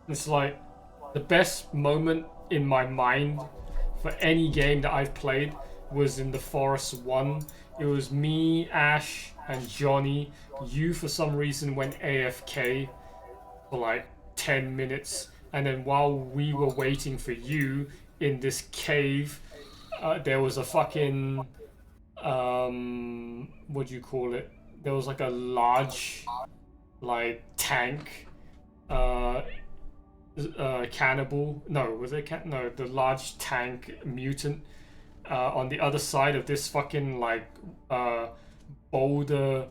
It's like the best moment in my mind for any game that I've played was in the Forest 1. It was me, Ash, and Johnny. You, for some reason, went AFK for like 10 minutes. And then while we were waiting for you in this cave, there was a fucking... what do you call it? There was like a large, like, tank. Cannibal. No, was it no, the large tank mutant on the other side of this fucking like boulder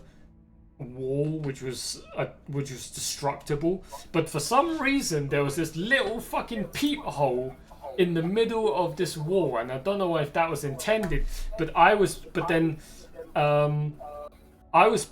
wall, which was destructible. But for some reason there was this little fucking peephole in the middle of this wall, and I don't know if that was intended, but I was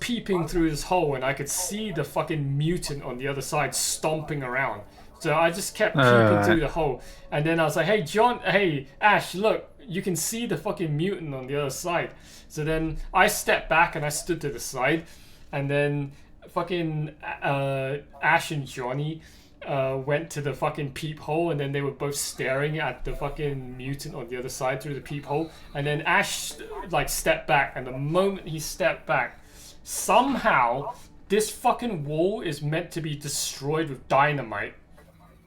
peeping through this hole and I could see the fucking mutant on the other side stomping around. So I just kept peeping through the hole, and then I was like, hey Ash, look, you can see the fucking mutant on the other side. So then I stepped back and I stood to the side, and then fucking Ash and Johnny went to the fucking peephole, and then they were both staring at the fucking mutant on the other side through the peephole. And then Ash like stepped back, and the moment he stepped back, somehow this fucking wall is meant to be destroyed with dynamite.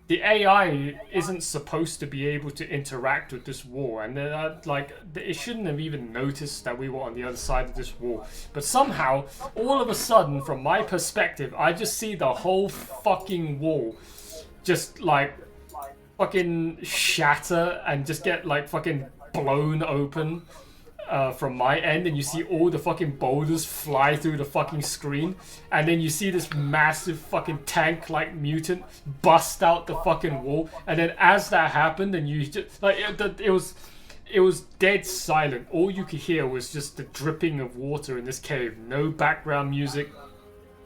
The AI isn't supposed to be able to interact with this wall, and like it shouldn't have even noticed that we were on the other side of this wall. But somehow, all of a sudden, from my perspective, I just see the whole fucking wall just like fucking shatter and just get like fucking blown open from my end, and you see all the fucking boulders fly through the fucking screen, and then you see this massive fucking tank-like mutant bust out the fucking wall, and then as that happened, and you just like it was dead silent. All you could hear was just the dripping of water in this cave. No background music,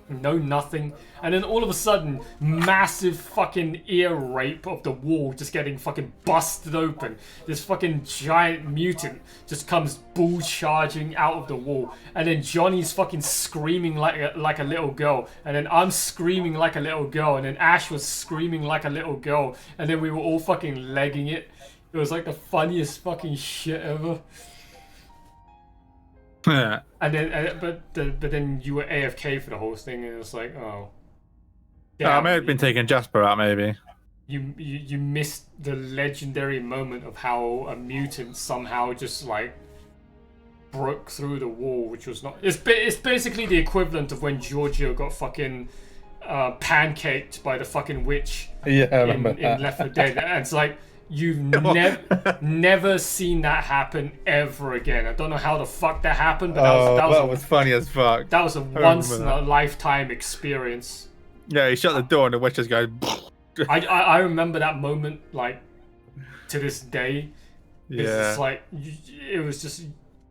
no nothing, and then all of a sudden, massive fucking ear rape of the wall just getting fucking busted open. This fucking giant mutant just comes bull charging out of the wall, and then Johnny's fucking screaming like a little girl, and then I'm screaming like a little girl, and then Ash was screaming like a little girl, and then we were all fucking legging it. It was like the funniest fucking shit ever. Yeah. And then, but then you were AFK for the whole thing, and it was like, oh. I may have been taking Jasper out, maybe. You missed the legendary moment of how a mutant somehow just like broke through the wall, which was not. It's basically the equivalent of when Giorgio got fucking pancaked by the fucking witch. Yeah, I in Left 4 Dead, and it's like. You've never seen that happen ever again. I don't know how the fuck that happened, but that was funny as fuck. That was a once in a lifetime experience. Yeah, he shut the door and the witch just goes. I remember that moment like to this day. It's just like it was just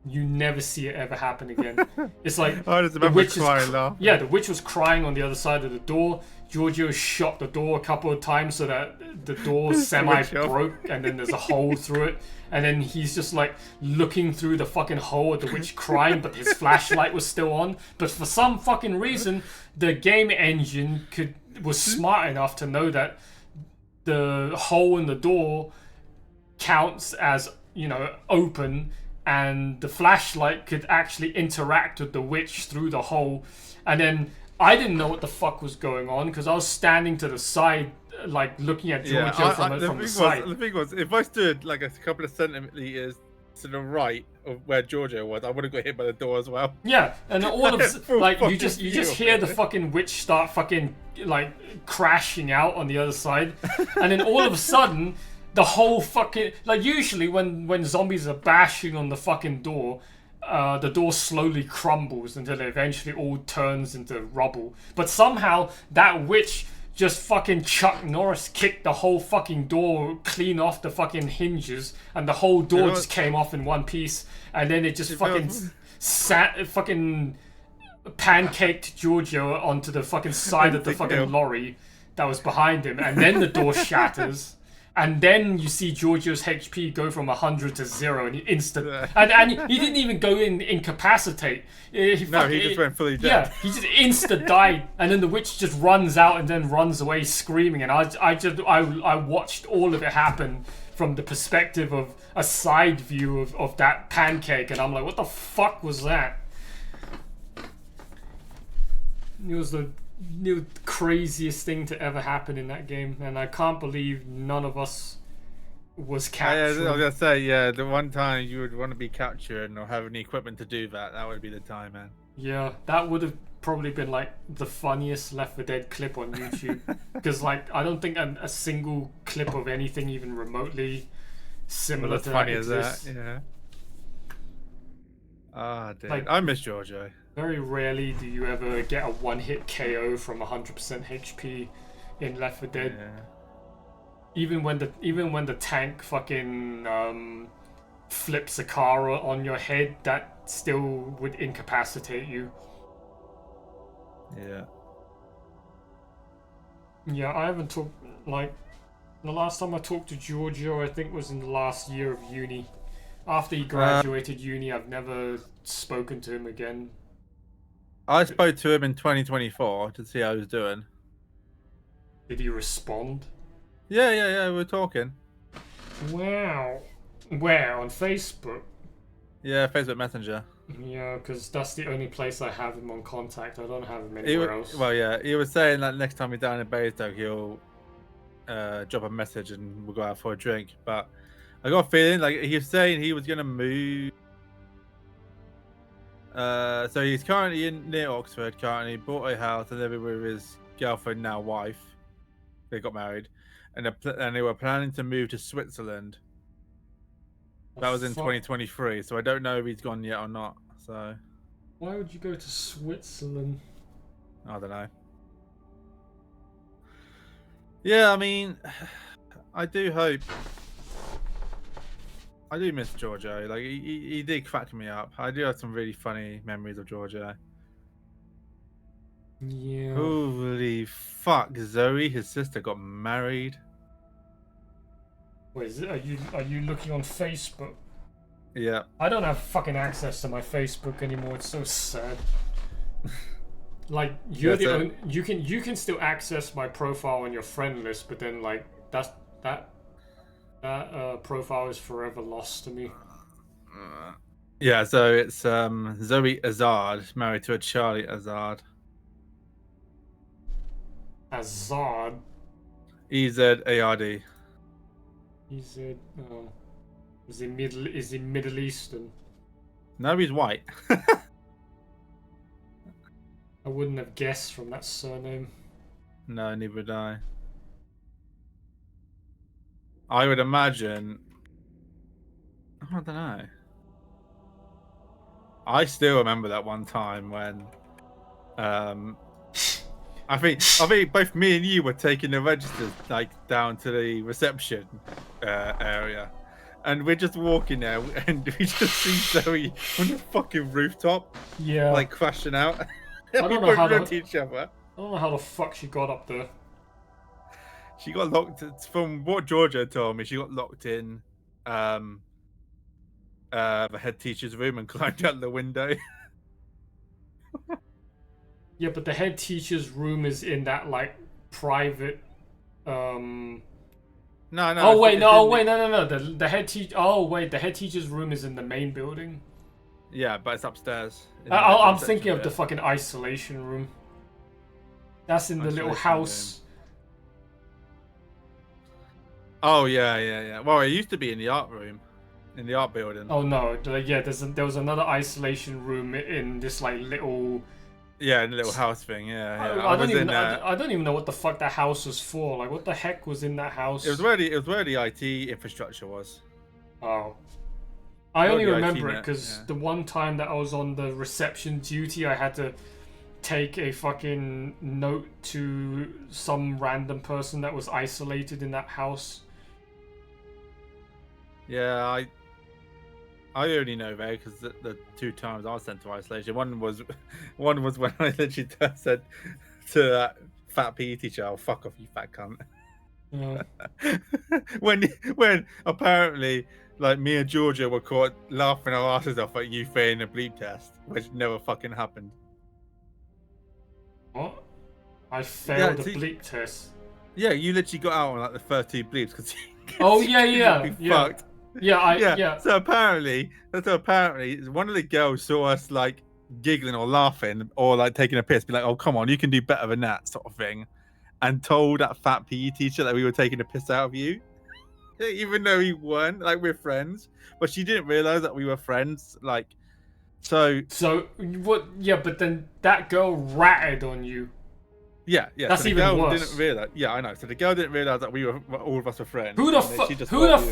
you never see it ever happen again. It's like I just remember crying. Yeah, the witch was crying on the other side of the door. Giorgio shot the door a couple of times so that the door semi-broke, and then there's a hole through it. And then he's just like looking through the fucking hole at the witch crying, but his flashlight was still on. But for some fucking reason, the game engine was smart enough to know that the hole in the door counts as, you know, open, and the flashlight could actually interact with the witch through the hole. And then I didn't know what the fuck was going on because I was standing to the side, like looking at Giorgio from the side. The thing was, if I stood like a couple of centimeters to the right of where Giorgio was, I would have got hit by the door as well. Yeah, and all of like you just hear the fucking witch start fucking like crashing out on the other side, and then all of a sudden the whole fucking like usually when zombies are bashing on the fucking door. The door slowly crumbles until it eventually all turns into rubble. But somehow that witch just fucking Chuck Norris kicked the whole fucking door clean off the fucking hinges, and the whole door just came off in one piece, and then it just fucking fucking pancaked Giorgio onto the fucking side of the fucking lorry that was behind him, and then the door shatters. And then you see Giorgio's HP go from 100 to 0, and he and he didn't even go incapacitate. He just went fully dead. Yeah, he just insta died, and then the witch just runs out and then runs away screaming. And I watched all of it happen from the perspective of a side view of that pancake, and I'm like, what the fuck was that? It was the craziest thing to ever happen in that game, and I can't believe none of us was captured. I was gonna say, yeah, the one time you would want to be captured or have any equipment to do that would be the time, man. Yeah, that would have probably been like the funniest Left 4 Dead clip on YouTube, because like I don't think a single clip of anything even remotely similar to funny that as exists. that. Yeah. Ah, dude, Like, I miss Giorgio. Very rarely do you ever get a one-hit KO from 100% HP in Left 4 Dead. Yeah. Even when the tank fucking flips a car on your head, that still would incapacitate you. Yeah. Yeah, I haven't talked like the last time I talked to Giorgio, I think was in the last year of uni. After he graduated uni, I've never spoken to him again. I spoke to him in 2024 to see how he was doing. Did he respond? Yeah, we were talking. Wow. Where? On Facebook? Yeah, Facebook Messenger. Yeah, because that's the only place I have him on contact. I don't have him anywhere else. Well, yeah, he was saying that next time we're down in Basingstoke, he'll drop a message and we'll go out for a drink. But I got a feeling like he was saying he was gonna move. So he's currently near Oxford. Currently bought a house and living with his girlfriend, now wife. They got married, and they were planning to move to Switzerland. That was in 2023, so I don't know if he's gone yet or not. So why would you go to Switzerland? I don't know. Yeah, I mean, I do hope. I do miss Giorgio. Like he did crack me up. I do have some really funny memories of Giorgio. Yeah. Holy fuck, Zoe, his sister got married. Wait, are you looking on Facebook? Yeah. I don't have fucking access to my Facebook anymore. It's so sad. Like you're the only, you can still access my profile on your friend list, but then like that profile is forever lost to me. Yeah, so it's Zoe Azard married to a Charlie Azard. Azard. EZARD. He's is he Middle Eastern? No, he's white. I wouldn't have guessed from that surname. No, neither would I. I would imagine. I don't know. I still remember that one time when, I think both me and you were taking the registers like down to the reception area, and we're just walking there, and we just see Zoe on the fucking rooftop, yeah, like crashing out. I don't know how to each other. I don't know how the fuck she got up there. She got locked. From what Georgia told me, she got locked in the head teacher's room and climbed out the window. Yeah, but the head teacher's room is in that like private. No. Oh wait, no. The head teacher. Oh wait, the head teacher's room is in the main building. Yeah, but it's upstairs. I'm thinking of the fucking isolation room. That's in the little house. Oh yeah. Well, it used to be in the art room, in the art building. Oh no, yeah. There was another isolation room in this like little. Yeah, in the little house thing. Yeah. I don't even know what the fuck that house was for. Like, what the heck was in that house? It was where the IT infrastructure was. Oh. I only remember it because the one time that I was on the reception duty, I had to take a fucking note to some random person that was isolated in that house. Yeah, I only know there because the two times I was sent to isolation, one was when I literally said to that fat PE teacher, "Oh, fuck off, you fat cunt." Yeah. when apparently, like, me and Georgia were caught laughing our asses off at you failing a bleep test, which never fucking happened. What? I failed a bleep test. Yeah, you literally got out on like the first two bleeps because. Oh yeah. Fucked. Yeah. So apparently, one of the girls saw us like giggling or laughing or like taking a piss, be like, "Oh, come on, you can do better than that," sort of thing, and told that fat PE teacher that we were taking a piss out of you, even though we weren't. Like, we're friends, but she didn't realize that we were friends. Like, so what? Yeah, but then that girl ratted on you. Yeah. That's so the even girl worse. Didn't realize. Yeah, I know. So the girl didn't realize that all of us were friends. Who the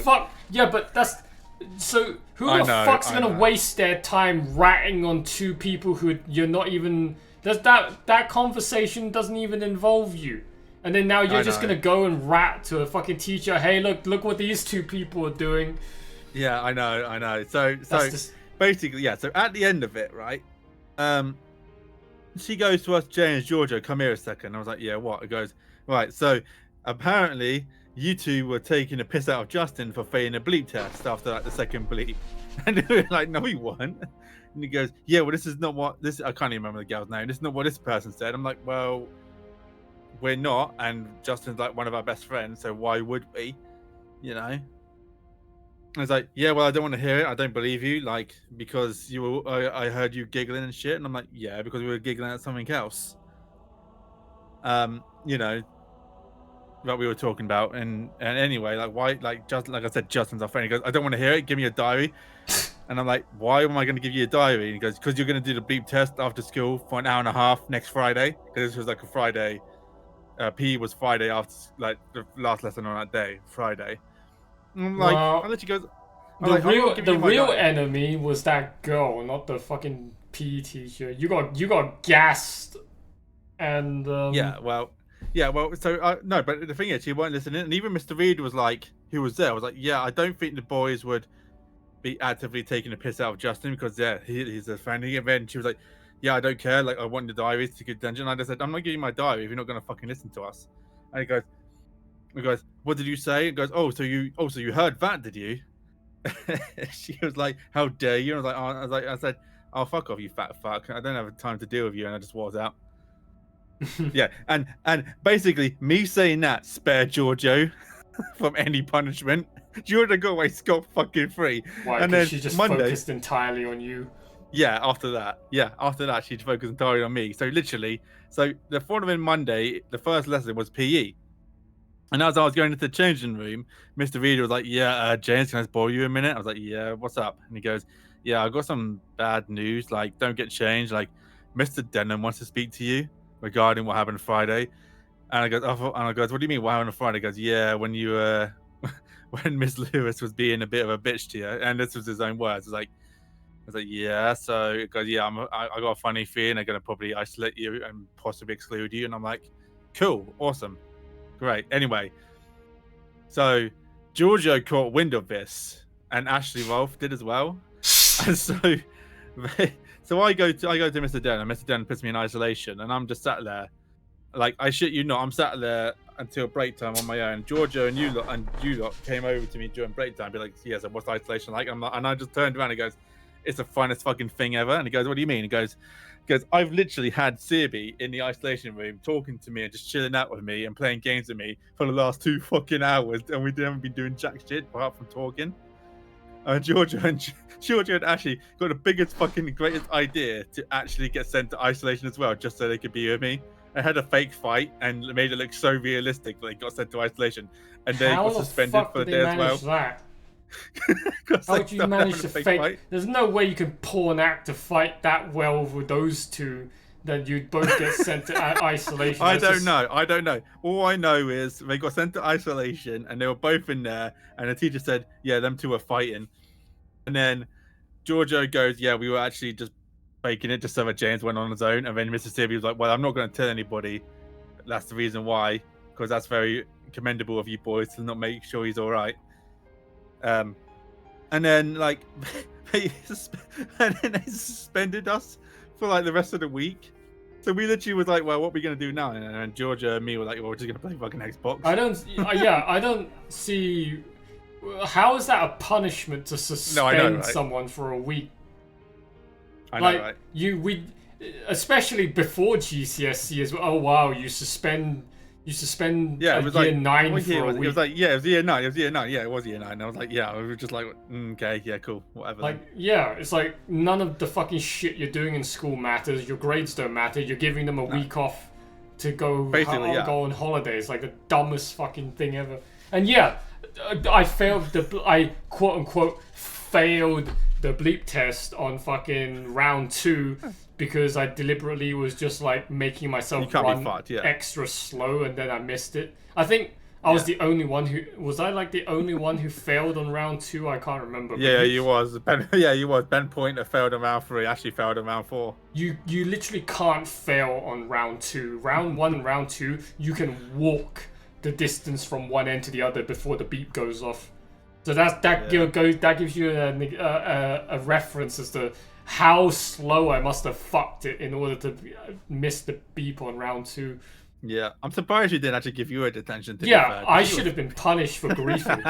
fuck? Yeah, but that's so. Who the fuck's gonna waste their time ratting on two people who you're not even? That conversation doesn't even involve you, and then now you're just gonna go and rat to a fucking teacher. Hey, look what these two people are doing. Yeah, I know. So basically, yeah. So at the end of it, right? She goes to us, Jay and Georgia, come here a second. I was like, yeah, what? It goes, right, so apparently you two were taking a piss out of Justin for failing a bleep test after like the second bleep. And we were like, no, he wasn't. And he goes, yeah, well, this is not what this, I can't even remember the girl's name. This is not what this person said. I'm like, well, we're not. And Justin's like one of our best friends. So why would we? You know? I was like, yeah, well, I don't want to hear it. I don't believe you, like, because I heard you giggling and shit. And I'm like, yeah, because we were giggling at something else. You know, that we were talking about. And anyway, like, why, like I said, Justin's our friend. He goes, I don't want to hear it. Give me a diary. And I'm like, why am I going to give you a diary? And he goes, because you're going to do the bleep test after school for an hour and a half next Friday. Because this was like a Friday. PE was Friday after, like, the last lesson on that day, Friday. I'm like, I'll let you go. The real enemy was that girl, not the fucking PE teacher. You got gassed, and well. So no, but the thing is, she weren't listening, and even Mr. Reed was like, who was there, was like, yeah, I don't think the boys would be actively taking a piss out of Justin because he's a friend. And then she was like, yeah, I don't care. Like, I want the diaries to get dungeon. I just said, I'm not giving you my diary if you're not gonna fucking listen to us. And he goes, what did you say? It goes, oh, so you heard that, did you? She was like, how dare you? And I said, oh, fuck off, you fat fuck. I don't have time to deal with you. And I just walked out. Yeah, and basically me saying that spared Giorgio from any punishment. Giorgio got away scot fucking free. Why? And Because then she just Monday, focused entirely on you. yeah, after that, she focused entirely on me. So literally, the following Monday, the first lesson was PE. And as I was going into the changing room, Mr. Reader was like, yeah, James, can I just borrow you a minute? I was like, yeah, what's up? And he goes, yeah, I got some bad news. Like, don't get changed. Like, Mr. Denham wants to speak to you regarding what happened Friday. And I goes, what do you mean what happened on Friday? He goes, yeah, when you when Miss Lewis was being a bit of a bitch to you. And this was his own words. I was like, yeah. So it goes, yeah, I got a funny feeling they're gonna probably isolate you and possibly exclude you. And I'm like, cool, awesome. Great. Anyway, so Giorgio caught wind of this, and Ashley Rolfe did as well. And so I go to Mr. Den, and Mr. Den puts me in isolation, and I'm just sat there, like, I shit you not, I'm sat there until break time on my own. Giorgio and you lot came over to me during break time, be like, yeah, so what's isolation like? And I just turned around and goes, it's the finest fucking thing ever. And he goes, what do you mean? He goes, I've literally had Searby in the isolation room talking to me and just chilling out with me and playing games with me for the last 2 fucking hours, and we haven't been doing jack shit apart from talking. Giorgio and Ashley got the biggest fucking greatest idea to actually get sent to isolation as well, just so they could be with me. I had a fake fight and made it look so realistic that they got sent to isolation, and they got suspended for the day as well. That? How would you manage to fake? There's no way you can pull an act to fight that well with those two that you'd both get sent to isolation. I don't know. All I know is they got sent to isolation and they were both in there, and the teacher said, yeah, them two were fighting. And then Giorgio goes, yeah, we were actually just faking it just so that James went on his own. And then Mr. Searby was like, well, I'm not going to tell anybody. That's the reason why, because that's very commendable of you boys to not make sure he's all right. And then like they suspended us for like the rest of the week. So we literally was like, well, what are we gonna do now? And Georgia and me were like, well, we're just gonna play fucking Xbox. I don't see how is that a punishment to suspend someone for a week. I know, right? We especially before GCSE as well. Oh wow, you suspend yeah, it was year like 9 for a week. It was like, yeah, it was year 9. It was year 9. Yeah, it was year 9. And I was like, yeah, we were just like, okay, yeah, cool, whatever. Like, yeah, it's like none of the fucking shit you're doing in school matters. Your grades don't matter. You're giving them a week off to go go on holidays. Like the dumbest fucking thing ever. And yeah, I quote unquote failed the bleep test on fucking round 2. Because I deliberately was just like making myself run extra slow, and then I missed it. I think I was the only one who failed on round 2. I can't remember. Yeah, you was. You was. Ben Pointer failed on round 3. Ashley failed on round 4. You literally can't fail on round 2. Round 1 and round 2, you can walk the distance from one end to the other before the beep goes off. So that gives you a reference as to how slow I must have fucked it in order to miss the beep on round 2. Yeah, I'm surprised you didn't actually give you a detention. Yeah, I should have been punished for griefing.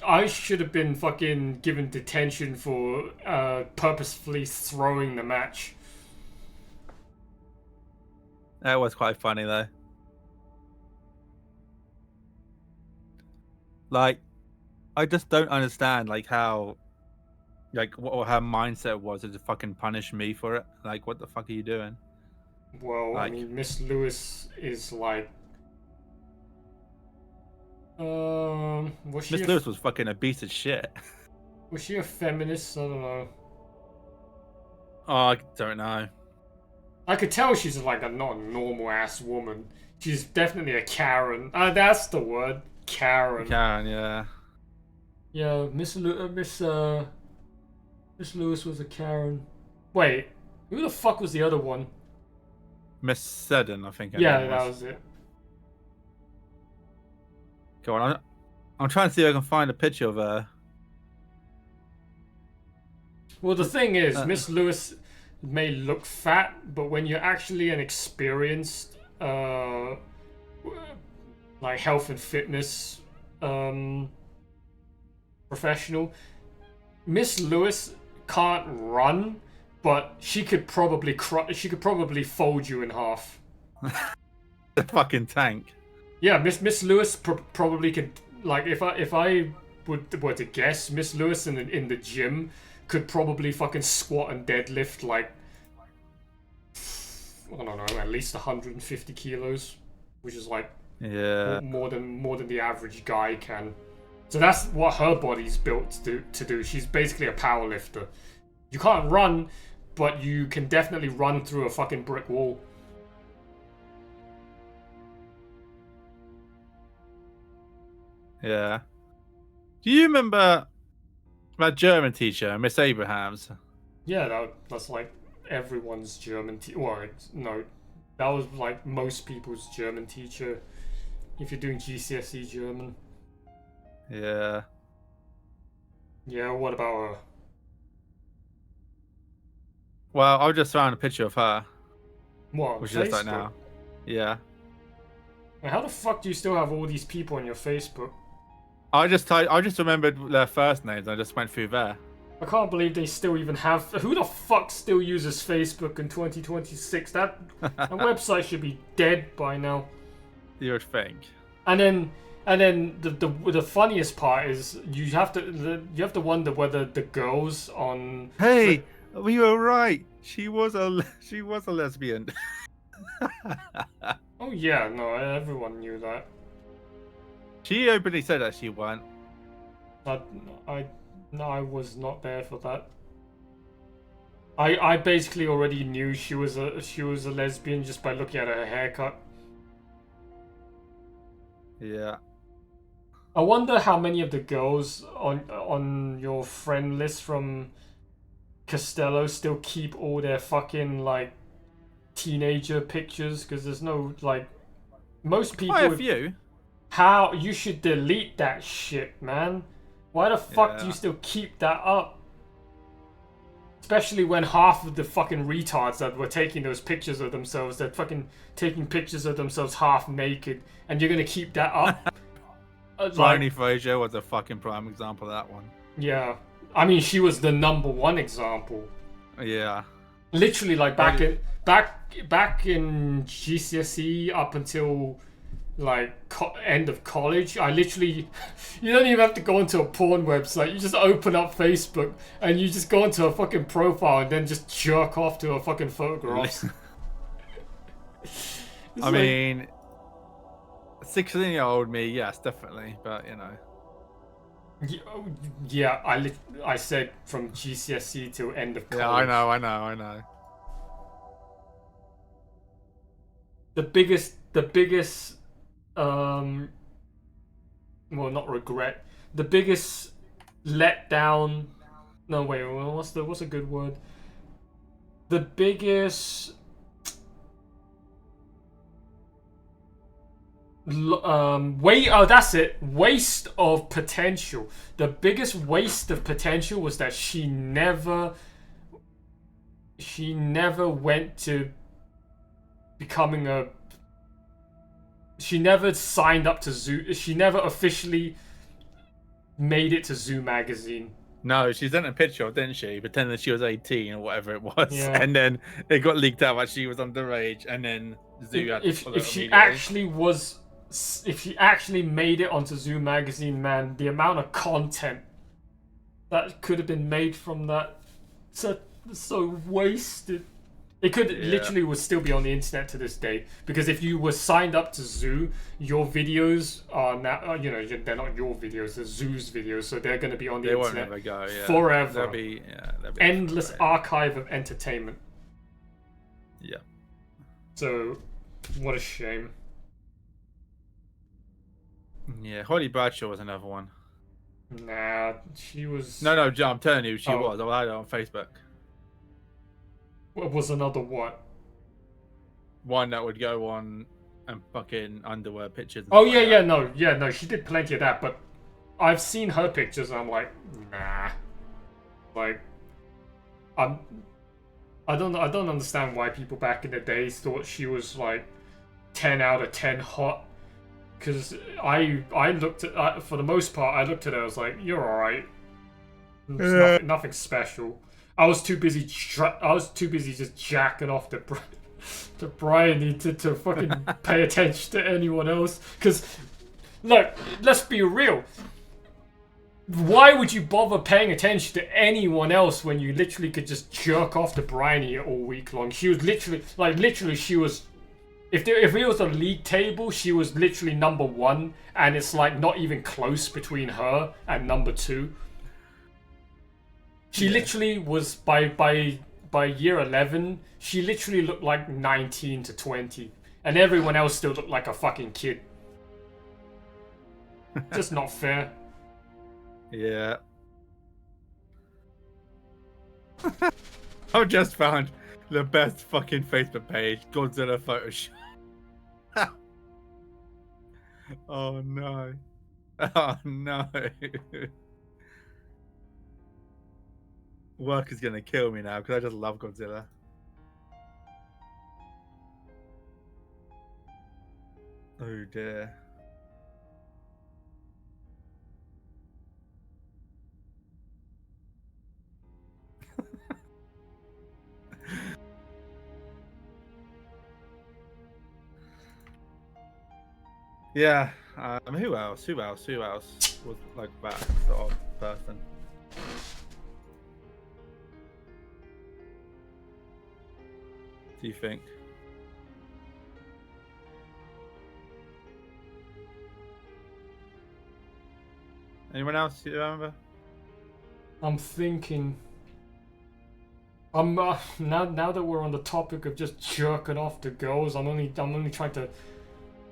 I should have been fucking given detention for purposefully throwing the match. That was quite funny though. Like, I just don't understand like how. Like, what her mindset was to fucking punish me for it. Like, what the fuck are you doing? Well, like, I mean, Miss Lewis is like... Miss Lewis was fucking a piece of shit. Was she a feminist? I don't know. Oh, I don't know. I could tell she's like not a normal-ass woman. She's definitely a Karen. That's the word. Karen. Karen, yeah. Yeah, Miss Lewis was a Karen. Wait, who the fuck was the other one? Miss Seddon, I think. Yeah, that was it. Go on, I'm trying to see if I can find a picture of her. Well, the thing is, Miss Lewis may look fat, but when you're actually an experienced, like health and fitness professional, Miss Lewis can't run, but she could probably fold you in half. The fucking tank. Yeah, Miss Lewis probably could. Like, if I were to guess, Miss Lewis in the gym could probably fucking squat and deadlift like, I don't know, at least 150 kilos, which is like more than the average guy can. So that's what her body's built to do. She's basically a power lifter. You can't run, but you can definitely run through a fucking brick wall. Yeah. Do you remember that German teacher, Miss Abrahams? Yeah, that's like everyone's German well, no, that was like most people's German teacher if you're doing GCSE German. Yeah. Yeah, what about her? Well, I just found a picture of her. What, which Facebook? is like now. Yeah. And how the fuck do you still have all these people on your Facebook? I just remembered their first names. I just went through there. I can't believe they still even have. Who the fuck still uses Facebook in 2026? That website should be dead by now. You would think. And then the funniest part is you have to wonder whether the girls on. Hey, we were right. She was a lesbian. Oh yeah, no, everyone knew that. She openly said that she won. I was not there for that. I basically already knew she was a lesbian just by looking at her haircut. Yeah. I wonder how many of the girls on your friend list from Costello still keep all their fucking like teenager pictures, because there's no like most people. Quite a few. How you should delete that shit, man. Why the fuck do you still keep that up? Especially when half of the fucking retards that were taking those pictures of themselves, they're fucking taking pictures of themselves half naked, and you're gonna keep that up? Bryony Fraser was a fucking prime example of that one. Yeah. I mean, she was the #1 example. Yeah. Literally, like back in GCSE up until like end of college, I literally, you don't even have to go into a porn website. You just open up Facebook and you just go into a fucking profile and then just jerk off to a fucking photographs. I mean, 16-year-old me, yes, definitely, but you know. Yeah, I said from GCSE till end of college. Yeah, I know. The biggest well, not regret, the biggest letdown. No, wait, what's a good word? The biggest that's it. Waste of potential. The biggest waste of potential was that she never went to becoming a. She never signed up to Zoo. She never officially made it to Zoo magazine. No, she sent a picture, didn't she? Pretending that she was 18 or whatever it was, Yeah. and then it got leaked out that she was underage, and then Zoo had to If she immediately. actually was, if she actually made it onto Zoo magazine, man, the amount of content that could have been made from that, so wasted. It could literally would still be on the internet to this day, because if you were signed up to Zoo, your videos are now, they're not your videos, they're Zoo's videos, so they're going to be on the internet won't ever go, forever. They'll be endless archive of entertainment. Yeah. So, what a shame. Yeah, Holly Bradshaw was another one. Nah, she was. No, I'm telling you, she was. I had it on Facebook. What was another what? One that would go on and fucking underwear pictures. And Oh stuff like that. no, she did plenty of that, but I've seen her pictures and I'm like, nah. Like, I don't understand why people back in the day thought she was like 10 out of 10 hot. Because I looked at, for the most part, I looked at her, I was like, you're alright. Nothing special. I was too busy just jacking off to Bryony to fucking pay attention to anyone else. Because, look, let's be real. Why would you bother paying attention to anyone else when you literally could just jerk off to Bryony all week long? She was literally, she was... If it was a league table, she was literally number 1, and it's like not even close between her and number 2. She literally was by year 11, she literally looked like 19 to 20, and everyone else still looked like a fucking kid. Just not fair. Yeah. I've just found the best fucking Facebook page, Godzilla Photoshop. Oh no. Oh no. Work is gonna kill me now because I just love Godzilla. Oh dear. Yeah. Who else was like that sort of person? Do you think? Anyone else you remember? I'm thinking. Now that we're on the topic of just jerking off to girls, I'm only trying to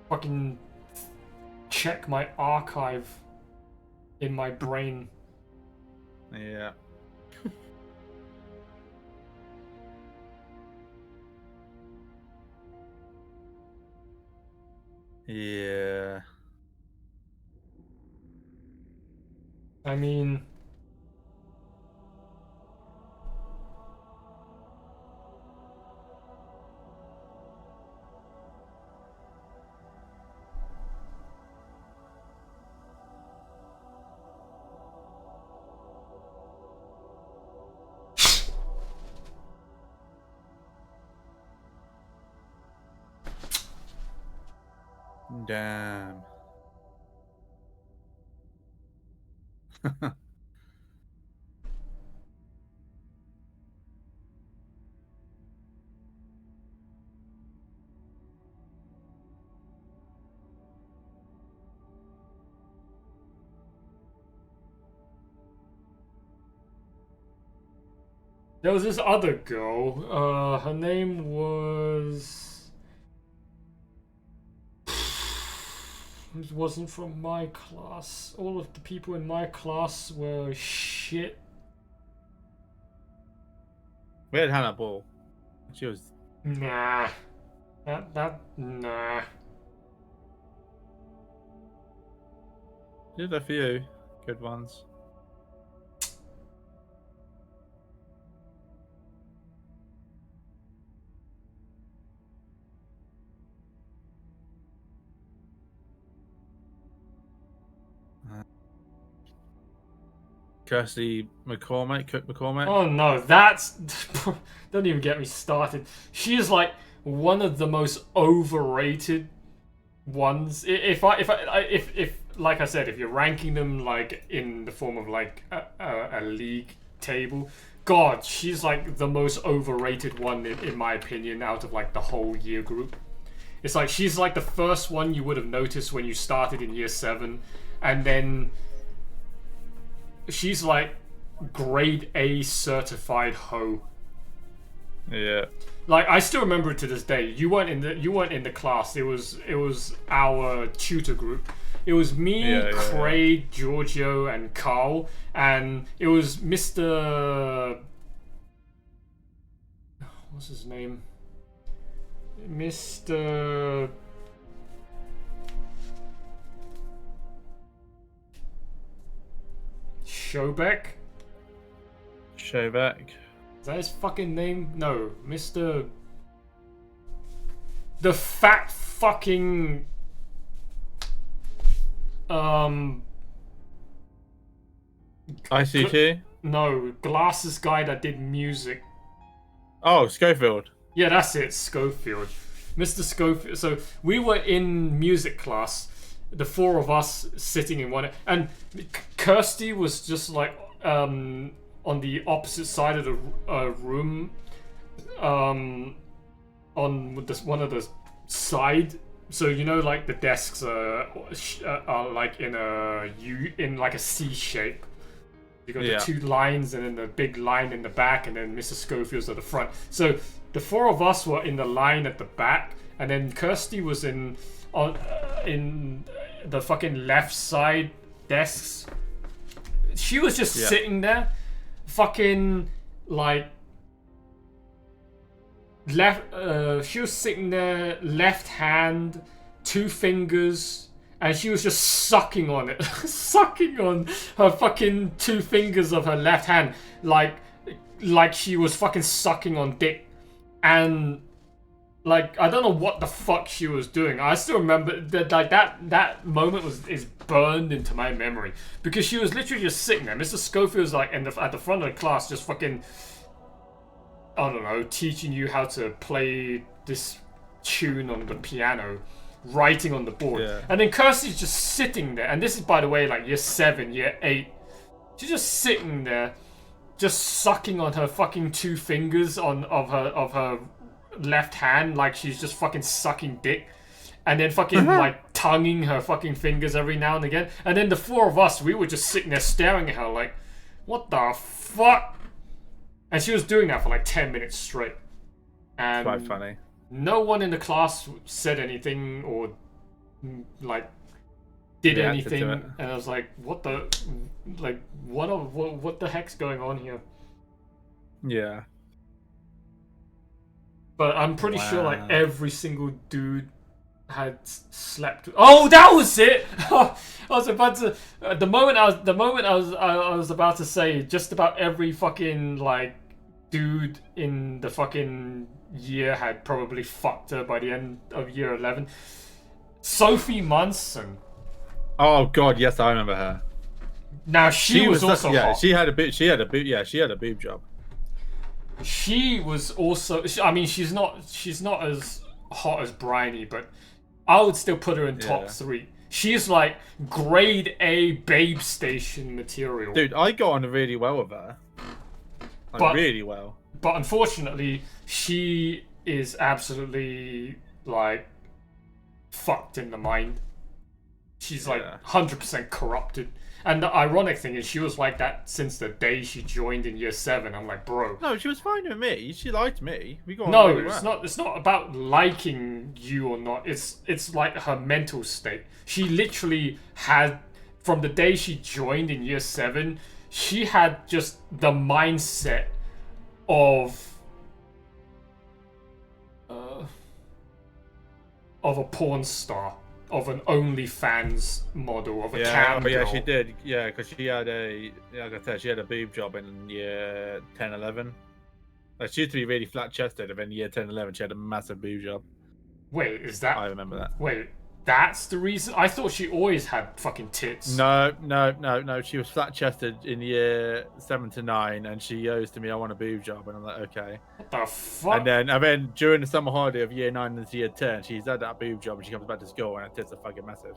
fucking check my archive in my brain. Yeah. Yeah. I mean, damn. there was this other girl. Her name was. It wasn't from my class. All of the people in my class were shit. We had Hannah Ball. She was. Nah. Nah. There's a few good ones. Kirsty McCormick, Cook McCormick. Oh no, that's don't even get me started. She is like one of the most overrated ones. If like I said, if you're ranking them like in the form of like a league table, God, she's like the most overrated one in my opinion out of like the whole year group. It's like she's like the first one you would have noticed when you started in year 7, and then she's like grade A certified hoe. Yeah. Like I still remember it to this day. You weren't in the class. It was our tutor group. It was me, Craig, Giorgio, and Carl, and it was Mr. What's his name? Mr. Showbeck. Is that his fucking name? No, Mr. The fat fucking ICT? No, glasses guy that did music. Oh, Schofield. Yeah, that's it, Schofield. Mr. Schofield. So we were in music class, the four of us sitting in one, and Kirsty was just like on the opposite side of the room, on one of the side. So you know, like the desks are like in a C shape. You got the two lines and then the big line in the back, and then Mr. Schofield's at the front. So the four of us were in the line at the back, and then Kirsty was in the fucking left side desks. She was just sitting there, fucking like she was sitting there, left hand, two fingers. And she was just sucking on it. Sucking on her fucking two fingers of her left hand. Like she was fucking sucking on dick. And like, I don't know what the fuck she was doing. I still remember that like that moment is burned into my memory. Because she was literally just sitting there. Mr. Schofield was like at the front of the class just fucking, I don't know, teaching you how to play this tune on the piano. Writing on the board, and then Kirsty's just sitting there, and this is, by the way, like year 7, year 8. She's just sitting there, just sucking on her fucking two fingers of her left hand, like she's just fucking sucking dick, and then fucking like tonguing her fucking fingers every now and again. And then the four of us, we were just sitting there staring at her like, what the fuck? And she was doing that for like 10 minutes straight. And quite funny. No one in the class said anything or like did anything, and I was like, "What the, like, what the heck's going on here?" Yeah. But I'm pretty sure like every single dude had slept. Oh, that was it. I was about to. The moment I was about to say just about every fucking like dude in the fucking year had probably fucked her by the end of year 11. Sophie Munson. Oh god, yes, I remember her. Now she was also hot. She had a boob job. She was also. I mean, she's not as hot as Bryony, but I would still put her in top 3. She's like grade A babe station material. Dude, I got on really well with her. Really well. But unfortunately, she is absolutely like fucked in the mind. She's like 100% corrupted. And the ironic thing is, she was like that since the day she joined in year 7. I'm like, bro. No, she was fine with me. She liked me. We got on no, really it's well. not. It's not about liking you or not. It's like her mental state. She literally had, from the day she joined in year 7, she had just the mindset of a porn star, of an OnlyFans model, of a cam girl. Yeah, she did. Yeah, because she had like I said, she had a boob job in year 10, 11. Like, she used to be really flat-chested, and then year 10, 11, she had a massive boob job. Wait, is that... I remember that. Wait, that's the reason? I thought she always had fucking tits. No. She was flat-chested in year 7 to 9, and she goes to me, I want a boob job, and I'm like, okay. What the fuck? And then during the summer holiday of year 9 into year 10, she's had that boob job, and she comes back to school, and her tits are fucking massive.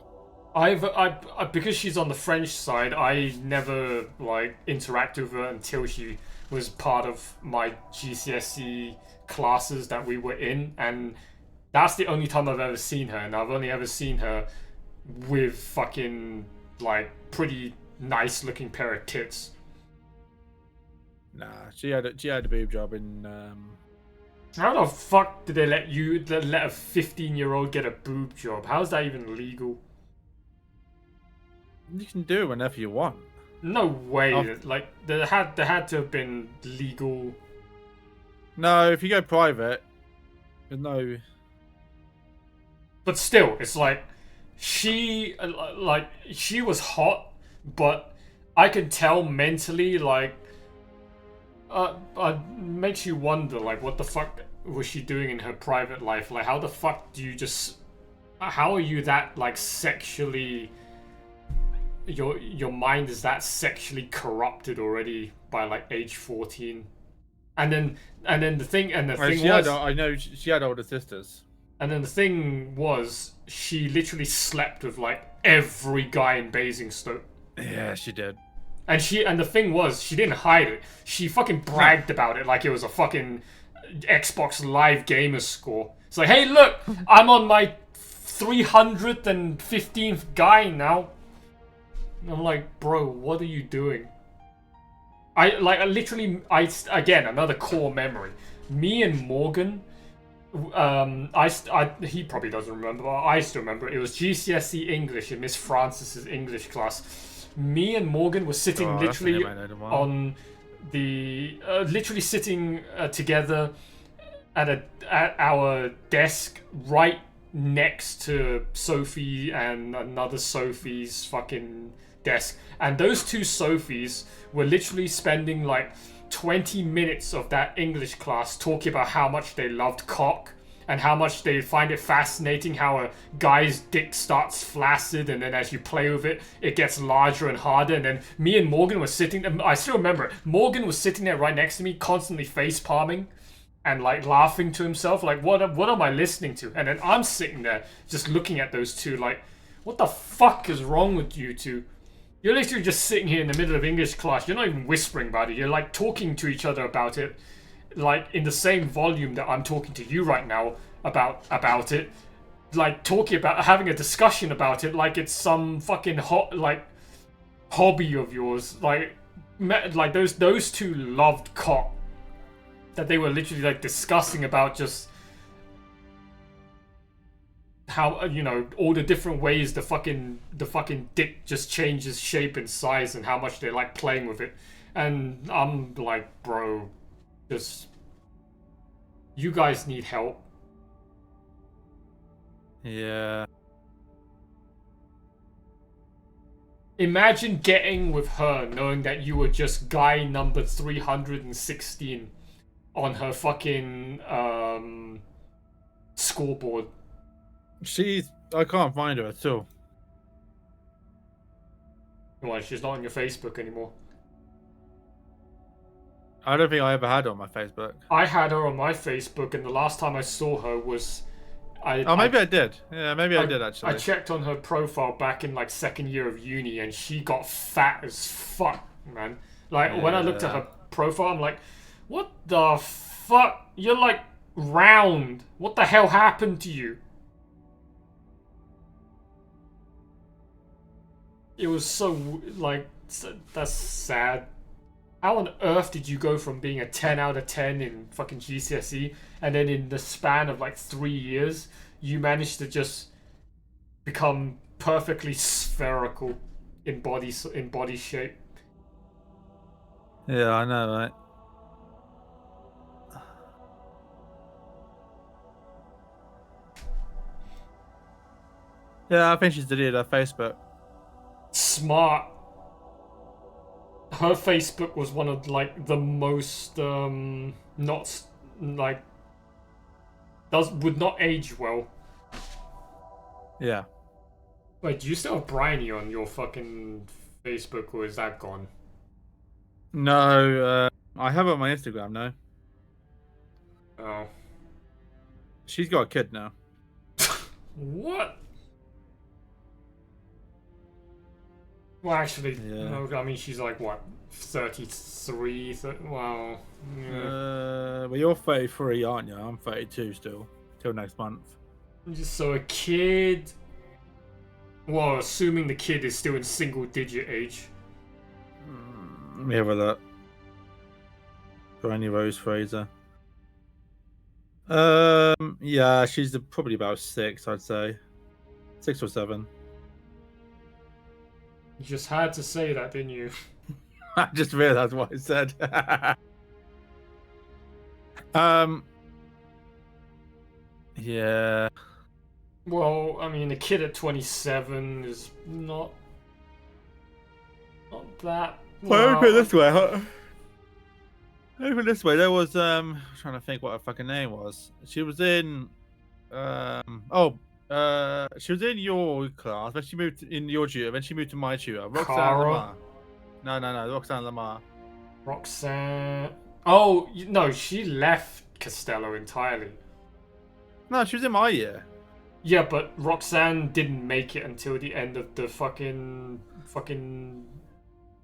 Because she's on the French side, I never like interacted with her until she was part of my GCSE classes that we were in, and that's the only time I've ever seen her, and I've only ever seen her with fucking like pretty nice looking pair of tits. Nah, she had a boob job in How the fuck did they let a 15-year-old get a boob job? How is that even legal? You can do it whenever you want. No way. Like there had to have been legal. No, if you go private, there's no. But still, it's like she was hot, but I could tell mentally like makes you wonder, like, what the fuck was she doing in her private life? Like, how the fuck do you just... How are you that, like, sexually... Your mind is that sexually corrupted already by, like, age 14? And then the thing was... I know she had older sisters. And then the thing was, she literally slept with, like, every guy in Basingstoke. Yeah, she did. And the thing was, she didn't hide it. She fucking bragged about it like it was a fucking Xbox Live gamer score. It's like, hey, look, I'm on my 315th guy now. And I'm like, bro, what are you doing? Again, another core memory. Me and Morgan, he probably doesn't remember, but I still remember. It was GCSE English in Miss Francis's English class. Me and Morgan were sitting literally on the literally sitting together at our desk right next to Sophie and another Sophie's fucking desk, and those two Sophies were literally spending like 20 minutes of that English class talking about how much they loved cock and how much they find it fascinating how a guy's dick starts flaccid, and then as you play with it, it gets larger and harder. And then me and Morgan were sitting, I still remember it, Morgan was sitting there right next to me, constantly face palming and like laughing to himself, like, what am I listening to? And then I'm sitting there just looking at those two like, what the fuck is wrong with you two? You're literally just sitting here in the middle of English class, you're not even whispering about it, you're like talking to each other about it, like in the same volume that I'm talking to you right now about it, like talking about, having a discussion about it like it's some fucking hobby of yours. Like those two loved cock, that they were literally like discussing about just how, you know, all the different ways the fucking dick just changes shape and size and how much they like playing with it. And I'm like, bro, just, you guys need help. Yeah. Imagine getting with her knowing that you were just guy number 316 on her fucking scoreboard. I can't find her at all. Why, she's not on your Facebook anymore? I don't think I ever had her on my Facebook. I had her on my Facebook, and the last time I saw her was... maybe I did. Yeah, maybe I did, actually. I checked on her profile back in, like, second year of uni, and she got fat as fuck, man. Like, when I looked at her profile, I'm like, what the fuck? You're, like, round. What the hell happened to you? It was so, like, that's sad. How on earth did you go from being a 10 out of 10 in fucking GCSE, and then in the span of like 3 years, you managed to just become perfectly spherical in body shape? Yeah, I know, right? Yeah, I think she's deleted her Facebook. Smart. Her Facebook was one of like the most not like would not age well. Yeah. Wait, do you still have Bryony on your fucking Facebook, or is that gone? No, I have her on my Instagram now. Oh. She's got a kid now. What? Well, actually, no, I mean, she's like, what, 33? Well, yeah. Well, you're 33, aren't you? I'm 32 still. Till next month. So a kid... Well, assuming the kid is still in single-digit age. Let me have a look. Granny Rose Fraser. Yeah, she's probably about 6, I'd say. 6 or 7. You just had to say that, didn't you? I just realised what I said. Yeah. Well, I mean, a kid at 27 is not that... Well, put it this way. Over this way, there was trying to think what her fucking name was. She was in she was in your class, then she moved in your tutor, then she moved to my tutor. Roxanne Cara? Lamar. No, Roxanne Lamar. Roxanne. Oh no, she left Costello entirely. No, she was in my year. Yeah, but Roxanne didn't make it until the end of the fucking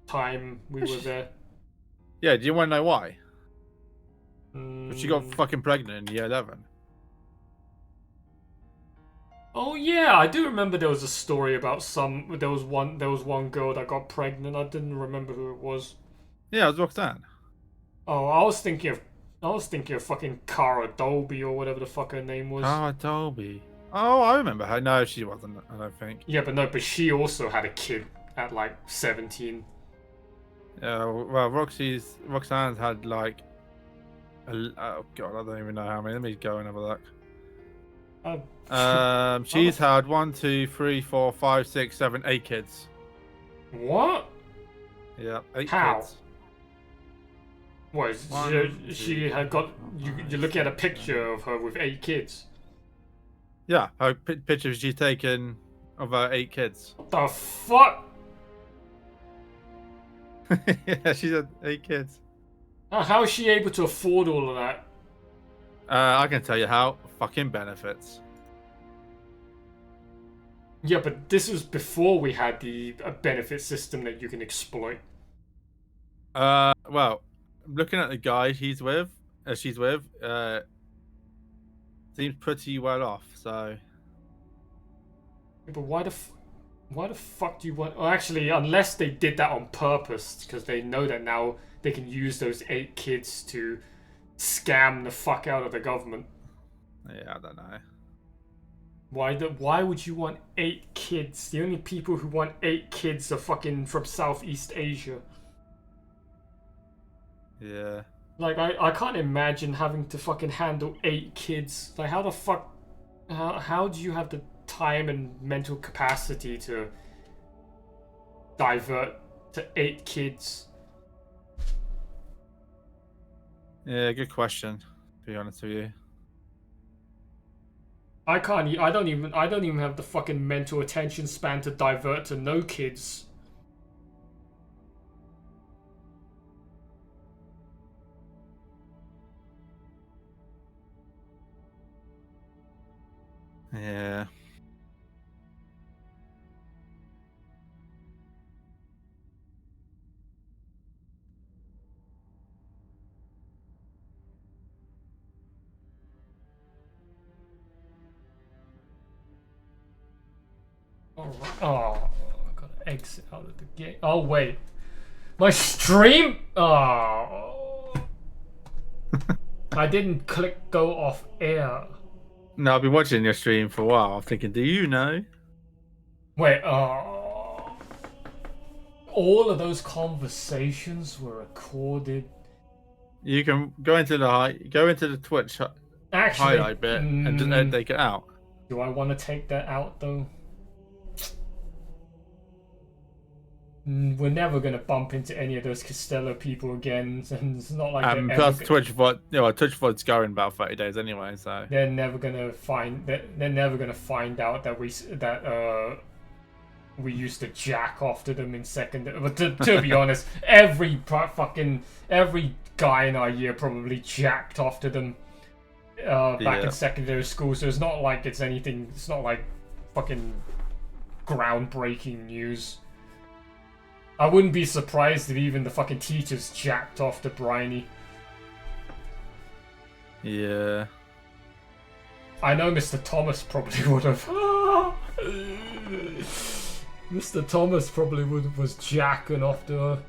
time we were there. Yeah, do you want to know why? Mm. She got fucking pregnant in year 11. Oh yeah, I do remember there was a story about there was one girl that got pregnant. I didn't remember who it was. Yeah, it was Roxanne. Oh, I was thinking of fucking Cara Dolby or whatever the fuck her name was. Cara Dolby. Oh, I remember her. No, she wasn't, I don't think. Yeah, but she also had a kid at like 17. Yeah, well, Roxanne's had like oh god, I don't even know how many. Let me go and have a look. She's had 1, 2, 3, 4, 5, 6, 7, 8 kids. What? Yeah, 8 How? kids. What? She had got. You're looking at a picture of her with 8 kids. Yeah, her pictures she's taken of her 8 kids. What the fuck? Yeah, she's had 8 kids. How is she able to afford all of that? I can tell you how. Fucking benefits. Yeah, but this was before we had the benefit system that you can exploit. Well, looking at the guy she's with, seems pretty well off. So. But why the fuck do you want? Well, actually, unless they did that on purpose, because they know that now they can use those 8 kids to scam the fuck out of the government. Yeah, I don't know. Why would you want 8 kids? The only people who want 8 kids are fucking from Southeast Asia. Yeah. Like, I can't imagine having to fucking handle 8 kids. Like, how the fuck... How do you have the time and mental capacity to divert to 8 kids? Yeah, good question, to be honest with you. I don't even have the fucking mental attention span to divert to no kids. Yeah. Oh, I gotta exit out of the game. Oh wait, my stream. Oh, I didn't click go off air. No, I've been watching your stream for a while. I'm thinking, do you know? Wait, All of those conversations were recorded. You can go into the Twitch highlight bit and just take it out. Do I want to take that out though? We're never gonna bump into any of those Costello people again, and it's not like. Plus, Twitch VOD's going about 30 days anyway, so they're never gonna find out that we used to jack off to them in secondary. But to be honest, every guy in our year probably jacked off to them back in secondary school. So it's not like it's anything. It's not like fucking groundbreaking news. I wouldn't be surprised if even the fucking teachers jacked off to Bryony. Yeah. I know Mr. Thomas probably would have. Mr. Thomas probably was jacking off to her.